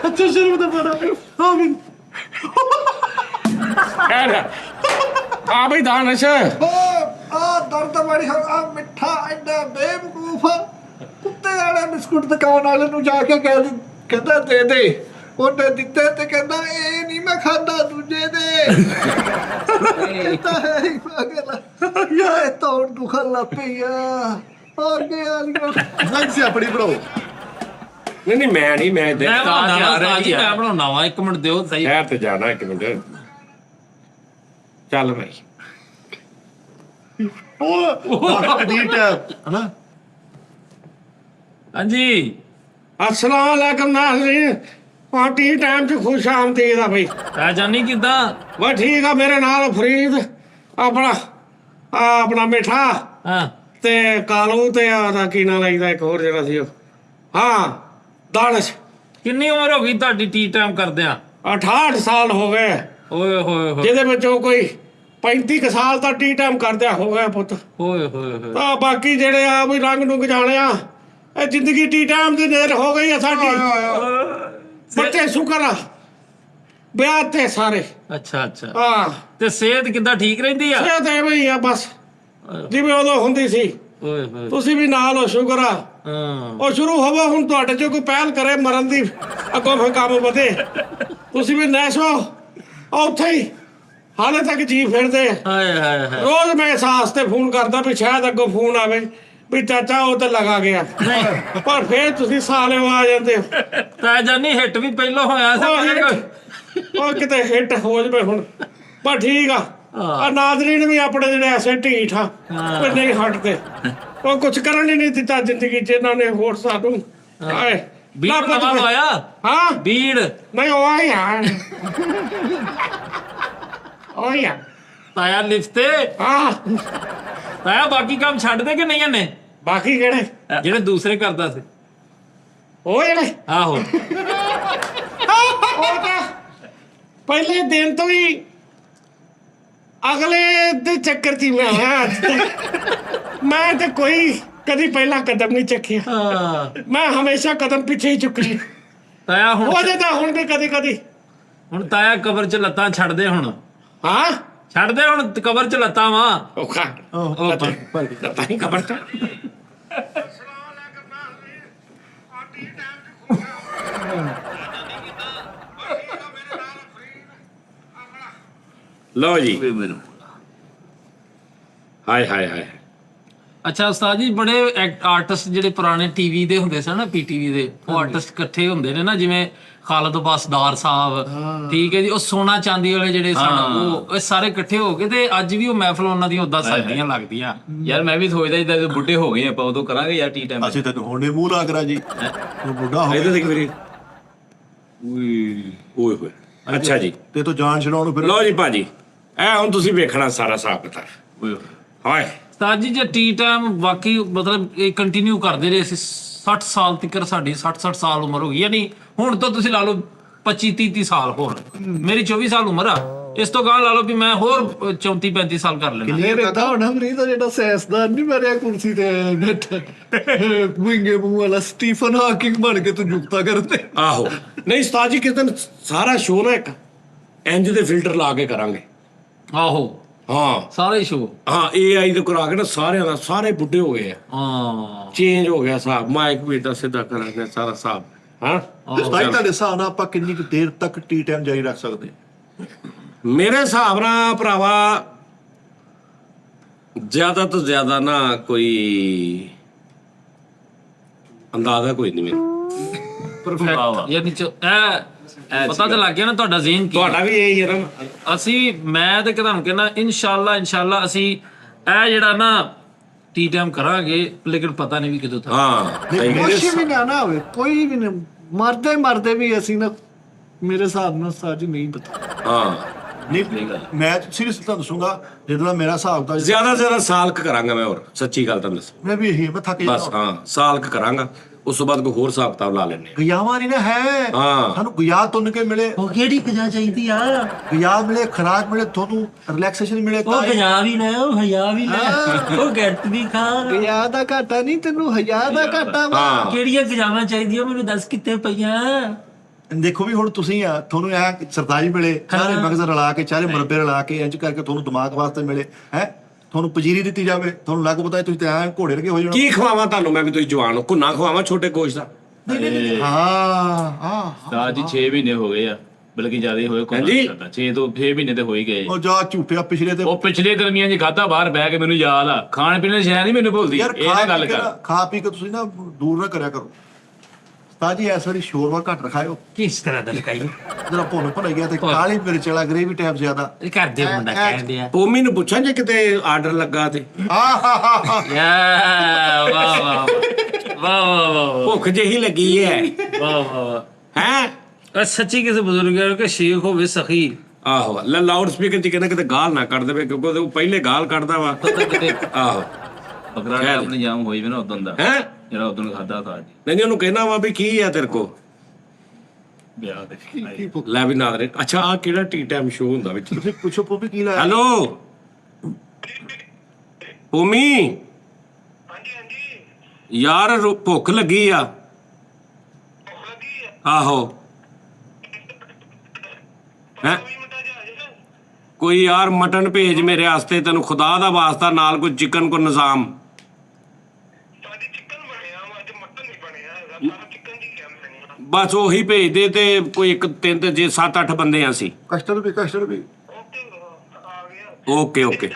[SPEAKER 1] ਅੱਛਾ ਸ਼ਰਮ ਦਾ ਬੜਾ ਆਮੀਨ
[SPEAKER 4] ਆ ਬਈ ਦਾਨਸ਼
[SPEAKER 2] ਆ ਦਰਦ ਬੜੀ ਆ ਮਿੱਠਾ ਐਡਾ ਬੇਵਕੂਫ ਕੁੱਤੇ ਵਾਲੇ ਬਿਸਕੁਟ ਦੁਕਾਨ ਵਾਲੇ ਨੂੰ ਜਾ ਕੇ ਕਹਿੰਦਾ ਦੇ ਦੇ ਉਹਨੇ ਦਿੱਤੇ ਤੇ ਕਹਿੰਦਾ ਇਹ ਨਹੀਂ ਮੈਂ ਖਾਂਦਾ ਦੂਜੇ ਦੇ। ਇਹ ਤਾਂ ਹੈ ਹੀ ਪਾਗਲ ਯਾਰ ਤਾਂ ਹੁਣ ਦੁਖਣ ਲੱਗ ਪਈ ਆ ਅੱਗੇ ਵਾਲੀਆਂ
[SPEAKER 1] ਨਹੀਂ ਸੀ ਆਪਣੀ ਬਣਾਓ
[SPEAKER 4] ਨਹੀਂ ਮੈਂ ਨਹੀਂ ਮੈਂ
[SPEAKER 5] ਮੈਂ ਬਣਾਉਣਾ ਉਸਤਾਦ ਜੀ ਮੈਂ ਬਣਾਉਣਾ ਵਾ ਇੱਕ ਮਿੰਟ ਦਿਓ ਸਹੀ।
[SPEAKER 4] ਸ਼ਹਿਰ ਤੇ ਜਾਣਾ ਇੱਕ ਮਿੰਟ ਚੱਲ ਭਾਈ।
[SPEAKER 1] ਉਹ ਡੀਟ ਹਨਾ
[SPEAKER 5] ਹਾਂਜੀ
[SPEAKER 4] ਅਸਲਾਮ ਅਲੈਕਮ ਨਾਜ਼ਰੀਨ ਪਾਰਟੀ ਟਾਈਮ 'ਚ ਖੁਸ਼ ਆਮਦੀਦ ਆ ਬਈ।
[SPEAKER 5] ਆ ਜਾਨੀ ਕਿਦਾਂ
[SPEAKER 4] ਵਾ ਠੀਕ ਆ ਮੇਰੇ ਨਾਲ ਫਰੀਦ ਆਪਣਾ ਮਿੱਠਾ
[SPEAKER 5] ਹਾਂ
[SPEAKER 4] ਤੇ ਕਾਲੂ ਤੇ ਉਹਦਾ ਕੀ ਨਾਂ ਲੱਗਦਾ ਇੱਕ ਹੋਰ ਜਿਹੜਾ ਸੀ ਉਹ ਹਾਂ ਦਾਨਸ਼।
[SPEAKER 5] ਕਿੰਨੀ ਉਮਰ ਹੋ ਗਈ ਤੁਹਾਡੀ ਟੀ ਟਾਈਮ ਕਰਦਿਆਂ?
[SPEAKER 4] 68 ਸਾਲ ਹੋ ਗਏ
[SPEAKER 5] ਓਏ ਹੋਏ ਹੋਏ
[SPEAKER 4] ਜਿਹਦੇ ਵਿੱਚੋਂ ਕੋਈ 35 ਕੁ ਸਾਲ ਤਾਂ ਟੀ ਟਾਈਮ ਕਰਦਿਆਂ ਹੋ ਗਿਆ ਪੁੱਤ।
[SPEAKER 5] ਹੋਏ ਹੋਏ ਹੋਏ
[SPEAKER 4] ਤਾਂ ਬਾਕੀ ਜਿਹੜੇ ਆ ਵੀ ਰੰਗ ਨੂੰ ਜਾਣਿਆ ਇਹ ਜ਼ਿੰਦਗੀ ਟੀ ਟਾਈਮ ਦੀ ਨੇਰ ਹੋ ਗਈ ਆ ਸਾਡੀ। ਬੱਚੇ ਸ਼ੁਕਰ ਆ ਵਿਆਹ ਤੇ ਸਾਰੇ।
[SPEAKER 5] ਅੱਛਾ ਅੱਛਾ
[SPEAKER 4] ਹਾਂ
[SPEAKER 5] ਤੇ ਸਿਹਤ ਕਿੱਦਾਂ ਠੀਕ ਰਹਿੰਦੀ ਆ?
[SPEAKER 4] ਇਹ ਤਾਂ ਐਵੇਂ ਹੀ ਆ ਬਸ ਜਿਵੇਂ ਉਦੋਂ ਹੁੰਦੀ ਸੀ।
[SPEAKER 5] ਓਏ ਹੋਏ
[SPEAKER 4] ਤੁਸੀਂ ਵੀ ਨਾਲ ਹੋ ਸ਼ੁਕਰ ਆ।
[SPEAKER 5] ਹਾਂ
[SPEAKER 4] ਉਹ ਸ਼ੁਰੂ ਹੋਵੇ ਹੁਣ ਤੁਹਾਡੇ ਚੋਂ ਕੋਈ ਪਹਿਲ ਕਰੇ ਮਰਨ ਦੀ ਅੱਗੋਂ ਫਿਰ ਕੰਮ ਵਧੇ। ਤੁਸੀਂ ਵੀ ਨੈਸ਼ੋ ਉੱਥੇ ਹੀ ਹਾਲੇ ਤੱਕ ਜੀ ਫਿਰਦੇ।
[SPEAKER 5] ਹਾਏ ਹਾਏ ਹਾਏ
[SPEAKER 4] ਰੋਜ਼ ਮੈਂ ਅਹਿਸਾਸ ਤੇ ਫੋਨ ਕਰਦਾ ਵੀ ਸ਼ਾਇਦ ਅੱਗੋਂ ਫੋਨ ਆਵੇ ਵੀ ਚਾਚਾ ਉਹ ਤੇ ਲਗਾ ਗਿਆ ਪਰ ਫਿਰ ਤੁਸੀਂ ਸਾਲੇ ਆ ਜਾਂਦੇ ਹੋ।
[SPEAKER 5] ਤਾਂ ਜਾਨੀ ਹਿੱਟ ਵੀ ਪਹਿਲਾਂ ਹੋਇਆ ਸੀ
[SPEAKER 4] ਉਹ ਕਿਤੇ ਹਿੱਟ ਹੋ ਜਵੇ ਹੁਣ ਪਰ ਠੀਕ ਆ ਨਾਜ਼ਰੀਨ ਵੀ ਆਪਣੇ ਜਿਹੜੇ ਐਸੇ ਢੀਠ ਆ ਉਹ ਨਹੀਂ ਹਟਦੇ। ਉਹ ਕੁਝ ਕਰਨ ਹੀ ਨਹੀਂ ਦਿੱਤਾ ਜ਼ਿੰਦਗੀ 'ਚ ਇਹਨਾਂ ਨੇ ਹੋਰ ਸਾਨੂੰ। ਹਾਏ
[SPEAKER 5] ਬੀੜ ਨਵਾਂ ਹੋਇਆ
[SPEAKER 4] ਹਾਂ
[SPEAKER 5] ਬੀੜ
[SPEAKER 4] ਨਹੀਂ ਉਹ ਯਾਰ ਉਹ ਯਾਰ
[SPEAKER 5] ਤਾਇਆ ਲਿਫਤੇ
[SPEAKER 4] ਹਾਂ
[SPEAKER 5] ਤਾਇਆ ਬਾਕੀ ਕੰਮ ਛੱਡ ਦੇ ਕਿ ਨਹੀਂ ਇਹਨੇ?
[SPEAKER 4] ਬਾਕੀ ਕਿਹੜੇ
[SPEAKER 5] ਜਿਹੜੇ ਦੂਸਰੇ ਕਰਦਾ ਸੀ
[SPEAKER 4] ਉਹ ਜਿਹੜੇ
[SPEAKER 5] ਆਹੋ
[SPEAKER 4] ਉਹ ਤਾਂ ਪਹਿਲੇ ਦਿਨ ਤੋਂ ਹੀ ਅਗਲੇ ਦੇ ਚੱਕਰ 'ਚ ਹੀ ਮੈਂ ਆਇਆ। ਮੈਂ ਤੇ ਕੋਈ ਕਦੀ ਪਹਿਲਾਂ ਕਦਮ ਨਹੀਂ ਚੱਕਿਆ।
[SPEAKER 5] ਹਾਂ
[SPEAKER 4] ਮੈਂ ਹਮੇਸ਼ਾ ਕਦਮ ਪਿੱਛੇ ਹੀ ਚੁੱਕੀ।
[SPEAKER 5] ਤਾਇਆ ਹੁਣ
[SPEAKER 4] ਉਹਦੇ ਤਾਂ ਹੁਣ ਵੀ ਕਦੀ ਕਦੀ
[SPEAKER 5] ਹੁਣ ਤਾਇਆ ਕਬਰ 'ਚ ਲੱਤਾਂ ਛੱਡ ਦੇ ਹੁਣ
[SPEAKER 4] ਹਾਂ
[SPEAKER 5] ਛੱਡ ਦੇ ਹੁਣ ਕਬਰ 'ਚ ਲੱਤਾਂ ਵਾ
[SPEAKER 4] ਔਖਾ
[SPEAKER 5] ਉਹ
[SPEAKER 4] ਤਾਂ ਹੀ ਖਬਰ ਤਾਂ ਲਓ ਜੀ ਹਾਏ ਹਾਏ ਹਾਏ।
[SPEAKER 5] ਅੱਛਾ ਉਸਤਾਦ ਜੀ, ਬੜੇ ਆਰਟਿਸਟ ਜਿਹੜੇ ਪੁਰਾਣੇ ਟੀਵੀ ਦੇ ਹੁੰਦੇ ਸਨ ਨਾ, ਪੀਟੀਵੀ ਦੇ, ਉਹ ਆਰਟਿਸਟ ਇਕੱਠੇ ਹੁੰਦੇ ਨੇ ਨਾ, ਜਿਵੇਂ ਖਾਲਦ ਬਾਸਦਾਰ ਸਾਹਿਬ, ਠੀਕ ਹੈ ਜੀ, ਉਹ ਸੋਨਾ ਚਾਂਦੀ ਵਾਲੇ ਜਿਹੜੇ ਸਨ, ਉਹ ਸਾਰੇ ਇਕੱਠੇ ਹੋ ਕੇ ਤੇ ਅੱਜ ਵੀ ਉਹ ਮਹਿਫਲ ਉਹਨਾਂ ਦੀ ਉਦਾਂ ਸਜਦੀਆਂ ਲੱਗਦੀਆਂ।
[SPEAKER 3] ਯਾਰ ਮੈਂ ਵੀ ਸੋਚਦਾ ਜਦੋਂ ਬੁੱਢੇ ਹੋ ਗਏ ਆਪਾਂ ਉਦੋਂ ਕਰਾਂਗੇ ਯਾਰ ਟੀ ਟਾਈਮ।
[SPEAKER 1] ਅਸੀਂ ਤੈਨੂੰ ਹੁਣ ਮੂੰਹ ਲਾ ਕਰਾ ਜੀ, ਤੂੰ ਬੁੱਢਾ ਹੋ
[SPEAKER 4] ਇਹਦੇ
[SPEAKER 1] ਗਿਆ
[SPEAKER 4] ਦੇਖ ਵੀਰੇ, ਓਏ ਹੋਏ। ਅੱਛਾ ਜੀ,
[SPEAKER 1] ਤੇ ਤੂੰ ਜਾਨ ਛਡਾਉਣ ਫਿਰ
[SPEAKER 4] ਲਓ ਜੀ ਭਾਜੀ, ਇਹ ਹੁਣ ਤੁਸੀਂ ਵੇਖਣਾ ਸਾਰਾ ਹਿਸਾਬ ਕਿਤਾਬ। ਹਾਏ
[SPEAKER 5] ਉਸਤਾਦ ਜੀ, ਜੇ ਟੀ ਟਾਈਮ ਵਾਕਈ ਮਤਲਬ ਇਹ ਕੰਟੀਨਿਊ ਕਰਦੇ ਰਹੇ, ਅਸੀਂ 60 ਸਾਲ ਤੱਕ, ਸਾਡੀ 60 ਸਾਲ ਉਮਰ ਹੋ ਗਈ, ਯਾਨੀ ਹੁਣ ਤੋਂ ਤੁਸੀਂ ਲਾ ਲਓ 25-30 ਸਾਲ ਹੋਰ, ਮੇਰੀ 24 ਸਾਲ ਉਮਰ ਆ, ਇਸ ਤੋਂ ਗਾਂ ਲਾ ਲਓ ਵੀ ਮੈਂ ਹੋਰ 34-35 ਸਾਲ ਕਰ ਲੈਣਾ।
[SPEAKER 2] ਇਹ ਰਹਿੰਦਾ ਹੋਣਾ ਫਰੀਦ ਦਾ ਜਿਹੜਾ ਸਿਆਸਤਦਾਨ ਨਹੀਂ ਮਰਿਆ ਕੁਰਸੀ ਤੇ ਬੈਠਾ ਵਿੰਗੇ ਮੂੰਹ ਵਾਲਾ ਸਟੀਫਨ ਹਾਕਿੰਗ ਬਣ ਕੇ ਤੂੰ ਜੁਗਤਾ ਕਰਦੇ।
[SPEAKER 4] ਆਹੋ, ਨਹੀਂ ਉਸਤਾਦ ਜੀ, ਕਿਸੇ ਦਿਨ ਸਾਰਾ ਸ਼ੋਅ ਨਾ ਇੱਕ ਇੰਜ ਦੇ ਫਿਲਟਰ ਲਾ ਕੇ ਕਰਾਂਗੇ।
[SPEAKER 5] ਆਹੋ,
[SPEAKER 4] ਹਾਂ
[SPEAKER 5] ਸਾਰੇ ਸ਼ੋ,
[SPEAKER 4] ਹਾਂ, AI ਦੇ ਕਰਾ ਕੇ ਨਾ ਸਾਰਿਆਂ ਦਾ, ਸਾਰੇ ਬੁੱਢੇ ਹੋ ਗਏ ਆ,
[SPEAKER 5] ਹਾਂ
[SPEAKER 4] ਚੇਂਜ ਹੋ ਗਿਆ ਹਿਸਾਬ, ਮਾਈਕ ਵੀ ਏਦਾਂ ਸਿੱਧਾ ਕਰਾਂਗੇ ਸਾਰਾ ਹਿਸਾਬ। ਹਾਂ
[SPEAKER 1] ਉਸਤਾਦ ਤੁਹਾਡੇ ਹਿਸਾਬ ਨਾਲ ਆਪਾਂ ਕਿੰਨੀ ਕੁ ਦੇਰ ਤੱਕ ਟੀ ਟਾਈਮ ਜਾਰੀ ਰੱਖ ਸਕਦੇ?
[SPEAKER 4] ਮੇਰੇ ਹਿਸਾਬ ਨਾਲ ਭਰਾਵਾ ਜ਼ਿਆਦਾ ਤੋਂ ਜ਼ਿਆਦਾ ਨਾ ਕੋਈ ਅੰਦਾਜ਼ਾ ਕੋਈ ਨਹੀਂ ਮੈਨੂੰ।
[SPEAKER 5] ਪਰਫੈਕਟ, ਯਾਨੀ ਇਹ ਪਤਾ ਤੇ ਲੱਗ ਗਿਆ ਨਾ ਤੁਹਾਡਾ ਜ਼ਿਹਨ ਕੀ।
[SPEAKER 4] ਤੁਹਾਡਾ ਵੀ ਇਹੀ ਹੈ ਨਾ?
[SPEAKER 5] ਅਸੀਂ, ਮੈਂ ਤੇ ਤੁਹਾਨੂੰ ਕਹਿੰਦਾ ਇਨਸ਼ਾਅੱਲਾ ਅਸੀਂ ਇਹ ਜਿਹੜਾ ਨਾ ਟੀ ਟਾਈਮ ਕਰਾਂਗੇ, ਲੇਕਿਨ ਪਤਾ ਨਹੀਂ ਵੀ ਕਦੋਂ ਤੱਕ।
[SPEAKER 4] ਹਾਂ
[SPEAKER 2] ਕੁਛ ਵੀ ਨਾ ਹੋਵੇ, ਕੋਈ ਵੀ ਨਹੀਂ, ਮਰਦੇ ਵੀ ਅਸੀਂ ਨਾ, ਮੇਰੇ ਹਿਸਾਬ ਨਾਲ ਸਾਜ ਨਹੀਂ ਪਤਾ।
[SPEAKER 4] ਹਾਂ,
[SPEAKER 1] ਨਹੀਂ ਮੈਂ ਸੀਰੀਅਸ ਤੁਹਾਨੂੰ ਦੱਸੂਗਾ, ਜਦੋਂ ਮੇਰਾ ਹਿਸਾਬ ਤਾਂ
[SPEAKER 4] ਜ਼ਿਆਦਾ ਤੋਂ ਜ਼ਿਆਦਾ ਸਾਲ ਕੁ ਕਰਾਂਗਾ ਮੈਂ, ਹੋਰ ਸੱਚੀ ਗੱਲ ਤੁਹਾਨੂੰ ਦੱਸਾਂ,
[SPEAKER 1] ਮੈਂ ਵੀ ਇਹੀ ਮੈਂ ਥੱਕ
[SPEAKER 4] ਬਸ।
[SPEAKER 1] ਜਾਂਦਾ
[SPEAKER 4] ਹਾਂ, ਸਾਲ ਕੁ ਕਰਾਂਗਾ, ਉਸ ਤੋਂ ਬਾਅਦ ਕੋਈ ਹੋਰ ਹਿਸਾਬ ਕਿਤਾਬ ਲਾ ਲੈਣੇ।
[SPEAKER 1] ਗਿਆਵਾ ਨਹੀਂ ਨਾ ਹੈ,
[SPEAKER 4] ਹਾਂ।
[SPEAKER 1] ਸਾਨੂੰ ਗਿਆ ਤੁੰਨ ਕੇ ਮਿਲੇ,
[SPEAKER 5] ਉਹ ਕਿਹੜੀ ਗਜਾ ਚਾਹੀਦੀ ਆ?
[SPEAKER 1] ਗਿਆ ਮਿਲੇ, ਖੁਰਾਕ ਮਿਲੇ, ਤੁਹਾਨੂੰ ਰਿਲੈਕਸੇਸ਼ਨ ਮਿਲੇ,
[SPEAKER 5] ਉਹ ਗਜਾ ਵੀ ਲੈ, ਉਹ ਹਯਾ ਵੀ ਲੈ, ਉਹ ਗੱਟ ਵੀ ਖਾ।
[SPEAKER 2] ਗਿਆ ਦਾ ਘਾਟਾ ਨਹੀਂ ਤੈਨੂੰ, ਹਜ਼ਾਰ ਦਾ ਘਾਟਾ ਵਾ।
[SPEAKER 4] ਹਾਂ,
[SPEAKER 5] ਕਿਹੜੀਆਂ ਗਜਾਵਾਂ ਚਾਹੀਦੀਆਂ ਮੈਨੂੰ ਦੱਸ, ਕਿੱਥੇ ਪਈਆਂ?
[SPEAKER 1] ਦੇਖੋ ਵੀ ਹੁਣ ਤੁਸੀਂ ਆ, ਤੁਹਾਨੂੰ ਇਹ ਸਰਤਾਜ ਮਿਲੇ, ਚਾਰੇ ਮਗਜ਼ ਰਲਾ ਕੇ, ਚਾਰੇ ਮੁਰੱਬੇ ਰਲਾ ਕੇ, ਇੰਜ ਕਰਕੇ ਤੁਹਾਨੂੰ ਦਿਮਾਗ ਵਾਸਤੇ ਮਿਲੇ ਹੈ, ਤੁਹਾਨੂੰ ਪਜੀਰੀ ਦਿੱਤੀ ਜਾਵੇ, ਤੁਹਾਨੂੰ ਲੱਗ ਪਤਾ ਤੁਸੀਂ ਤੇ ਐ ਘੋੜੇ ਵਰਗੇ ਹੋ ਜਾਣਾ।
[SPEAKER 4] ਕੀ ਖਵਾਵਾਂ ਤੁਹਾਨੂੰ ਮੈਂ ਵੀ, ਤੁਸੀਂ ਜਵਾਨ ਹੋ, ਘੁੰਨਾ ਖਵਾਵਾਂ ਛੋਟੇ ਗੋਸ਼ਤ ਦਾ?
[SPEAKER 1] ਹਾਂ
[SPEAKER 3] ਤਾਂ ਜੀ 6 ਮਹੀਨੇ ਹੋ ਗਏ ਆ, ਬਲਕਿ ਜ਼ਿਆਦਾ ਹੀ ਹੋਏ,
[SPEAKER 4] ਹਾਂਜੀ।
[SPEAKER 3] 6 ਤੋਂ 6 ਮਹੀਨੇ ਤੇ ਹੋ ਹੀ ਗਏ।
[SPEAKER 1] ਉਹ ਜਾ ਝੂਠਿਆ ਪਿਛਲੇ ਤੇ
[SPEAKER 3] ਉਹ ਪਿਛਲੇ ਗਰਮੀਆਂ 'ਚ ਖਾਧਾ ਬਾਹਰ ਬਹਿ ਕੇ, ਮੈਨੂੰ ਯਾਦ ਆ, ਖਾਣ ਪੀਣ ਦੀ ਸ਼ੈ ਨਹੀਂ ਮੈਨੂੰ ਭੁੱਲਦੀ।
[SPEAKER 1] ਯਾਰ
[SPEAKER 3] ਇਹ ਨਾ ਗੱਲ ਕਰ।
[SPEAKER 1] ਖਾ ਪੀ ਕੇ ਤੁਸੀਂ ਨਾ ਦੂਰ ਨਾ ਕਰਿਆ ਕਰੋ ਉਸਤਾਦ ਜੀ, ਇਸ ਵਾਰੀ ਸ਼ੋਰਵਾ ਘੱਟ ਰਖਾਇਓ,
[SPEAKER 5] ਕਿਸ ਤਰ੍ਹਾਂ ਦਾ ਲਗਾਈ?
[SPEAKER 1] ਜਰਾ ਭੁੰਨ ਭੁੰਨ ਗਿਆ ਤੇ ਕਾਲੀ ਮਿਰਚ ਵਾਲਾ ਗ੍ਰੇਵੀ ਟਾਈਪ ਜ਼ਿਆਦਾ।
[SPEAKER 5] ਇਹ ਘਰ ਦੇ ਮੁੰਡਾ ਕਹਿੰਦੇ ਆ।
[SPEAKER 4] ਪੋਮੀ ਨੂੰ ਪੁੱਛਾਂ ਜੇ ਕਿਤੇ ਆਰਡਰ ਲੱਗਾ ਤੇ?
[SPEAKER 1] ਆਹਾਹਾਹਾ
[SPEAKER 5] ਯਾ ਵਾਹ ਵਾਹ ਵਾਹ ਵਾਹ ਵਾਹ
[SPEAKER 4] ਭੁੱਖ ਜਿਹੀ ਲੱਗੀ ਹੈ
[SPEAKER 5] ਵਾਹ ਵਾਹ।
[SPEAKER 4] ਹੈ।
[SPEAKER 5] ਸੱਚੀ ਕਿਸੇ ਬਜ਼ੁਰਗ ਕੇ ਸ਼ੇਖ ਹੋਵੇ ਸਖੀ,
[SPEAKER 4] ਆਹੋ, ਲੈ ਲਾਊਡ ਸਪੀਕਰ ਚ ਕਿਤੇ ਗਾਲ ਨਾ ਕੱਢ ਦੇਵੇ, ਕਿਉਂਕਿ ਉਹ ਪਹਿਲੇ ਗਾਲ ਕੱਢਦਾ ਵਾ। ਆਹੋ,
[SPEAKER 3] ਬਕਰਾ ਆਪਣੀ ਜਾਮ ਹੋਈ ਵੀ ਨਾ ਉਦੋਂ ਦਾ,
[SPEAKER 4] ਹੈ
[SPEAKER 3] ਜਿਹੜਾ ਉਦੋਂ ਖਾਦਾ ਤਾਂ ਜੀ
[SPEAKER 4] ਨਹੀਂ, ਉਹਨੂੰ ਕਹਿਣਾ ਵਾ ਵੀ ਕੀ ਆ ਤੇਰੇ ਕੋ,
[SPEAKER 3] ਵਿਆਹ ਦੇ।
[SPEAKER 4] ਲੈ ਵੀ ਨਾਦਰੇ। ਅੱਛਾ, ਆ ਕਿਹੜਾ ਟੀ ਟਾਈਮ ਸ਼ੋਅ ਹੁੰਦਾ ਵਿੱਚ?
[SPEAKER 1] ਤੁਸੀਂ ਪੁੱਛੋ ਪੋਪੀ ਕੀ ਲਾਇਆ?
[SPEAKER 4] ਹੈਲੋ ਪੋਮੀ, ਯਾਰ ਭੁੱਖ ਲੱਗੀ ਆ। ਆਹੋ, ਹੈ ਕੋਈ ਯਾਰ ਮਟਨ ਭੇਜ ਮੇਰੇ ਵਾਸਤੇ, ਤੈਨੂੰ ਖੁਦਾ ਦਾ ਵਾਸਤਾ, ਨਾਲ ਕੋਈ ਚਿਕਨ ਕੋ ਨਿਜ਼ਾਮ। ਬਸ ਉਹੀ ਭੇਜ ਦੇ, ਤੇ ਕੋਈ ਇੱਕ ਤਿੰਨ ਤੇ ਜੇ 7-8 ਬੰਦੇ ਆ ਸੀ।
[SPEAKER 1] ਕਸਟਰ ਵੀ
[SPEAKER 4] ਓਕੇ ਓਕੇ,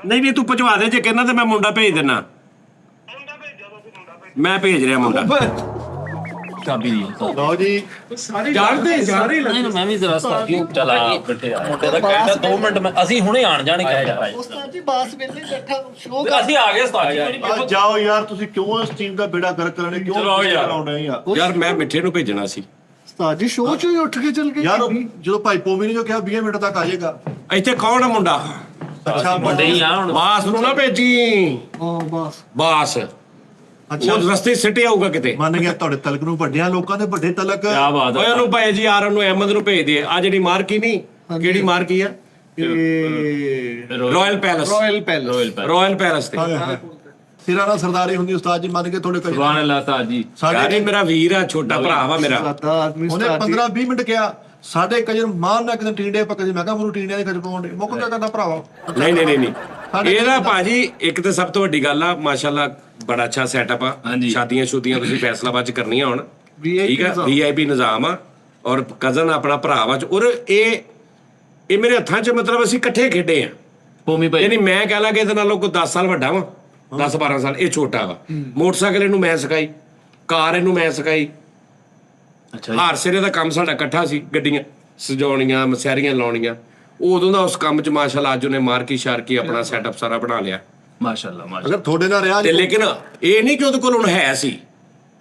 [SPEAKER 4] ਨਹੀਂ ਤੂੰ ਪਹੁੰਚਵਾ ਦੇ, ਜੇ ਕਹਿੰਦਾ ਤੇ ਮੈਂ ਮੁੰਡਾ ਭੇਜ ਦੇਣਾ। ਮੈਂ ਭੇਜ ਰਿਹਾ ਮੁੰਡਾ।
[SPEAKER 3] ਚਾਬੀ ਦੀ
[SPEAKER 1] ਲਓ ਜੀ,
[SPEAKER 4] ਜਾਣਦੇ ਸਾਰੇ
[SPEAKER 5] ਨਹੀਂ ਮੈਂ ਵੀ ਜ਼ਰਾ ਸਾਥੀ
[SPEAKER 3] ਚਲ ਆ ਬੈਠੇ ਆ।
[SPEAKER 5] ਮੁੰਡੇ ਦਾ ਕਹਿੰਦਾ 2 ਮਿੰਟ ਮੈਂ, ਅਸੀਂ ਹੁਣੇ ਆਣ ਜਾਣੇ ਕਹਿੰਦਾ।
[SPEAKER 2] ਉਸਤਾਦ ਜੀ ਬਾਸ ਵੇਲੇ ਬੈਠਾ ਸ਼ੋਅ
[SPEAKER 5] ਅਸੀਂ ਆ ਗਏ ਉਸਤਾਦ ਜੀ।
[SPEAKER 1] ਆ ਜਾਓ ਯਾਰ, ਤੁਸੀਂ ਕਿਉਂ ਇਸ ਟੀਮ ਦਾ ਬੇੜਾ ਗਰਕ ਕਰਨੇ, ਕਿਉਂ
[SPEAKER 3] ਚਲੋ ਯਾਰ।
[SPEAKER 1] ਕਰਾਉਣਾ ਯਾਰ?
[SPEAKER 4] ਯਾਰ ਮੈਂ ਮਿੱਠੇ ਨੂੰ ਭੇਜਣਾ ਸੀ।
[SPEAKER 2] ਉਸਤਾਦ ਜੀ ਸ਼ੋਅ ਚੋਂ ਹੀ ਉੱਠ ਕੇ ਚੱਲ ਗਏ।
[SPEAKER 1] ਯਾਰ ਜਦੋਂ ਭਾਈ ਪੋਵੀ ਨੇ ਜੋ ਕਿਹਾ 20 ਮਿੰਟ ਤੱਕ ਆ ਜਾਏਗਾ।
[SPEAKER 4] ਇੱਥੇ ਕੌਣ ਆ ਮੁੰਡਾ?
[SPEAKER 1] ਅੱਛਾ
[SPEAKER 5] ਮੁੰਡੇ ਹੀ ਆ ਹੁਣ।
[SPEAKER 4] ਬਾਸ ਨੂੰ ਨਾ ਭੇਜੀ।
[SPEAKER 2] ਹਾਂ ਬਾਸ
[SPEAKER 4] ਬਾਸ
[SPEAKER 1] ਅੱਛਾ
[SPEAKER 4] ਉਹ ਰਸਤੇ ਸਿੱਟੇ ਆਊਗਾ ਕਿਤੇ।
[SPEAKER 1] ਮੰਨ ਗਿਆ ਤੁਹਾਡੇ ਤਲਕ ਨੂੰ, ਵੱਡਿਆਂ ਲੋਕਾਂ ਦੇ ਵੱਡੇ ਤਲਕ।
[SPEAKER 3] ਕੀ ਬਾਤ
[SPEAKER 4] ਓਏ
[SPEAKER 3] ਹੈ।
[SPEAKER 4] ਉਹਨੂੰ ਭਾਈ ਜੀ ਯਾਰ, ਉਹਨੂੰ ਅਹਿਮਦ ਨੂੰ ਭੇਜ ਦੇ। ਆ ਜਿਹੜੀ ਮਾਰਕੀ ਨਹੀਂ, ਕਿਹੜੀ ਮਾਰਕੀ ਆ? Royal palace. ਰਾਇਲ ਪੈਲਸ ਤੇ
[SPEAKER 1] ਸਿਰਾਂ ਨਾਲ ਸਰਦਾਰੀ ਹੁੰਦੀ ਉਸਤਾਦ ਜੀ, ਮੰਨ ਕੇ ਤੁਹਾਡੇ ਕੋਲ
[SPEAKER 3] ਸੁਭਾਨ ਅੱਲਾਹ ਤਾਜ ਜੀ।
[SPEAKER 4] ਯਾਰ
[SPEAKER 1] ਸਾਡੇ
[SPEAKER 4] ਇਹ ਮੇਰਾ ਵੀਰ ਆ, ਛੋਟਾ ਭਰਾ ਵਾ ਮੇਰਾ।
[SPEAKER 2] ਸਾਡਾ ਆਦਮੀ
[SPEAKER 1] ਉਹਨੇ
[SPEAKER 2] ਉਸਤਾਦ ਜੀ
[SPEAKER 1] 15-20 ਮਿੰਟ ਕਿਹਾ, ਸਾਡੇ ਕਜਰ ਮਾਰ ਨਾ ਕਿਤੇ ਟੀਂਡੇ ਪੱਕੇ। ਮੈਂ ਕਿਹਾ ਮੈਨੂੰ ਟੀਂਡਿਆਂ ਦੇ ਖਜ ਪਾਉਂਦੇ ਮੁੱਕ ਕਿਆ ਕਰਦਾ ਭਰਾਵਾ।
[SPEAKER 4] ਨਹੀਂ ਇਹਦਾ ਭਾਜੀ ਇੱਕ ਤਾਂ ਸਭ ਤੋਂ ਵੱਡੀ ਗੱਲ ਆ, ਮਾਸ਼ਾਅੱਲਾ ਬੜਾ ਅੱਛਾ ਸੈਟਅਪ ਆ।
[SPEAKER 3] ਹਾਂਜੀ।
[SPEAKER 4] ਸ਼ਾਦੀਆਂ ਸ਼ੁਦੀਆਂ ਤੁਸੀਂ ਫੈਸਲਾਬਾਦ ਚ ਕਰਨੀਆਂ ਹੁਣ,
[SPEAKER 2] VIP
[SPEAKER 4] ਠੀਕ ਆ, VIP ਨਿਜ਼ਾਮ ਆ। ਔਰ ਕਜ਼ਨ ਆਪਣਾ ਭਰਾ ਵਾ, ਔਰ ਇਹ ਮੇਰੇ ਹੱਥਾਂ 'ਚ, ਮਤਲਬ ਅਸੀਂ ਇਕੱਠੇ ਖੇਡੇ ਆ।
[SPEAKER 3] ਭੂਮੀ ਭਾਈ
[SPEAKER 4] ਯਾਨੀ ਮੈਂ ਕਹਿ ਲਾ ਕਿ ਇਹਦੇ ਨਾਲੋਂ ਕੋਈ 10 ਸਾਲ ਵੱਡਾ ਵਾ 10-12 ਸਾਲ, ਇਹ ਛੋਟਾ ਵਾ। ਮੋਟਰਸਾਈਕਲ ਇਹਨੂੰ ਮੈਂ ਸਿਖਾਈ, ਕਾਰ ਇਹਨੂੰ ਮੈਂ ਸਿਖਾਈ।
[SPEAKER 3] ਅੱਛਾ ਜੀ।
[SPEAKER 4] ਹਾਰਸੇਰੇ ਦਾ ਕੰਮ ਸਾਡਾ ਇਕੱਠਾ ਸੀ, ਗੱਡੀਆਂ ਸਜਾਉਣੀਆਂ, ਮਸਿਆਰੀਆਂ ਲਾਉਣੀਆਂ। ਉਦੋਂ ਦਾ ਉਸ ਕੰਮ 'ਚ ਮਾਸ਼ਾਅੱਲਾ ਅੱਜ ਉਹਨੇ ਮਾਰਕੀ ਸ਼ਾਰਕੀ ਆਪਣਾ ਸੈਟਅਪ ਸਾਰਾ ਬਣਾ ਲਿਆ।
[SPEAKER 3] ਮਾਸ਼ਾਅੱਲਾ ਮਾਸ਼ਾਅੱਲਾ।
[SPEAKER 1] ਅਗਰ ਤੁਹਾਡੇ ਨਾਲ ਰਿਹਾ
[SPEAKER 4] ਤੇ ਲੇਕਿਨ ਇਹ ਨਹੀਂ ਕਿ ਉਹਦੇ ਕੋਲ ਹੁਣ ਹੈ ਸੀ,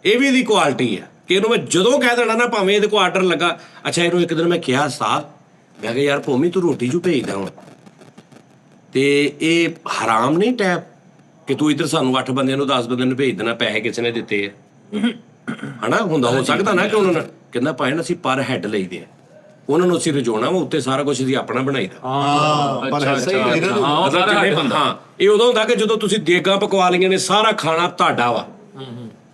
[SPEAKER 4] ਇਹ ਵੀ ਇਹਦੀ ਕੁਆਲਿਟੀ ਹੈ ਕਿ ਇਹਨੂੰ ਮੈਂ ਜਦੋਂ ਕਹਿ ਦੇਣਾ ਨਾ, ਭਾਵੇਂ ਇਹਦੇ ਕੋਲ ਆਰਡਰ ਲੱਗਾ। ਅੱਛਾ, ਇਹਨੂੰ ਇੱਕ ਦਿਨ ਮੈਂ ਕਿਹਾ ਸਾਹਿਬ, ਮੈਂ ਕਿਹਾ ਯਾਰ ਭੂਮੀ ਤੂੰ ਰੋਟੀ ਜੂ ਭੇਜਦਾ ਹੁਣ, ਤੇ ਇਹ ਹਰਾਮ ਨਹੀਂ ਟੈਪ ਕਿ ਤੂੰ ਇੱਧਰ ਸਾਨੂੰ 8 ਬੰਦਿਆਂ ਨੂੰ 10 ਬੰਦਿਆਂ ਨੂੰ ਭੇਜ ਦੇਣਾ, ਪੈਸੇ ਕਿਸੇ ਨੇ ਦਿੱਤੇ ਆ ਹਨਾ? ਹੁੰਦਾ ਹੋ ਸਕਦਾ ਨਾ ਕਿ ਉਹਨਾਂ ਨੇ ਕਹਿੰਦਾ ਭਾਈ ਅਸੀਂ ਪਰ ਹੈਡ ਲਈਦੇ ਆ, ਉਹਨਾਂ ਨੂੰ ਅਸੀਂ ਰਜਾਉਣਾ ਵਾ, ਉੱਤੇ ਸਾਰਾ ਕੁਝ ਅਸੀਂ ਆਪਣਾ ਬਣਾਈਦਾ।
[SPEAKER 3] ਅੱਛਾ ਅੱਛਾ ਹਾਂ ਉਹ ਸਾਰਾ ਸਾਡੇ ਬੰਦਾ।
[SPEAKER 4] ਹਾਂ, ਇਹ ਉਦੋਂ ਹੁੰਦਾ ਕਿ ਜਦੋਂ ਤੁਸੀਂ ਦੇਗਾਂ ਪਕਵਾ ਲਈਆਂ ਨੇ, ਸਾਰਾ ਖਾਣਾ ਤੁਹਾਡਾ ਵਾ,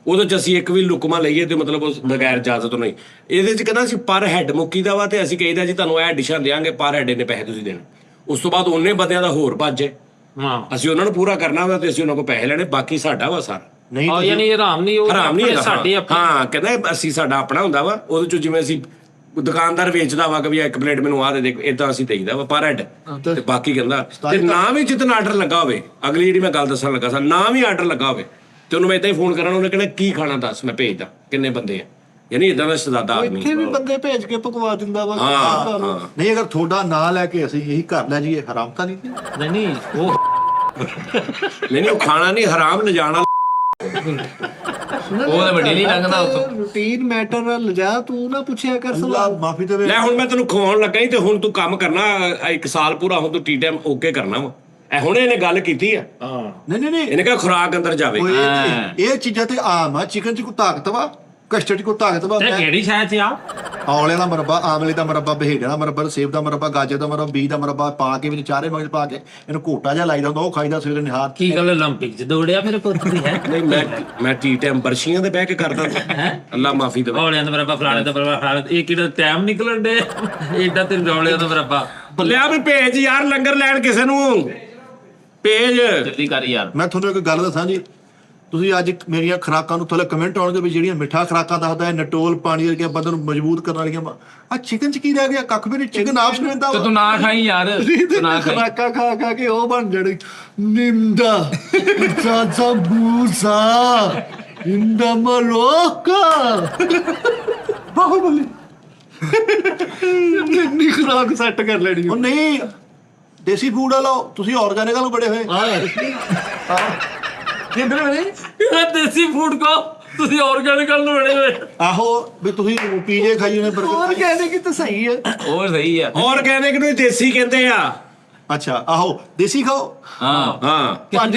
[SPEAKER 4] ਉਹਦੇ ਚ ਅਸੀਂ ਇੱਕ ਵੀ ਲੁਕਮਾ ਲਈਏ ਤੇ ਮਤਲਬ ਉਸ ਬਗੈਰ ਇਜਾਜ਼ਤ ਤੋਂ ਨਹੀਂ। ਇਹਦੇ ਚ ਕਹਿੰਦਾ ਅਸੀਂ ਪਰ ਹੈਡ ਮੁੱਕੀਦਾ ਵਾ, ਤੇ ਅਸੀਂ ਕਹੀਦਾ ਜੀ ਤੁਹਾਨੂੰ ਇਹ ਡਿਸ਼ਾਂ ਦੇਾਂਗੇ, ਪਰ ਹੈਡ ਨੇ ਪੈਸੇ ਤੁਸੀਂ ਦੇਣੇ। ਉਸ ਤੋਂ ਬਾਅਦ ਉਹਨੇ ਬੰਦਿਆਂ ਦਾ ਹੋਰ ਭੱਜੇ, ਅਸੀਂ ਉਹਨਾਂ ਨੂੰ ਪੂਰਾ ਕਰਨਾ ਵਾ, ਤੇ ਅਸੀਂ ਉਹਨਾਂ ਕੋਲ ਪੈਸੇ ਲੈਣੇ, ਬਾਕੀ ਸਾਡਾ ਵਾ ਸਾਰਾ।
[SPEAKER 1] ਨਹੀਂ
[SPEAKER 5] ਯਾਨੀ ਇਹ ਹਰਾਮ ਨਹੀਂ, ਉਹ
[SPEAKER 4] ਹਰਾਮ ਨਹੀਂ ਹੈਗਾ।
[SPEAKER 5] ਸਾਡੇ
[SPEAKER 4] ਹਾਂ, ਕਹਿੰਦਾ ਅਸੀਂ ਸਾਡਾ ਆਪਣਾ ਹੁੰਦਾ ਵਾ, ਉਹਦੇ ਚੋਂ ਜਿਵੇਂ ਅਸੀਂ ਦੁਕਾਨਦਾਰ ਵੇਚਦਾ ਵਾ ਕਿ ਵੀ ਇੱਕ ਪਲੇਟ ਮੈਨੂੰ ਆਹ ਦੇ ਦੇ, ਏਦਾਂ ਅਸੀਂ ਦੇਈਦਾ ਵਾ ਪਰ ਹੈਡ। ਤੇ ਬਾਕੀ ਕਹਿੰਦਾ ਤੇ ਨਾ ਵੀ ਜਿੱਦਣ ਆਰਡਰ ਲੱਗਾ ਹੋਵੇ, ਅਗਲੀ ਜਿਹੜੀ ਮੈਂ ਗੱਲ ਦੱਸਣ ਲੱਗਾ ਸਾਂ, ਨਾ ਵੀ ਆਰਡਰ ਲੱਗਾ ਹੋਵੇ ਤੇ ਉਹਨੂੰ ਮੈਂ ਏਦਾਂ ਹੀ ਫੋਨ ਕਰਾਂ, ਉਹਨੇ ਕਹਿਣਾ ਕੀ ਖਾਣਾ ਦੱਸ, ਮੈਂ ਭੇਜਦਾ, ਕਿੰਨੇ ਬੰਦੇ ਆ। ਯਾਨੀ ਇਦਾਂ ਦਾ ਸ਼ਹਜ਼ਾਦਾ ਆਦਮੀ।
[SPEAKER 2] ਇੱਥੇ ਵੀ ਬੰਦੇ ਭੇਜ ਕੇ ਪਕਵਾ ਦਿੰਦਾ ਵਾ।
[SPEAKER 4] ਹਾਂ।
[SPEAKER 1] ਨਹੀਂ, ਅਗਰ ਤੁਹਾਡਾ ਨਾਂ ਲੈ ਕੇ ਅਸੀਂ ਇਹੀ ਘਰ ਲੈ ਜਾਈਏ, ਹਰਾਮ ਤਾਂ ਨਹੀਂ?
[SPEAKER 5] ਨਹੀਂ ਉਹ
[SPEAKER 4] ਨਹੀਂ ਉਹ ਖਾਣਾ ਨਹੀਂ, ਹਰਾਮ ਨ ਜਾਣਾ।
[SPEAKER 3] ਉਹ ਤਾਂ ਵੱਡੀ ਨਹੀਂ ਲੰਘਦਾ ਉੱਥੋਂ।
[SPEAKER 2] ਰੂਟੀਨ ਮੈਟਰ ਲਿਜਾ, ਤੂੰ ਨਾ ਪੁੱਛਿਆ ਕਰ
[SPEAKER 1] ਅੱਲਾ
[SPEAKER 2] ਸਵਾਲ।
[SPEAKER 1] ਮਾਫੀ ਦੇਵੇ।
[SPEAKER 4] ਲੈ ਹੁਣ ਮੈਂ ਤੈਨੂੰ ਖਵਾਉਣ ਲੱਗਾ ਹੀ, ਤੇ ਹੁਣ ਤੂੰ ਕੰਮ ਕਰਨਾ 1 ਸਾਲ ਪੂਰਾ, ਹੁਣ ਤੂੰ ਟੀ ਟਾਈਮ ਓਕੇ ਕਰਨਾ ਵਾ। ਇਹ ਹੁਣੇ ਇਹਨੇ ਗੱਲ ਕੀਤੀ ਆ,
[SPEAKER 1] ਨਹੀਂ ਨਹੀਂ ਨਹੀਂ,
[SPEAKER 4] ਇਹਨੇ ਕਿਹਾ ਖੁਰਾਕ ਅੰਦਰ ਜਾਵੇ।
[SPEAKER 1] ਇਹ ਚੀਜ਼ਾਂ ਤੇ ਆਮ ਆ। ਚਿਕਨ ਚ ਕੋਈ ਤਾਕਤ ਵਾ, ਕਸਟਰਡ ਚ ਕੋਈ ਤਾਕਤ ਵਾ।
[SPEAKER 5] ਤੇ ਕਿਹੜੀ ਸ਼ਾਇਦ ਚ ਆ
[SPEAKER 1] ਔਲਿਆਂ ਦਾ ਮਰਬਾ, ਆਮਲੇ ਦਾ ਮਰਬਾ, ਬਹੇੜਿਆਂ ਦਾ ਮਰਬਾ, ਸੇਬ ਦਾ ਮਰਬਾ, ਗਾਜਰ ਦਾ ਮਰਬਾ, ਬੀਜ ਦਾ ਮਰਬਾ ਪਾ ਕੇ ਵਿੱਚ ਚਾਰੇ ਮਗਜ਼ ਪਾ ਕੇ ਇਹਨੂੰ ਘੋਟਾ ਜਿਹਾ ਲਾਈਦਾ ਹੁੰਦਾ, ਉਹ ਖਾਈਦਾ ਸਵੇਰੇ ਨਿਹਾਰ।
[SPEAKER 5] ਕੀ ਗੱਲ 올림픽 ਚ ਦੌੜਿਆ ਮੇਰੇ ਪੁੱਤ ਦੀ ਹੈ?
[SPEAKER 4] ਨਹੀਂ ਮੈਂ ਟੀ ਟਾਈਮ ਬਰਸ਼ੀਆਂ ਤੇ ਬਹਿ ਕੇ ਕਰਦਾ। ਅੱਲਾ ਮਾਫੀ ਦੇਵੇ।
[SPEAKER 5] ਔਲਿਆਂ ਦਾ ਬਰਾਬਰ, ਫਲਾਣੇ ਦਾ ਬਰਾਬਰ, ਫਲਾਣੇ ਇਹ ਕਿਹੜਾ ਟਾਈਮ ਨਿਕਲਣ ਦੇ ਏਡਾ ਤੇ ਔਲਿਆਂ ਦਾ ਬਰਾਬਰ।
[SPEAKER 4] ਲਿਆ ਵੀ ਭੇਜ ਯਾਰ, ਲੰਗਰ ਲੈਣ ਕਿਸੇ ਨੂੰ ਭੇਜ।
[SPEAKER 3] ਜਲਦੀ ਕਰ ਯਾਰ।
[SPEAKER 1] ਮੈਂ ਤੁਹਾਨੂੰ ਇੱਕ ਗੱਲ ਦੱਸਾਂ ਜੀ, ਤੁਸੀਂ ਅੱਜ ਮੇਰੀਆਂ ਖੁਰਾਕਾਂ ਨੂੰ ਥੱਲੇ ਕਮੈਂਟ ਆਉਣਗੇ ਵੀ ਜਿਹੜੀਆਂ ਮਿੱਠਾ ਖੁਰਾਕਾਂ ਦੱਸਦਾ ਹੈ, ਨਟੋਲ ਪਾਣੀ ਵਰਗੀਆਂ ਬੰਦੇ ਨੂੰ ਮਜ਼ਬੂਤ ਕਰਨ ਵਾਲੀਆਂ, ਆ ਚਿਕਨ ਚ ਕੀ ਰਹਿ ਗਿਆ? ਕੱਖ ਵੀ ਨਹੀਂ। ਚਿਕਨ ਆਪ ਸਮਝਦਾ
[SPEAKER 3] ਤੇ ਤੂੰ ਨਾ ਖਾਈ ਯਾਰ, ਤੂੰ ਨਾ ਖਾਈ।
[SPEAKER 2] ਖਰਾਕਾ ਖਾ ਖਾ ਕੇ ਉਹ ਬਣ ਜਾਣੀ ਨਿੰਦਾ ਚਾਚਾ ਬੂਸਾ ਇੰਦਾ ਮਲੋਕਾ ਬਾਹੁਬਲੀ। ਇੰਨੀ ਖੁਰਾਕ ਸੈੱਟ ਕਰ ਲੈਣੀ।
[SPEAKER 1] ਉਹ ਨਹੀਂ, ਦੇਸੀ ਫੂਡ ਵਾਲਾ ਤੁਸੀਂ ਆਰਗੈਨਿਕ ਵਾਲ ਬੜੇ ਹੋਏ।
[SPEAKER 5] ਇਹ ਦੇਸੀ ਫੂਡ ਕੋ ਤੁਸੀਂ ਆਰਗੈਨਿਕ ਨੂੰ ਬਣੇ ਹੋਏ।
[SPEAKER 1] ਆਹੋ ਵੀ ਤੁਸੀਂ ਪੀਜੇ ਖਾਈ ਉਹਨੇ
[SPEAKER 2] ਹੋਰ
[SPEAKER 1] ਬਰਗਰ।
[SPEAKER 2] ਕਹਿੰਦੇ ਕਿ ਤਾਂ ਸਹੀ ਹੈ।
[SPEAKER 3] ਉਹ ਸਹੀ ਆ।
[SPEAKER 4] ਆਰਗੈਨਿਕ ਨੂੰ ਹੀ ਦੇਸੀ ਕਹਿੰਦੇ ਆ।
[SPEAKER 1] ਅੱਛਾ, ਆਹੋ ਦੇਸੀ ਖਾਓ।
[SPEAKER 3] ਹਾਂ
[SPEAKER 4] ਹਾਂ,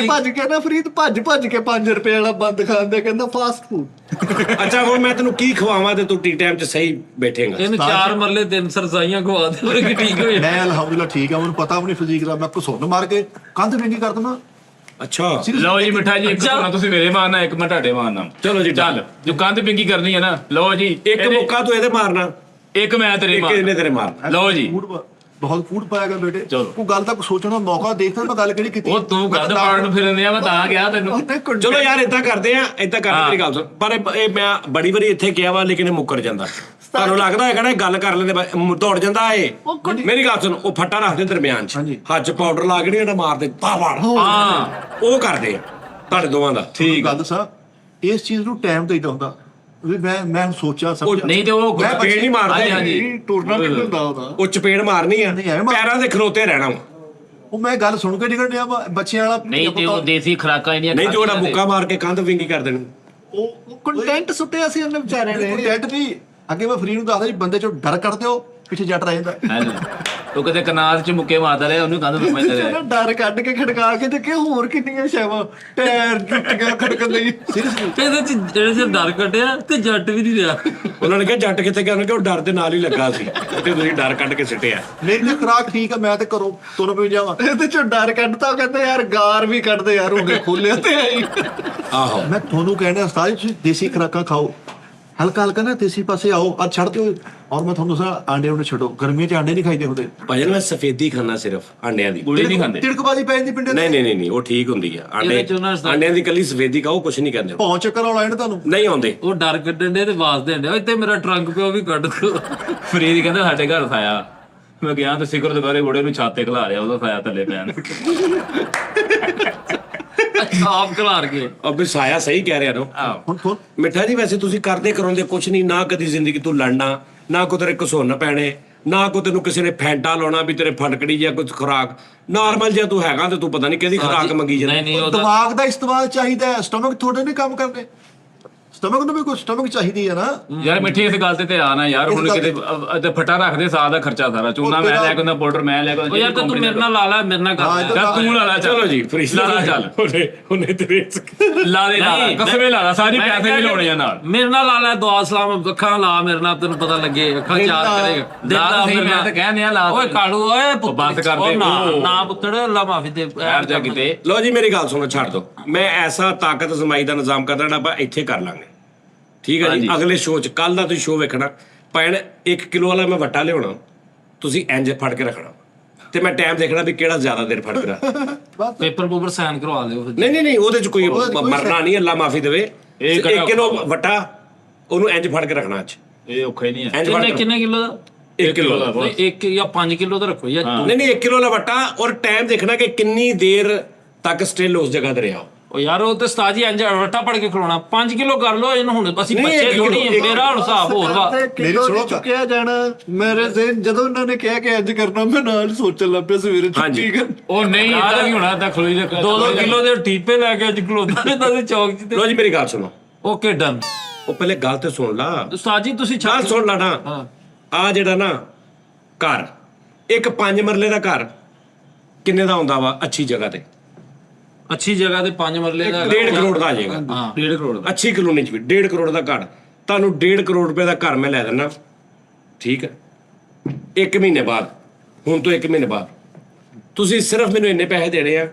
[SPEAKER 2] ਭੱਜ ਕੇ ਨਾ ਫਰੀਦ, ਭੱਜ ਕੇ 5 ਰੁਪਏ ਵਾਲਾ ਬੰਦ ਖਾਂਦੇ, ਕਹਿੰਦਾ ਫਾਸਟ ਫੂਡ।
[SPEAKER 4] ਅੱਛਾ ਹੁਣ ਮੈਂ ਤੈਨੂੰ ਕੀ ਖਵਾਵਾਂ ਤੇ ਤੂੰ ਟੀ ਟਾਈਮ 'ਚ ਸਹੀ ਬੈਠੇਗਾ।
[SPEAKER 5] ਇਹਨੂੰ 4 ਮਰਲੇ 3 ਸਰਸਾਈਆਂ ਖਵਾ ਦੇ ਕਿ ਠੀਕ ਹੋ ਜਾਏ।
[SPEAKER 1] ਮੈਂ ਅਲਹਮਦੁਲਿਲਾ ਠੀਕ ਆ, ਮੈਨੂੰ ਪਤਾ ਆਪਣੀ ਫਿਜ਼ੀਕ ਦਾ। ਮੈਂ ਘਸੁੰਨ ਮਾਰ ਕੇ ਕੰਧ ਵਿੰਗੀ ਕਰ ਦਿੰਦਾ।
[SPEAKER 4] ਅੱਛਾ
[SPEAKER 3] ਲਓ ਜੀ ਮਿੱਠਾ ਜੀ, ਇੱਕ ਨਾ ਤੁਸੀਂ ਮੇਰੇ ਮਾਰਨਾ, ਇੱਕ ਮੈਂ ਤੁਹਾਡੇ ਮਾਰਨਾ।
[SPEAKER 4] ਚਲੋ ਜੀ,
[SPEAKER 3] ਚੱਲ ਜੋ ਕੰਧ ਪਿੰਗੀ ਕਰਨੀ ਹੈ ਨਾ, ਲਓ ਜੀ
[SPEAKER 4] ਇੱਕ ਮੁੱਕਾ ਤੂੰ ਇਹਦੇ ਮਾਰਨਾ,
[SPEAKER 3] ਇੱਕ ਮੈਂ ਤੇਰੇ
[SPEAKER 4] ਇੱਕ ਇਹਨੇ
[SPEAKER 3] ਮਾਰਨਾ।
[SPEAKER 4] ਤੇਰੇ ਮਾਰਨਾ।
[SPEAKER 3] ਲਓ ਜੀ।
[SPEAKER 1] ਬਹੁਤ ਫੂਡ ਪਾਇਆ ਗਿਆ ਬੇਟੇ।
[SPEAKER 3] ਚਲੋ।
[SPEAKER 1] ਕੋਈ ਗੱਲ ਤਾਂ ਸੋਚਣ ਦਾ ਮੌਕਾ ਦੇਖਦਾ ਮੈਂ ਗੱਲ ਕਿਹੜੀ ਕੀਤੀ।
[SPEAKER 3] ਉਹ ਤੂੰ ਗੱਦ ਪਾੜਨ ਨੂੰ ਫਿਰਨੇ ਆ, ਮੈਂ ਤਾਂ ਗਿਆ ਤੈਨੂੰ।
[SPEAKER 4] ਚਲੋ ਯਾਰ ਏਦਾਂ ਕਰਦੇ ਆ, ਏਦਾਂ ਕਰਦੇ ਮੇਰੀ ਗੱਲ ਸੁਣ। ਪਰ ਇਹ ਮੈਂ ਬੜੀ ਵਾਰੀ ਇੱਥੇ ਕਿਹਾ ਵਾ, ਲੇਕਿਨ ਇਹ ਮੁੱਕਰ ਜਾਂਦਾ। ਤੁਹਾਨੂੰ ਲੱਗਦਾ ਹੈਗਾ ਨਾ ਇਹ ਗੱਲ ਕਰ ਲੈਂਦੇ ਦੌੜ ਜਾਂਦਾ ਏ। ਮੇਰੀ ਗੱਲ ਸੁਣ, ਉਹ ਫੱਟਾ ਰੱਖਦੇ ਦਰਮਿਆਨ 'ਚ, ਹੱਥ 'ਚ ਪਾਊਡਰ ਲਾ ਕੇ ਨਹੀਂ ਉਹਨੇ ਮਾਰਦੇ ਪਾਵਾੜ।
[SPEAKER 3] ਹਾਂ
[SPEAKER 4] ਉਹ ਕਰਦੇ ਆ ਤੁਹਾਡੇ ਦੋਵਾਂ ਦਾ।
[SPEAKER 3] ਠੀਕ
[SPEAKER 1] ਗੱਲ ਦੱਸਾਂ, ਇਸ ਚੀਜ਼ ਨੂੰ ਟਾਈਮ ਚਾਹੀਦਾ ਹੁੰਦਾ ਵੀ ਮੈਂ ਸੋਚਿਆ ਸਮਝਿਆ।
[SPEAKER 3] ਨਹੀਂ ਤੇ ਉਹ
[SPEAKER 4] ਮੈਂ ਚਪੇੜ ਨਹੀਂ ਮਾਰਦੇ।
[SPEAKER 3] ਹਾਂਜੀ
[SPEAKER 2] ਟੂਰਨਾਮੈਂਟ ਹੁੰਦਾ ਉਹਦਾ।
[SPEAKER 4] ਉਹ ਚਪੇੜ ਮਾਰਨੀ ਆ,
[SPEAKER 1] ਨਹੀਂ ਐਵੇਂ ਮਾਰ-
[SPEAKER 4] ਪੈਰਾਂ ਦੇ ਖਲੋਤੇ ਰਹਿਣਾ ਵਾ।
[SPEAKER 1] ਉਹ ਮੈਂ ਗੱਲ ਸੁਣ ਕੇ ਨਿਕਲ ਡਿਆ ਵਾ, ਬੱਚਿਆਂ ਵਾਲਾ।
[SPEAKER 3] ਨਹੀਂ ਤੇ ਉਹ ਦੇਸੀ ਖਰਾਕਾਂ ਜਿਹੜੀਆਂ
[SPEAKER 4] ਨਹੀਂ ਤੇ ਉਹਦਾ ਮੁੱਕਾ ਮਾਰ ਕੇ ਕੰਧ ਵਿੰਗੀ ਕਰ ਦੇਣੀ।
[SPEAKER 2] ਉਹ ਕੰਟੈਂਟ ਸੁੱਟਿਆ ਸੀ ਉਹਨੇ ਵਿਚਾਰੇ ਨੇ।
[SPEAKER 1] ਕੰਟੈਂਟ ਨਹੀਂ ਅੱਗੇ ਮੈਂ ਫਰੀ ਨੂੰ ਦੱਸਦਾ ਜੀ, ਬੰਦੇ ਚੋਂ ਡਰ ਕੱਢਦੇ ਹੋ, ਪਿੱਛੇ ਜੱਟ ਰਹਿ ਜਾਂਦਾ।
[SPEAKER 3] ਹੈਲੋ, ਉਹ ਕਦੇ ਕਨਾਲ ਚ ਮੁੱਕੇ ਮਾਰਦਾ ਰਿਹਾ, ਉਹਨੂੰ ਕੰਧ ਪੈਂਦਾ ਰਿਹਾ।
[SPEAKER 2] ਡਰ ਕੱਢ ਕੇ ਖੜਕਾ ਕੇ ਦੇਖੇ ਹੋਰ ਕਿੰਨੀਆਂ ਸ਼ੈਵਾਂ ਟਾਇਰ ਟੁੱਟੀਆਂ ਖੜਕਣ ਲਈ।
[SPEAKER 1] ਸੀਰੀਅਸਲੀ
[SPEAKER 5] ਤੇ ਇਹਦੇ ਚ ਜਿਹੜੇ ਸੇ ਡਰ ਕੱਢਿਆ ਤੇ ਜੱਟ ਵੀ ਨਹੀਂ ਰਿਹਾ।
[SPEAKER 4] ਉਹਨਾਂ ਨੇ ਕਿਹਾ ਜੱਟ ਕਿੱਥੇ ਗਿਆ? ਉਹਨੇ ਕਿਹਾ ਉਹ ਡਰ ਦੇ ਨਾਲ ਹੀ ਲੱਗਾ ਸੀ ਤੇ ਤੁਸੀਂ ਡਰ ਕੱਢ ਕੇ ਸਿੱਟਿਆ।
[SPEAKER 1] ਮੇਰੀ ਤੇ ਖੁਰਾਕ ਠੀਕ ਆ, ਮੈਂ ਤੇ ਘਰੋਂ ਤੁਰ ਪਈ ਜਾਵਾਂ।
[SPEAKER 2] ਇਹਦੇ ਚੋਂ ਡਰ ਕੱਢਤਾ, ਉਹ ਕਹਿੰਦੇ ਯਾਰ ਗਾਰ ਵੀ ਕੱਢਦੇ ਯਾਰ, ਹੋ ਗਏ ਖੋਲਿਆ ਤੇ ਆਈ।
[SPEAKER 4] ਆਹੋ
[SPEAKER 1] ਮੈਂ ਤੁਹਾਨੂੰ ਕਹਿੰਦਾ ਉਸਤਾਦ ਜੀ, ਤੁਸੀਂ ਦੇਸੀ ਖੁਰਾਕਾਂ ਖਾਓ, ਹਲਕਾ ਹਲਕਾ ਨਾ ਦੇਸੀ ਪਾਸੇ ਆਓ। ਅੱਜ ਛੱਡ ਦਿਓ। ਔਰ ਮੈਂ ਤੁਹਾਨੂੰ ਦੱਸਾਂ, ਆਂਡੇ ਉਹਨੇ ਛੱਡੋ, ਗਰਮੀਆਂ 'ਚ ਆਂਡੇ ਨਹੀਂ ਖਾਈਦੇ ਹੁੰਦੇ।
[SPEAKER 4] ਭਾਜੀ ਮੈਂ ਸਫੇਦੀ ਖਾਣਾ ਸਿਰਫ ਆਂਡਿਆਂ ਦੀ।
[SPEAKER 3] ਗੁੜੀ ਨਹੀਂ ਖਾਂਦੇ।
[SPEAKER 1] ਤਿੜਕਬਾਜੀ ਪੈ ਜਾਂਦੀ ਪਿੰਡੇ
[SPEAKER 4] ਨਹੀਂ ਨਹੀਂ ਨਹੀਂ ਉਹ ਠੀਕ ਹੁੰਦੀ ਆ।
[SPEAKER 5] ਇਹਦੇ ਚ ਉਹਨਾਂ ਦਾ-
[SPEAKER 4] ਆਂਡਿਆਂ ਦੀ ਕੱਲੀ ਸਫੇਦੀ ਖਾਓ, ਕੁਛ ਨਹੀਂ ਕਹਿੰਦੇ।
[SPEAKER 1] ਪੌਂ ਚੱਕਰ ਆਉਣਾ ਇਹਨੇ ਤੁਹਾਨੂੰ।
[SPEAKER 4] ਨਹੀਂ ਆਉਂਦੇ।
[SPEAKER 5] ਉਹ ਡਰ ਕੱਢਣ ਦੇ ਤੇ ਵਾਸਦੇ ਹੁੰਦੇ, ਇੱਥੇ ਮੇਰਾ ਟਰੰਕ ਪਿਆ ਉਹ ਵੀ ਕੱਢ ਦੋ।
[SPEAKER 3] ਫਰੀਦ ਕਹਿੰਦਾ ਸਾਡੇ ਘਰ ਸਾਇਆ, ਮੈਂ ਗਿਆ ਤੇ ਸਿਖਰ ਦੁਪਹਿਰੇ ਘੋੜੇ ਨੂੰ ਛੱਤ ਤੇ ਖਿਲਾ ਰਿਆ, ਉਹਦਾ ਸਾਇਆ ਥੱਲੇ ਪੈਣ।
[SPEAKER 5] ਆਪ ਖਿਲਾਰ ਕੇ
[SPEAKER 4] ਅਬ ਸਾਇਆ ਸਹੀ ਕਹਿ ਰਿਹਾ ਨਾ।
[SPEAKER 1] ਹੁਣ
[SPEAKER 4] ਮਿੱਠਾ ਜੀ ਵੈਸੇ ਤੁਸੀਂ ਕਰਦੇ ਕਰਾਉਂਦੇ ਕੁਛ ਨਹੀਂ ਨਾ, ਕਦੀ ਜ਼ਿੰਦਗੀ ਤੂੰ ਲੜਨਾ ਨਾ, ਕੋ ਤੇਰੇ ਘਸੁੰਨ ਪੈਣੇ ਨਾ, ਕੋ ਤੈਨੂੰ ਕਿਸੇ ਨੇ ਫੈਂਟਾ ਲਾਉਣਾ ਵੀ ਤੇਰੇ ਫਟਕੜੀ ਜਾਂ ਕੁਝ ਖੁਰਾਕ। ਨਾਰਮਲ ਜੇ ਤੂੰ ਹੈਗਾ ਤੇ ਤੂੰ ਪਤਾ ਨਹੀਂ ਕਿਹਦੀ ਖੁਰਾਕ ਮੰਗੀ ਜਾਂਦਾ।
[SPEAKER 5] ਨਹੀਂ ਉਹਦਾ
[SPEAKER 1] ਦਿਮਾਗ ਦਾ ਇਸਤੇਮਾਲ ਚਾਹੀਦਾ ਹੈ, ਸਟਮਕ ਤੁਹਾਡੇ ਨਹੀਂ ਕੰਮ ਕਰਦੇ। ਸਟਮਕ ਨੂੰ ਵੀ ਕੋਈ ਸਟਮਕ ਚਾਹੀਦੀ ਹੈ ਨਾ
[SPEAKER 3] ਯਾਰ ਮਿੱਠੀ ਇਸ ਗੱਲ ਤੇ ਆ ਨਾ ਯਾਰ, ਹੁਣ ਕਿਤੇ ਤੇ ਫਟਾ ਰੱਖਦੇ ਸਾਲ ਦਾ ਖਰਚਾ ਸਾਰਾ, ਚੂਨਾ ਮੈਂ ਲੈ ਕੇ ਆਉਂਦਾ, ਪਾਊਡਰ ਮੈਂ ਲੈ ਕੇ ਆਉਂਦਾ।
[SPEAKER 5] ਉਹ ਯਾਰ ਤੂੰ ਮੇਰੇ ਨਾਲ ਲਾ ਲੈ, ਮੇਰੇ ਨਾਲ ਕਰ
[SPEAKER 3] ਚੱਲ ਤੂੰ ਲਾ ਲਾ,
[SPEAKER 4] ਚਲੋ ਜੀ ਫਰੀਸ
[SPEAKER 3] ਲਾ ਲਾ ਚੱਲ,
[SPEAKER 4] ਉਹਨੇ ਤੇਰੇ
[SPEAKER 3] ਲਾ ਦੇ ਲਾ
[SPEAKER 5] ਨਹੀਂ,
[SPEAKER 3] ਕਸਮੇ ਲਾ ਲਾ, ਸਾਰੀ ਪੈਸੇ ਵੀ ਲਾਉਣੇ ਆ ਨਾਲ।
[SPEAKER 5] ਮੇਰੇ ਨਾਲ ਲਾ ਲੈ, ਦੁਆ ਸਲਾਮ, ਅੱਖਾਂ ਲਾ ਮੇਰੇ ਨਾਲ, ਤੈਨੂੰ ਪਤਾ ਲੱਗੇ, ਅੱਖਾਂ ਚਾਰ ਕਰੇਗਾ।
[SPEAKER 3] ਲਾ ਸਹੀ, ਮੈਂ ਤਾਂ ਕਹਿੰਦੇ ਆ ਲਾ।
[SPEAKER 5] ਓਏ ਕਾਲੂ, ਓਏ ਪੁੱਤ
[SPEAKER 3] ਬੰਦ ਕਰ ਦੇ।
[SPEAKER 5] ਨਾ ਪੁੱਤੜ, ਅੱਲਾ ਮਾਫੀ ਦੇ
[SPEAKER 3] ਯਾਰ ਜਾ ਕਿਤੇ
[SPEAKER 4] ਲੋ ਜੀ ਮੇਰੀ ਗੱਲ ਸੁਣੋ, ਛੱਡ ਦੋ। ਮੈਂ ਐਸਾ ਤਾਕਤ ਜ਼ਮਾਈ ਦਾ ਨਿਜ਼ਾਮ ਕਰਦਾ ਜਿਹੜਾ ਆਪਾਂ ਇੱਥੇ ਕਰ ਲਾਂਗੇ, ਠੀਕ ਹੈ ਜੀ। ਅਗਲੇ ਸ਼ੋਅ 'ਚ ਕੱਲ ਦਾ ਤੁਸੀਂ ਸ਼ੋਅ ਵੇਖਣਾ, ਭੈਣ 1 ਕਿਲੋ ਵਾਲਾ ਮੈਂ ਵੱਟਾ ਲਿਆਉਣਾ, ਤੁਸੀਂ ਇੰਜ ਫੜ ਕੇ ਰੱਖਣਾ ਤੇ ਮੈਂ ਟਾਈਮ ਦੇਖਣਾ ਵੀ ਕਿਹੜਾ ਜ਼ਿਆਦਾ ਦੇਰ ਫੜ ਕੇ ਰੱਖ।
[SPEAKER 5] ਪੇਪਰ ਪੂਪਰ ਸਾਈਨ ਕਰਵਾ ਲਿਓ ਫਿਰ।
[SPEAKER 4] ਨਹੀਂ ਉਹਦੇ 'ਚ ਕੋਈ ਮਰਨਾ ਨਹੀਂ, ਅੱਲਾ ਮਾਫੀ ਦੇਵੇ। 1 ਕਿਲੋ ਵੱਟਾ ਉਹਨੂੰ ਇੰਜ ਫੜ ਕੇ ਰੱਖਣਾ ਅੱਜ।
[SPEAKER 3] ਇਹ ਔਖਾ ਹੀ ਨਹੀਂ ਹੈ।
[SPEAKER 4] ਇੰਜ ਫੜ ਕੇ
[SPEAKER 5] ਕਿੰਨੇ ਕਿਲੋ ਦਾ?
[SPEAKER 4] 1 ਕਿਲੋ ਦਾ।
[SPEAKER 5] ਨਹੀਂ 1 ਜਾਂ 5 ਕਿਲੋ ਦਾ ਰੱਖੋ ਯਾਰ।
[SPEAKER 4] ਨਹੀਂ 1 ਕਿਲੋ ਵਾਲਾ ਵੱਟਾ, ਔਰ ਟਾਈਮ ਦੇਖਣਾ ਕਿ ਕਿੰਨੀ ਦੇਰ ਤੱਕ ਸਟਿਲ ਉਸ ਜਗ੍ਹਾ ਤੇ ਰਿਹਾ।
[SPEAKER 5] ਉਹ ਯਾਰ ਉਹ ਤੇ ਉਸਤਾਦ ਜੀ ਇੰਜ ਰੱਟਾ ਪੜ ਕੇ ਖਲੋਣਾ। 5 ਕਿਲੋ ਕਰ ਲਓ ਇਹਨੂੰ, ਹੁਣ ਅਸੀਂ
[SPEAKER 4] ਨਹੀਂ,
[SPEAKER 5] ਬੱਚੇ
[SPEAKER 4] ਇੱਕ
[SPEAKER 5] ਥੋੜੀ
[SPEAKER 4] ਕਿਲੋ,
[SPEAKER 5] ਮੇਰਾ ਹੁਣ ਹਿਸਾਬ ਹੋਰ ਵਾ।
[SPEAKER 2] ਕਿਲੋ ਨਹੀਂ ਚੁੱਕਿਆ ਜਾਣਾ ਮੇਰੇ ਜ਼ਿਹਨ, ਜਦੋਂ ਉਹਨਾਂ ਨੇ ਕਿਹਾ ਕਿ ਇੰਜ ਕਰਨਾ, ਮੈਂ ਨਾਲ ਸੋਚਣ ਲੱਗ ਪਿਆ ਸਵੇਰੇ
[SPEAKER 4] ਹਾਂਜੀ।
[SPEAKER 2] ਛੁੱਟੀ ਕਰ।
[SPEAKER 3] ਉਹ ਨਹੀਂ ਇਦਾਂ ਨਹੀਂ ਹੋਣਾ, ਤਾਂ ਖਲੋਈ ਦੇ
[SPEAKER 5] 2-2 ਕਿਲੋ ਦੇ ਟੀਪੇ ਲੈ ਕੇ ਅੱਜ ਖਲੋਦਾ ਨੇ ਤਾਂ ਚੌਕ 'ਚ।
[SPEAKER 4] ਲੋ ਜੀ ਮੇਰੀ ਗੱਲ ਸੁਣੋ,
[SPEAKER 5] ਓਕੇ ਡਨ।
[SPEAKER 4] ਉਹ ਪਹਿਲੇ ਗੱਲ ਤੇ ਸੁਣ ਲਾ।
[SPEAKER 5] ਉਸਤਾਦ ਜੀ ਤੁਸੀਂ
[SPEAKER 4] ਗੱਲ ਸੁਣ ਲਾ ਨਾ।
[SPEAKER 5] ਹਾਂ
[SPEAKER 4] ਆ ਜਿਹੜਾ ਨਾ ਘਰ, ਇੱਕ 5 ਮਰਲੇ ਦਾ ਘਰ ਕਿੰਨੇ ਦਾ ਆਉਂਦਾ ਵਾ ਅੱਛੀ ਜਗ੍ਹਾ ਤੇ?
[SPEAKER 5] ਅੱਛੀ ਜਗ੍ਹਾ ਤੇ 5 ਮਰਲੇ ਦਾ
[SPEAKER 4] 1.5 ਕਰੋੜ ਦਾ ਆ ਜਾਏਗਾ।
[SPEAKER 5] ਹਾਂ
[SPEAKER 3] 1.5 ਕਰੋੜ ਦਾ।
[SPEAKER 4] ਅੱਛੀ ਕਲੋਨੀ 'ਚ ਵੀ 1.5 ਕਰੋੜ ਦਾ ਘਰ, ਤੁਹਾਨੂੰ 1.5 ਕਰੋੜ ਰੁਪਏ ਦਾ ਘਰ ਮੈਂ ਲੈ ਦਿੰਦਾ, ਠੀਕ ਹੈ? 1 ਮਹੀਨੇ ਬਾਅਦ, ਹੁਣ ਤੋਂ 1 ਮਹੀਨੇ ਬਾਅਦ ਤੁਸੀਂ ਸਿਰਫ ਮੈਨੂੰ ਇੰਨੇ ਪੈਸੇ ਦੇਣੇ ਆ।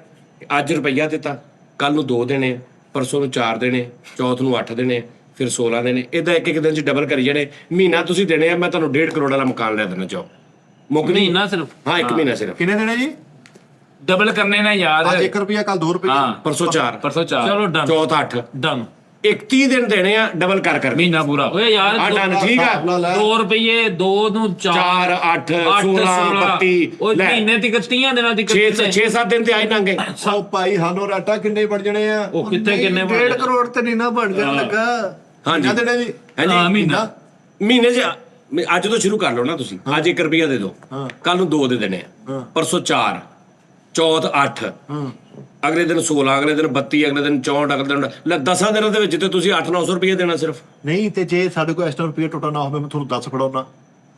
[SPEAKER 4] ਅੱਜ ਰੁਪਈਆ ਦਿੱਤਾ, ਕੱਲ ਨੂੰ 2 ਦੇਣੇ ਆ, ਪਰਸੋਂ ਨੂੰ 4 ਦੇਣੇ, ਚੌਥ ਨੂੰ 8 ਦੇਣੇ, ਫਿਰ 16 ਦੇਣੇ, ਇਦਾਂ ਇੱਕ ਦਿਨ 'ਚ ਡਬਲ ਕਰੀ ਜਾਣੇ। ਮਹੀਨਾ ਤੁਸੀਂ ਦੇਣੇ ਆ, ਮੈਂ ਤੁਹਾਨੂੰ 1.5 ਕਰੋੜ ਵਾਲਾ ਮਕਾਨ ਲੈ ਦੇਣਾ ਚਾਹੋ। ਮੁੱਕ ਨਹੀਂ?
[SPEAKER 5] ਮਹੀਨਾ ਸਿਰਫ?
[SPEAKER 4] ਹਾਂ 1 ਮਹੀਨਾ ਸਿਰਫ।
[SPEAKER 1] ਕਿੰਨੇ ਦੇਣੇ ਜੀ?
[SPEAKER 3] ਡਬਲ ਕਰਨੇ ਨਾ ਯਾਰ।
[SPEAKER 1] ਅੱਜ 1 ਰੁਪਿਆ, ਕੱਲ 2 ਰੁਪਏ।
[SPEAKER 3] ਹਾਂ
[SPEAKER 4] ਪਰਸੋਂ 4,
[SPEAKER 3] ਪਰਸੋਂ 4,
[SPEAKER 5] ਚਲੋ ਡਨ
[SPEAKER 4] ਚੌਥ 8,
[SPEAKER 5] ਡਨ।
[SPEAKER 4] 30 ਦਿਨ ਦੇਣੇ ਆ ਡਬਲ ਕਰ ਕਰ।
[SPEAKER 3] ਮਹੀਨਾ ਪੂਰਾ।
[SPEAKER 5] ਓਏ ਯਾਰ
[SPEAKER 4] ਆ ਡਨ, ਠੀਕ ਆ।
[SPEAKER 5] 2 ਰੁਪਏ 2 ਨੂੰ 4
[SPEAKER 4] 4 8 16 32
[SPEAKER 5] ਉਹ ਮਹੀਨੇ ਤੱਕ 30 ਦਿਨਾਂ ਦੀ
[SPEAKER 4] 6-7 ਦਿਨ ਤੇ ਆਈ ਲੰਘੇ।
[SPEAKER 1] ਸੌ ਭਾਈ ਹਾਨੋ ਰਾਟਾ ਕਿੰਨੇ ਬਣ ਜਣੇ ਆ?
[SPEAKER 5] ਉਹ ਕਿੱਥੇ ਕਿੰਨੇ
[SPEAKER 2] 1.5 ਕਰੋੜ ਤੇ ਨਹੀਂ ਨਾ ਬਣ ਜਾਣ ਲੱਗਾ।
[SPEAKER 4] ਹਾਂਜੀ
[SPEAKER 1] ਕਿੰਨੇ ਦੇਣੇ ਜੀ?
[SPEAKER 3] ਹਾਂ ਮਹੀਨਾ।
[SPEAKER 4] ਮਹੀਨੇ 'ਚ ਅੱਜ ਤੋਂ ਸ਼ੁਰੂ ਕਰ ਲਓ ਨਾ ਤੁਸੀਂ। ਅੱਜ 1 ਰੁਪਿਆ ਦੇ ਦਿਓ, ਕੱਲ ਨੂੰ 2 ਦੇ ਦੇਣੇ ਆ, ਪਰਸੋਂ 4, ਚੌਥ 8, ਅਗਲੇ ਦਿਨ 16, ਅਗਲੇ ਦਿਨ 32, ਅਗਲੇ ਦਿਨ 64, ਅਗਲੇ ਦਿਨ ਲੈ 10 ਦਿਨਾਂ ਦੇ ਵਿੱਚ ਤੇ ਤੁਸੀਂ 800-900 ਰੁਪਏ ਦੇਣਾ ਸਿਰਫ।
[SPEAKER 1] ਨਹੀਂ ਤੇ ਜੇ ਸਾਡੇ ਕੋਲ ਐਕਸਟਰਾ ਰੁਪਿਆ ਟੋਟਾ ਨਾ ਹੋਵੇ, ਮੈਂ ਤੁਹਾਨੂੰ 10 ਫੜਾਉਣਾ,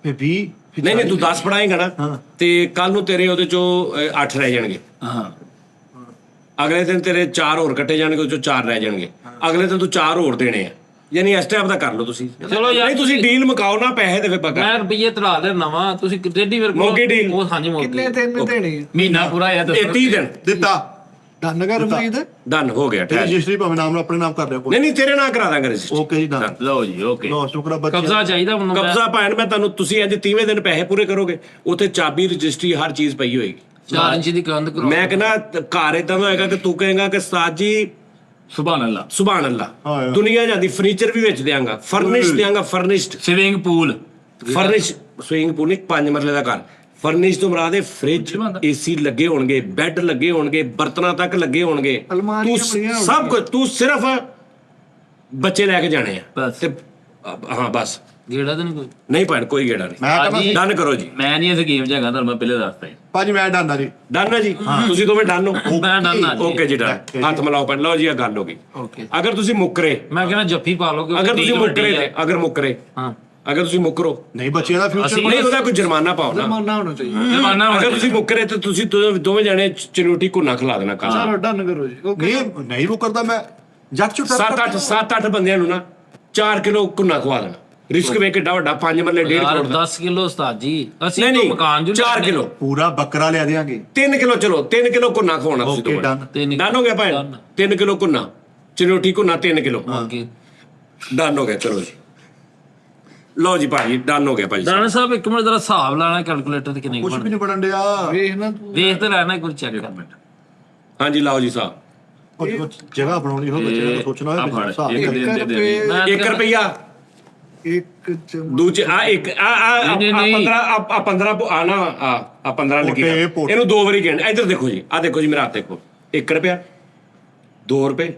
[SPEAKER 1] ਫਿਰ 20, ਫਿਰ
[SPEAKER 4] ਨਹੀਂ ਤੂੰ 10 ਫੜਾਏਗਾ ਨਾ ਤੇ ਕੱਲ ਨੂੰ ਤੇਰੇ ਉਹਦੇ ਚੋਂ 8 ਰਹਿ ਜਾਣਗੇ।
[SPEAKER 3] ਹਾਂ
[SPEAKER 4] ਅਗਲੇ ਦਿਨ ਤੇਰੇ 4 ਹੋਰ ਕੱਟੇ ਜਾਣਗੇ, ਉਹ ਚੋਂ 4 ਰਹਿ ਜਾਣਗੇ। ਅਗਲੇ ਦਿਨ ਤੂੰ 4 ਹੋਰ ਦੇਣੇ ਆ, ਯਾਨੀ ਇਸ ਟਾਈਪ ਦਾ ਕਰ ਲਓ ਤੁਸੀਂ।
[SPEAKER 5] ਚਲੋ ਯਾਰ
[SPEAKER 4] ਨਹੀਂ ਤੁਸੀਂ ਡੀਲ ਮੁਕਾਓ ਨਾ, ਪੈਸੇ ਦੇ ਫੇ ਪੱਕਾ।
[SPEAKER 5] ਮੈਂ ਰੁਪਏ ਤੜਾ ਲੈਣਾ ਵਾ, ਤੁਸੀਂ ਰੈਡੀ ਫਿਰ
[SPEAKER 4] ਮੌਕੇ deal।
[SPEAKER 5] ਉਹ ਹਾਂਜੀ ਮੌਕੇ
[SPEAKER 2] ਕਿੰਨੇ ਦਿਨ ਦੇਣੇ ਆ?
[SPEAKER 3] ਮਹੀਨਾ ਪੂਰਾ ਯਾਰ।
[SPEAKER 4] ਇਹ 30 ਦਿਨ
[SPEAKER 1] ਦਿੱਤਾ।
[SPEAKER 2] ਧੰਨਗਰ ਰਮੀਦ
[SPEAKER 4] ਡਨ ਹੋ ਗਿਆ।
[SPEAKER 1] ਤੇ ਰਜਿਸਟਰੀ ਭਾਵੇਂ ਨਾਮ ਨਾਲ ਆਪਣੇ ਨਾਮ ਕਰ ਲਿਆ ਕੋਈ।
[SPEAKER 4] ਨਹੀਂ ਤੇਰੇ ਨਾਲ ਕਰਾ ਦਾਂਗੇ ਰਜਿਸਟਰ।
[SPEAKER 1] ਓਕੇ ਜੀ, ਡਨ।
[SPEAKER 3] ਲਓ ਜੀ ਓਕੇ।
[SPEAKER 1] ਲੋ ਸ਼ੁਕਰ ਆ ਬੱਚੇ।
[SPEAKER 5] ਕਬਜ਼ਾ ਚਾਹੀਦਾ ਮੈਨੂੰ।
[SPEAKER 4] ਕਬਜ਼ਾ ਭਾਣ ਮੈਂ ਤੁਹਾਨੂੰ, ਤੁਸੀਂ ਅੱਜ 30ਵੇਂ ਦਿਨ ਪੈਸੇ ਪੂਰੇ ਕਰੋਗੇ, ਉੱਥੇ ਚਾਬੀ ਰਜਿਸਟਰੀ ਹਰ ਚੀਜ਼ ਪਈ ਹੋਏਗੀ।
[SPEAKER 5] 4 ਇੰਚ ਦੀ ਕੰਧ ਕਰੋ।
[SPEAKER 4] ਮੈਂ ਕਹਿੰਦਾ ਘਰ ਇਦਾਂ ਦਾ ਹੋਏਗਾ ਕਿ ਤੂੰ ਕਹੇਗਾ ਕਿ ਉਸਤਾਦ ਜੀ
[SPEAKER 3] ਸੁਭਾਨ ਅੱਲਾ।
[SPEAKER 4] ਸੁਭਾਨ ਅੱਲਾ, ਦੁਨੀਆ ਜਾਂਦੀ। ਫਰਨੀਚਰ ਵੀ ਵੇਚ ਦਿਆਂਗਾ, ਫਰਨਿਸ਼ ਦਿਆਂਗਾ, furnished.
[SPEAKER 3] Swimming pool.
[SPEAKER 4] Furnish swing pool ਨਹੀਂ, 5 ਮਰਲੇ ਦਾ ਘਰ। ਫਰਨਿਸ਼ ਤੋਂ ਮੁਰਾਦ ਹੈ ਫ੍ਰਿਜ, ਏਸੀ ਲੱਗੇ ਹੋਣਗੇ, ਬੈੱਡ ਲੱਗੇ ਹੋਣਗੇ, ਬਰਤਨਾਂ ਤੱਕ ਲੱਗੇ ਹੋਣਗੇ,
[SPEAKER 2] ਅਲਮਾਰੀਆਂ
[SPEAKER 4] ਤੂੰ
[SPEAKER 2] ਬਣੀਆਂ
[SPEAKER 4] ਸਭ ਕੁਝ, ਤੂੰ ਸਿਰਫ ਬੱਚੇ ਲੈ ਕੇ ਜਾਣੇ ਆ
[SPEAKER 3] ਬਸ।
[SPEAKER 4] ਤੇ ਹਾਂ ਬਸ।
[SPEAKER 5] ਗੇੜਾ ਤਾਂ ਨਹੀਂ ਕੋਈ?
[SPEAKER 4] ਨਹੀਂ ਭੈਣ ਕੋਈ ਗੇੜਾ ਨਹੀਂ।
[SPEAKER 1] ਮੈਂ ਕਹਿੰਦਾ
[SPEAKER 4] ਡਨ ਕਰੋ ਜੀ।
[SPEAKER 3] ਮੈਂ ਨਹੀਂ ਇਸ ਗੇਮ 'ਚ ਹੈਗਾ, ਤੁਹਾਨੂੰ ਮੈਂ ਪਹਿਲੇ ਦੱਸਤਾ ਜੀ।
[SPEAKER 1] ਭਾਜੀ ਮੈਂ ਡਾਂਦਾ ਜੀ।
[SPEAKER 4] ਡਨ ਹੈ ਜੀ, ਤੁਸੀਂ ਦੋਵੇਂ ਡਨ ਹੋ?
[SPEAKER 5] ਮੈਂ ਡਨ ਆ ਜੀ।
[SPEAKER 4] ਓਕੇ ਜੀ ਡਨ। ਹੱਥ ਮਿਲਾਓ ਭੈਣ। ਲਓ ਜੀ ਇਹ ਗੱਲ ਹੋ ਗਈ।
[SPEAKER 5] ਓਕੇ
[SPEAKER 4] ਅਗਰ ਤੁਸੀਂ ਮੁੱਕਰੇ,
[SPEAKER 5] ਮੈਂ ਕਹਿੰਦਾ ਜੱਫੀ ਪਾ ਲਓ
[SPEAKER 4] ਅਗਰ ਤੁਸੀਂ ਮੁੱਕਰੇ ਤੇ ਅਗਰ ਮੁੱਕਰੇ
[SPEAKER 5] ਹਾਂ
[SPEAKER 4] ਅਗਰ ਤੁਸੀਂ ਮੁੱਕਰੋ,
[SPEAKER 1] ਨਹੀਂ ਬੱਚਿਆਂ ਦਾ ਫਿਊਚਰ
[SPEAKER 4] ਨਹੀਂ ਉਹਦਾ ਕੋਈ ਜੁਰਮਾਨਾ ਪਾਓ ਨਾ।
[SPEAKER 2] ਜਮਾਨਾ ਹੋਣਾ ਚਾਹੀਦਾ।
[SPEAKER 3] ਜਮਾਨਾ
[SPEAKER 4] ਅਗਰ ਤੁਸੀਂ ਮੁੱਕਰੇ ਤੇ ਤੁਸੀਂ ਦੋਵੇਂ ਜਾਣੇ ਚਿਰੂਟੀ ਘੁੰਨਾ ਖਿਲਾ ਦੇਣਾ ਕੱਲ।
[SPEAKER 2] ਚਲੋ ਡਨ ਕਰੋ ਜੀ। ਓਕੇ
[SPEAKER 1] ਨਹੀਂ ਉਹ ਕਰਦਾ ਮੈਂ ਜੱਟ ਚੁੱਟ
[SPEAKER 4] 7-8 ਬੰਦਿਆਂ ਨੂੰ ਨਾ 4 ਕਿਲੋ ਘੁੰਨਾ ਖਵਾ ਦੇਣਾ। ਰਿਸਕ ਵੇ ਕਿੱਡਾ ਵੱਡਾ, 5 ਮਰਲੇ 1.5
[SPEAKER 5] ਯਾਰ
[SPEAKER 4] ਕਰੋੜ ਦਾ।
[SPEAKER 5] 10 ਕਿਲੋ ਉਸਤਾਦ ਜੀ, ਅਸੀਂ
[SPEAKER 4] ਨਹੀਂ
[SPEAKER 5] ਤਾਂ
[SPEAKER 4] ਨਹੀਂ
[SPEAKER 5] ਮਕਾਨ ਜੁ
[SPEAKER 4] 4 ਕਿਲੋ,
[SPEAKER 1] ਪੂਰਾ ਬੱਕਰਾ ਲਿਆ ਦੇਾਂਗੇ।
[SPEAKER 4] 3 ਕਿਲੋ, ਚਲੋ 3 ਕਿਲੋ ਘੁੰਨਾ ਖਵਾਉਣਾ ਤੁਸੀਂ
[SPEAKER 1] ਓਕੇ
[SPEAKER 4] ਦੋਵੇਂ।
[SPEAKER 1] ਡਨ।
[SPEAKER 4] ਡਨ ਹੋ ਗਿਆ ਭਾਈ। 3 ਕਿਲੋ ਘੁੰਨਾ, ਚਿਰੂਟੀ ਘੁੰਨਾ 3 ਕਿਲੋ
[SPEAKER 5] ਓਕੇ
[SPEAKER 4] ਡਨ ਹੋ ਗਿਆ। ਚਲੋ ਜੀ ਲਓ ਜੀ ਭਾਜੀ ਡਨ ਹੋ ਗਿਆ ਭਾਜੀ।
[SPEAKER 5] ਦਾਣਾ ਸਾਹਿਬ ਇੱਕ ਮਿੰਟ ਜ਼ਰਾ ਹਿਸਾਬ ਲਾਣਾ ਕੈਲਕੂਲੇਟਰ ਤੇ ਕਿੰਨੇ
[SPEAKER 1] ਕੁਝ ਵੀ
[SPEAKER 5] ਬਣ
[SPEAKER 1] ਨਹੀਂ ਬਣਨ ਡਿਆ।
[SPEAKER 2] ਵੇਖ ਨਾ ਤੂੰ।
[SPEAKER 5] ਵੇਖ ਤੇ ਲੈਣਾ ਇੱਕ ਵਾਰ ਚੈੱਕ ਕਰ।
[SPEAKER 4] ਹਾਂਜੀ ਲਾਓ ਜੀ ਸਾਹਿਬ।
[SPEAKER 1] ਉਹ ਜਗ੍ਹਾ ਬਣਾਉਣੀ ਹੋਵੇ ਬੱਚੇ ਨੂੰ ਸੋਚਣਾ
[SPEAKER 3] ਆ
[SPEAKER 1] ਹੋਵੇ
[SPEAKER 3] ਫੜ,
[SPEAKER 1] ਹਿਸਾਬ
[SPEAKER 3] ਇੱਕ
[SPEAKER 1] ਨਾਲ।
[SPEAKER 3] ਦਿਨ ਦੇ ਦੇ।
[SPEAKER 4] 1 ਰੁਪਿਆ
[SPEAKER 2] ਇੱਕ ਚਮਚ
[SPEAKER 4] ਦੂਜੇ ਆ ਇੱਕ ਆ
[SPEAKER 3] ਨਹੀਂ, ਨਹੀਂ।
[SPEAKER 4] 15 ਆ 15 ਆ ਨਾ ਆ 15 ਲੱਗੀ
[SPEAKER 1] ਪੋਟੇ, ਪੋਟੇ।
[SPEAKER 4] ਇਹਨੂੰ 2 ਵਾਰੀ ਗਿਣ ਇੱਧਰ ਦੇਖੋ ਜੀ, ਆ ਦੇਖੋ ਜੀ ਮੇਰਾ ਹੱਥ ਦੇਖੋ, 1 ਰੁਪਿਆ 2 ਰੁਪਏ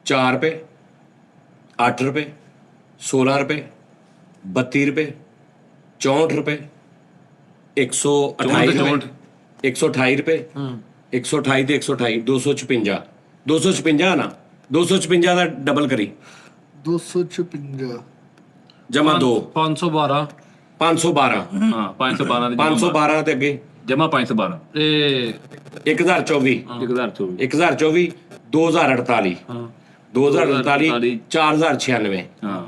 [SPEAKER 4] 4 ਰੁਪਏ 8 ਰੁਪਏ 16 ਰੁਪਏ 32 ਰੁਪਏ 64 ਰੁਪਏ 128 ਰੁਪਏ 128 ਰੁਪਏ 128 ਤੇ 128 256 256 ਨਾ 256 ਦਾ ਡਬਲ ਕਰੀ
[SPEAKER 2] 256
[SPEAKER 4] ਜਮਾ 2
[SPEAKER 5] 512
[SPEAKER 4] 512
[SPEAKER 3] ਹਾਂ 512 ਦੀ
[SPEAKER 4] 512 ਤੇ ਅੱਗੇ
[SPEAKER 3] ਜਮਾ 512
[SPEAKER 5] ਇਹ
[SPEAKER 4] 1024
[SPEAKER 3] 1024
[SPEAKER 4] 1024 2048
[SPEAKER 5] ਹਾਂ
[SPEAKER 4] 2048 4096
[SPEAKER 3] ਹਾਂ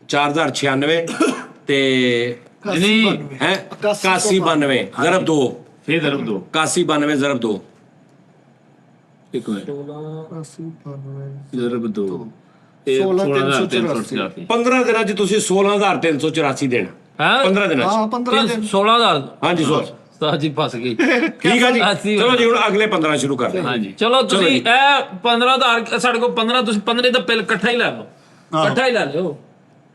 [SPEAKER 4] 4096 ਤੇ
[SPEAKER 3] ਨਹੀਂ
[SPEAKER 4] ਹੈ 8192 ਜ਼ਰਬ 2
[SPEAKER 3] ਫੇਰ ਦਰਬ ਦੋ
[SPEAKER 4] 8192 ਜ਼ਰਬ 2
[SPEAKER 3] ਇੱਕ ਮਿੰਟ
[SPEAKER 2] 80
[SPEAKER 3] ਜ਼ਰਬ ਦੋ ਇਹ 16384
[SPEAKER 4] 15 ਦਿਨਾਂ 'ਚ ਤੁਸੀਂ 16384 ਦੇਣਾ
[SPEAKER 5] ਹੈ
[SPEAKER 4] 15 ਦਿਨਾਂ 'ਚ
[SPEAKER 2] ਹਾਂ 15 ਦਿਨ
[SPEAKER 5] 16000
[SPEAKER 4] ਹਾਂਜੀ ਸਰ
[SPEAKER 5] ਉਸਤਾਦ ਜੀ ਫਸ ਗਈ
[SPEAKER 4] ਠੀਕ ਆ ਜੀ
[SPEAKER 5] 80
[SPEAKER 4] ਚਲੋ ਜੀ ਹੁਣ ਅਗਲੇ 15 ਸ਼ੁਰੂ ਕਰਦੇ ਹਾਂ
[SPEAKER 3] ਹਾਂਜੀ
[SPEAKER 5] ਚਲੋ ਤੁਸੀਂ ਇਹ 15000 ਸਾਡੇ ਕੋਲ 15 ਤੁਸੀਂ 15 ਦਾ ਬਿੱਲ ਇਕੱਠਾ ਹੀ ਲੈ ਲਓ ਇਕੱਠਾ ਹੀ ਲੈ ਲਿਓ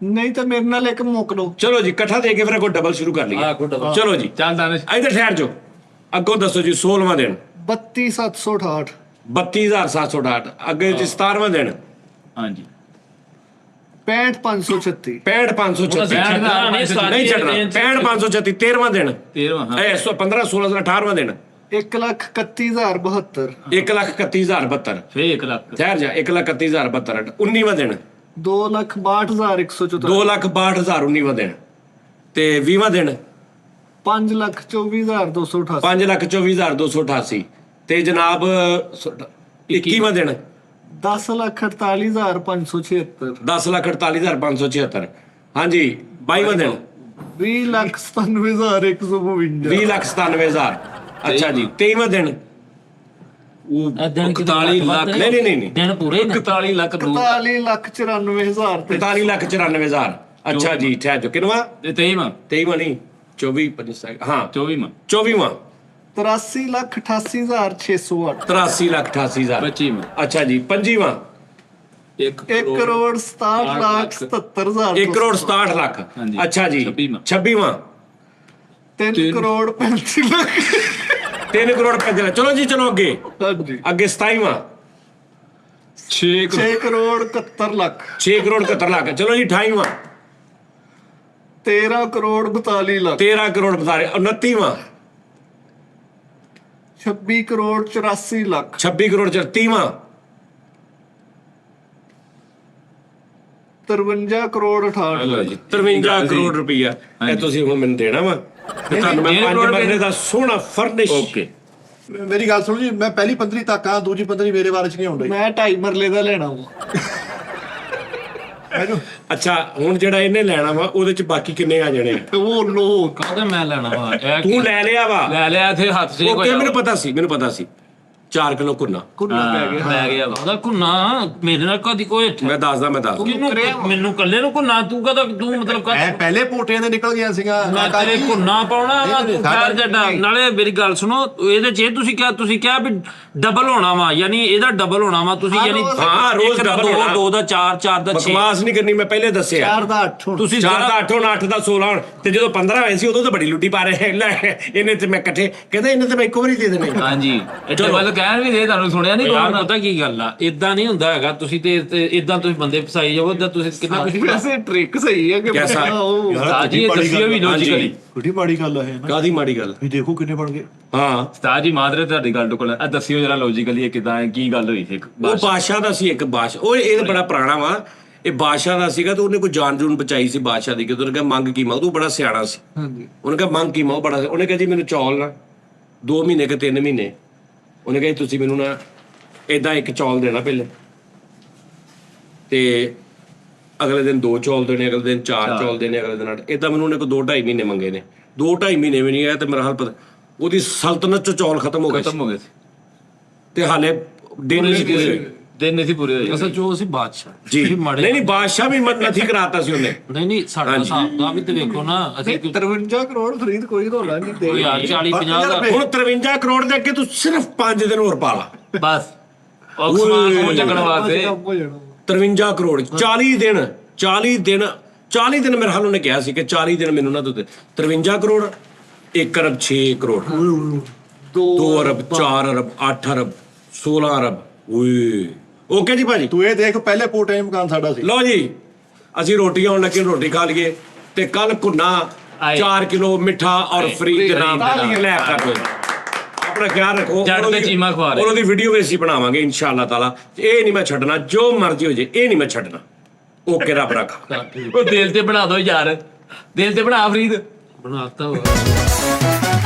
[SPEAKER 2] ਨਹੀਂ ਤਾਂ ਮੇਰੇ ਨਾਲ ਇੱਕ ਮੁੱਕ ਲਓ
[SPEAKER 4] ਚਲੋ ਜੀ ਇਕੱਠਾ ਦੇ ਕੇ ਫਿਰ ਅੱਗੋਂ ਡਬਲ ਸ਼ੁਰੂ ਕਰ ਲਈਏ
[SPEAKER 5] ਆ ਗੁੱਡ
[SPEAKER 4] ਚਲੋ ਜੀ
[SPEAKER 3] ਚੱਲ ਦਾਨਿਸ਼
[SPEAKER 4] ਇੱਧਰ ਠਹਿਰ ਜਾਓ ਅੱਗੋਂ ਦੱਸੋ ਜੀ 16ਵਾਂ ਦਿਨ
[SPEAKER 2] 32768
[SPEAKER 4] 32768 ਅੱਗੇ ਜੀ 17ਵਾਂ ਦਿਨ
[SPEAKER 3] ਹਾਂਜੀ
[SPEAKER 2] 65536
[SPEAKER 4] 65536 ਨਹੀਂ ਛੱਡਣਾ 65536 13ਵਾਂ ਦਿਨ
[SPEAKER 3] 13ਵਾਂ ਹਾਂ
[SPEAKER 4] ਇਹ 15 16 18ਵਾਂ ਦਿਨ
[SPEAKER 2] 1,31,072
[SPEAKER 4] 1,31,072
[SPEAKER 3] ਫੇਰ 1 ਲੱਖ
[SPEAKER 4] ਠਹਿਰ ਜਾ 1,31,072 19ਵਾਂ ਦਿਨ
[SPEAKER 2] 2,62,174
[SPEAKER 4] 2,62,019ਵਾਂ ਦਿਨ ਤੇ 20ਵਾਂ ਦਿਨ
[SPEAKER 2] 5,24,288
[SPEAKER 4] 5,24,288 ਤੇ ਜਨਾਬ 21ਵਾਂ ਦਿਨ
[SPEAKER 2] 10,48,576
[SPEAKER 4] 10,48,576 ਹਾਂਜੀ 22ਵਾਂ ਦਿਨ
[SPEAKER 2] 20,97,152
[SPEAKER 4] 20,97,000 ਅੱਛਾ ਜੀ 23ਵਾਂ ਦਿਨ
[SPEAKER 5] ਇਹ ਦਿਨ
[SPEAKER 3] 41 ਲੱਖ
[SPEAKER 4] ਨਹੀਂ
[SPEAKER 5] ਦਿਨ ਪੂਰੇ ਨੇ
[SPEAKER 3] 41 ਲੱਖ ਦੋ
[SPEAKER 2] 41,94,000 ਤੇ
[SPEAKER 4] 45,94,000 ਅੱਛਾ ਜੀ ਠਹਿਰ ਜਾ ਕਿੰਨਵਾ
[SPEAKER 3] ਤੇ 23ਵਾਂ
[SPEAKER 4] 23ਵਾਂ ਨਹੀਂ 24 25 ਹਾਂ
[SPEAKER 3] 24ਵਾਂ
[SPEAKER 4] 24ਵਾਂ
[SPEAKER 2] 83,88,608
[SPEAKER 4] 83,88,000
[SPEAKER 3] 25ਵਾਂ
[SPEAKER 4] ਅੱਛਾ ਜੀ 25ਵਾਂ
[SPEAKER 3] 1
[SPEAKER 2] 1,67,70,000
[SPEAKER 4] 1 ਕਰੋੜ 67 ਲੱਖ
[SPEAKER 3] ਹਾਂਜੀ।
[SPEAKER 4] ਅੱਛਾ ਜੀ
[SPEAKER 3] 26ਵਾਂ
[SPEAKER 4] 26ਵਾਂ
[SPEAKER 2] 3 ਕਰੋੜ 35 ਲੱਖ
[SPEAKER 4] 3 ਕਰੋੜ 5 ਲੱਖ ਚਲੋ ਜੀ ਚਲੋ ਅੱਗੇ
[SPEAKER 2] ਹਾਂਜੀ
[SPEAKER 4] ਅੱਗੇ 27ਵਾਂ
[SPEAKER 3] 6
[SPEAKER 2] 6 ਕਰੋੜ 71 ਲੱਖ
[SPEAKER 4] 6 ਕਰੋੜ 71 ਲੱਖ ਚਲੋ ਜੀ 28ਵਾਂ
[SPEAKER 2] 13 ਕਰੋੜ 42 ਲੱਖ
[SPEAKER 4] 13 ਕਰੋੜ 29ਵਾਂ
[SPEAKER 2] 26 ਕਰੋੜ 84 ਲੱਖ
[SPEAKER 4] 26 ਕਰੋੜ 30ਵਾਂ
[SPEAKER 2] 53 ਕਰੋੜ 68 ਲੱਖ
[SPEAKER 4] 53 ਕਰੋੜ ਰੁਪਈਆ ਇਹ ਤੁਸੀਂ ਹੁਣ ਮੈਨੂੰ ਦੇਣਾ ਵਾ ਤੇ ਤੁਹਾਨੂੰ ਮੈਂ 5 ਮਰਲੇ ਦਾ ਸੋਹਣਾ ਫਰਨਿਸ਼
[SPEAKER 3] ਓਕੇ
[SPEAKER 1] ਮੇਰੀ ਗੱਲ ਸੁਣੋ ਜੀ, ਮੈਂ ਪਹਿਲੀ 15 ਤੱਕ ਆ, ਦੂਜੀ 15 ਮੇਰੇ ਬਾਰੇ ਚ ਨਹੀਂ ਆਉਂਦਾ
[SPEAKER 2] ਮੈਂ 2.5 ਮਰਲੇ ਦਾ ਲੈਣਾ ਵਾ
[SPEAKER 4] ਅੱਛਾ ਹੁਣ ਜਿਹੜਾ ਇਹਨੇ ਲੈਣਾ ਵਾ ਉਹਦੇ ਚ ਬਾਕੀ ਕਿੰਨੇ ਆ ਜਾਣੇ ਆ?
[SPEAKER 2] ਉਹ ਲੋਕ
[SPEAKER 5] ਕਹਿੰਦਾ ਮੈਂ ਲੈਣਾ ਵਾ ਇਹ
[SPEAKER 4] ਤੂੰ ਲੈ ਲਿਆ ਵਾ
[SPEAKER 3] ਲੈ ਲਿਆ ਇੱਥੇ ਹੱਥ ਸੇ
[SPEAKER 4] ਓਕੇ ਮੈਨੂੰ ਪਤਾ ਸੀ 4 ਕਿਲੋ ਕੁੰਨਾ
[SPEAKER 2] ਕੁੱਲਾ ਪੈ ਗਿਆ
[SPEAKER 3] ਲੈ ਗਿਆ ਵਾ।
[SPEAKER 5] ਉਹਦਾ ਕੁਨਾ ਮੇਰੇ ਨਾਲ ਕਦੀ ਕੋਈ
[SPEAKER 4] ਮੈਂ ਦੱਸਦਾ
[SPEAKER 5] ਕਿਹਨੂੰ ਮੈਨੂੰ ਕੱਲੇ ਨੂੰ ਕੁਨਾ ਤੂੰ ਕਦਾ ਤੂੰ ਮਤਲਬ
[SPEAKER 1] ਐ ਪਹਿਲੇ ਪੋਟਿਆਂ ਦੇ ਨਿਕਲ ਗਿਆ ਸੀਗਾ
[SPEAKER 5] ਮੈਂ ਤੇਰੇ ਕੁਨਾ ਪਾਉਣਾ ਵਾ ਤੂੰ ਖੈਰ ਜੱਡਾ ਨਾਲੇ ਮੇਰੀ ਗੱਲ ਸੁਣੋ ਇਹਦੇ ਚ ਇਹ ਤੁਸੀਂ ਕਿਹਾ ਵੀ ਡਬਲ ਹੋਣਾ ਵਾ ਯਾਨੀ ਇਹਦਾ ਡਬਲ ਹੋਣਾ ਵਾ ਤੁਸੀਂ ਯਾਨੀ
[SPEAKER 4] ਹਾਂ, ਰੋਜ਼
[SPEAKER 5] ਇੱਕ ਦਾ
[SPEAKER 4] double
[SPEAKER 5] ਦੋ,
[SPEAKER 4] ਹੋਣਾ।
[SPEAKER 5] ਦੋ ਦਾ 4 4 ਦਾ 6
[SPEAKER 4] ਬਕਵਾਸ ਨਹੀਂ ਕਰਨੀ ਮੈਂ ਪਹਿਲੇ ਦੱਸਿਆ
[SPEAKER 2] 4 ਦਾ 8 ਹੁਣ
[SPEAKER 5] ਤੁਸੀਂ
[SPEAKER 4] 4 ਦਾ 8 ਹੁਣ 8 ਦਾ 16 ਹੁਣ ਤੇ ਜਦੋਂ 15 ਹੋਏ ਸੀ ਉਦੋਂ ਤਾਂ ਬੜੀ ਲੁੱਟੀ ਪਾ ਰਹੇ ਲੈ ਇਹਨੇ ਤੇ ਮੈਂ ਇਕੱਠੇ ਕਹਿੰਦਾ ਇਹਨੇ ਤੇ ਮੈਂ ਇੱਕੋ ਵਾਰੀ ਦੇ ਦੇਣੇ
[SPEAKER 3] ਹਾਂਜੀ ਇਹ ਡਬਲ ਕਹਿਣ ਵੀ ਦੇ ਤੁਹਾਨੂੰ ਸੁਣਿਆ ਨਹੀਂ
[SPEAKER 5] ਯਾਰ
[SPEAKER 3] ਕੋਣ
[SPEAKER 5] ਪਤਾ ਕੀ ਗੱਲ ਆ ਇਦਾਂ ਨਹੀਂ ਹੁੰਦਾ ਹੈਗਾ ਤੁਸੀਂ ਤੇ ਇਦਾਂ ਤੁਸੀਂ ਬੰਦੇ ਫਸਾਈ ਜਾਓ ਇਦਾਂ ਤੁਸੀਂ ਕਿੰਨਾ ਕੁਝ
[SPEAKER 2] ਵੈਸੇ ਟ੍ਰਿਕ ਸਹੀ ਹੈ ਕਿ
[SPEAKER 4] ਕੈਸਾ?
[SPEAKER 2] ਉਹ
[SPEAKER 3] ਉਸਤਾਦ ਜੀ ਇਹ ਦੱਸਿਓ ਵੀ ਲੌਜੀਕਲੀ
[SPEAKER 1] ਕਿੱਡੀ ਮਾੜੀ ਗੱਲ ਹੈ ਨਾ,
[SPEAKER 4] ਕਾਦੀ ਮਾੜੀ ਗੱਲ
[SPEAKER 1] ਵੀ ਦੇਖੋ ਕਿੰਨੇ ਬਣ ਗਏ।
[SPEAKER 4] ਹਾਂ
[SPEAKER 3] ਉਸਤਾਦ ਜੀ ਮਾਦਰੇ ਤੁਹਾਡੀ ਗੱਲ ਟੁਕਲ ਆ ਦੱਸਿਓ ਜਰਾ ਲੌਜੀਕਲੀ ਇਹ ਕਿਦਾਂ ਕੀ ਗੱਲ ਹੋਈ ਸੀ ਇੱਕ
[SPEAKER 4] ਉਹ ਬਾਦਸ਼ਾਹ ਦਾ ਸੀ ਇੱਕ ਬਾਦਸ਼ਾਹ ਉਹ ਇਹ ਬੜਾ ਪੁਰਾਣਾ ਵਾ ਇਹ ਬਾਦਸ਼ਾਹ ਦਾ ਸੀਗਾ ਤੇ ਉਹਨੇ ਕੋਈ ਜਾਨ ਜੂਨ ਬਚਾਈ ਸੀ ਬਾਦਸ਼ਾਹ ਦੀ ਕਿ ਉਹਨੇ ਕਿਹਾ ਮੰਗ ਕੀ ਮਾਂ ਤੂੰ ਬੜਾ ਸਿਆਣਾ ਸੀ
[SPEAKER 2] ਹਾਂਜੀ
[SPEAKER 4] ਉਹਨੇ ਕਿਹਾ ਮੰਗ ਕੀ ਮਾਂ ਬੜਾ ਉਹਨੇ ਕਿਹਾ ਜੀ ਮੈਨੂੰ ਚੌਲ ਨਾ 2 ਮਹੀਨੇ ਕਿ 3 ਮਹੀਨੇ ਉਹਨੇ ਕਿਹਾ ਜੀ ਤੁਸੀਂ ਮੈਨੂੰ ਨਾ ਇਦਾਂ ਇੱਕ ਚੌਲ ਦੇਣਾ ਪਹਿਲੇ ਤੇ ਅਗਲੇ ਦਿਨ 2 ਚੌਲ ਦੇਣੇ ਅਗਲੇ ਦਿਨ 4 ਚੌਲ ਦੇਣੇ ਅਗਲੇ ਦਿਨ 8 ਇਦਾਂ ਮੈਨੂੰ ਉਹਨੇ ਕੋਈ 2.5 ਮਹੀਨੇ ਮੰਗੇ ਨੇ 2.5 ਮਹੀਨੇ ਵੀ ਨਹੀਂ ਆਇਆ ਤੇ ਮੇਰਾ ਹਾਲ ਪਤਾ ਉਹਦੀ ਸਲਤਨਤ ਚ ਚੌਲ ਖਤਮ ਹੋ ਗਏ ਸੀ।
[SPEAKER 3] ਖਤਮ ਹੋ ਗਏ ਸੀ
[SPEAKER 4] ਤੇ ਹਾਲੇ ਦਿਨ ਨਹੀਂ ਸੀ ਪੂਰੇ ਹੋਏ।
[SPEAKER 3] ਦਿਨ ਨਹੀਂ ਸੀ ਪੂਰੇ ਹੋਏ
[SPEAKER 5] ਅਸਲ ਜੋ ਸੀ ਬਾਦਸ਼ਾਹ
[SPEAKER 4] ਜੀ
[SPEAKER 5] ਤੁਸੀਂ ਮਾੜੇ
[SPEAKER 4] ਨਹੀਂ ਬਾਦਸ਼ਾਹ ਵੀ ਨਥੀ ਕਰਾਤਾ ਸੀ ਉਹਨੇ
[SPEAKER 5] ਨਹੀਂ ਸਾਡਾ ਹਿਸਾਬ ਦਾ ਵੀ ਤੇ ਵੇਖੋ ਨਾ ਅਸੀਂ
[SPEAKER 2] 53 ਕਰੋੜ ਖਰੀਦ ਕੋਈ ਰੋਲਾ ਨਹੀਂ ਦੇ
[SPEAKER 5] ਯਾਰ 40 50 ਦਾ
[SPEAKER 4] ਹੁਣ 53 ਕਰੋੜ ਦੇ ਅੱਗੇ ਤੂੰ ਸਿਰਫ 5 ਦਿਨ ਹੋਰ ਪਾ ਲਾ
[SPEAKER 3] ਬਸ ਆਕਸਮਾਨ ਨੂੰ ਚੱਕਣ ਵਾਸਤੇ
[SPEAKER 2] ਕੰਮ ਹੋ ਜਾਣਾ
[SPEAKER 4] 53 ਕਰੋੜ 40 ਦਿਨ 40 ਦਿਨ ਮੇਰੇ ਹਾਲ ਉਹਨੇ ਕਿਹਾ ਸੀ ਕਿ 40 ਦਿਨ ਮੈਨੂੰ ਨਾ ਦਿੱਤੇ 53 ਕਰੋੜ 1 ਅਰਬ 6 ਕਰੋੜ 2 ਅਰਬ 4 ਅਰਬ 8 ਅਰਬ 16 ਅਰਬ ਓਏ ਓਕੇ ਜੀ ਭਾਜੀ
[SPEAKER 1] ਤੂੰ ਇਹ ਦੇਖ ਪਹਿਲੇ ਪੋਟੇ ਮਕਾਨ ਸਾਡਾ ਸੀ।
[SPEAKER 4] ਲਓ ਜੀ ਅਸੀਂ ਰੋਟੀ ਆਉਣ ਲੱਗੇ ਰੋਟੀ ਖਾ ਲਈਏ ਤੇ ਕੱਲ ਕੁੰਨਾ 4 ਕਿਲੋ ਮਿੱਠਾ ਔਰ ਫ੍ਰੀ ਦੇ ਨਾਮ ਲੈ ਕਰ ਆਪਣਾ ਖਿਆਲ ਰੱਖੋ।
[SPEAKER 5] ਜੱਟ ਤੇ ਚੀਮਾ ਖਵਾ ਰਹੇ।
[SPEAKER 4] ਉਹਨਾਂ ਦੀ ਵੀਡੀਓ ਵੀ ਅਸੀਂ ਬਣਾਵਾਂਗੇ ਇਨਸ਼ਾਅੱਲਾ ਤਾਲਾ। ਇਹ ਨਹੀਂ ਮੈਂ ਛੱਡਣਾ, ਜੋ ਮਰਜ਼ੀ ਹੋ ਜੇ ਇਹ ਨਹੀਂ ਮੈਂ ਛੱਡਣਾ। ਓਕੇ ਰੱਬ ਰੱਖ।
[SPEAKER 5] ਉਹ ਦਿਲ ਤੇ ਬਣਾ ਦਿਓ ਯਾਰ, ਦਿਲ ਤੇ ਬਣਾ ਫਰੀਦ, ਬਣਾਤਾ ਵਾ।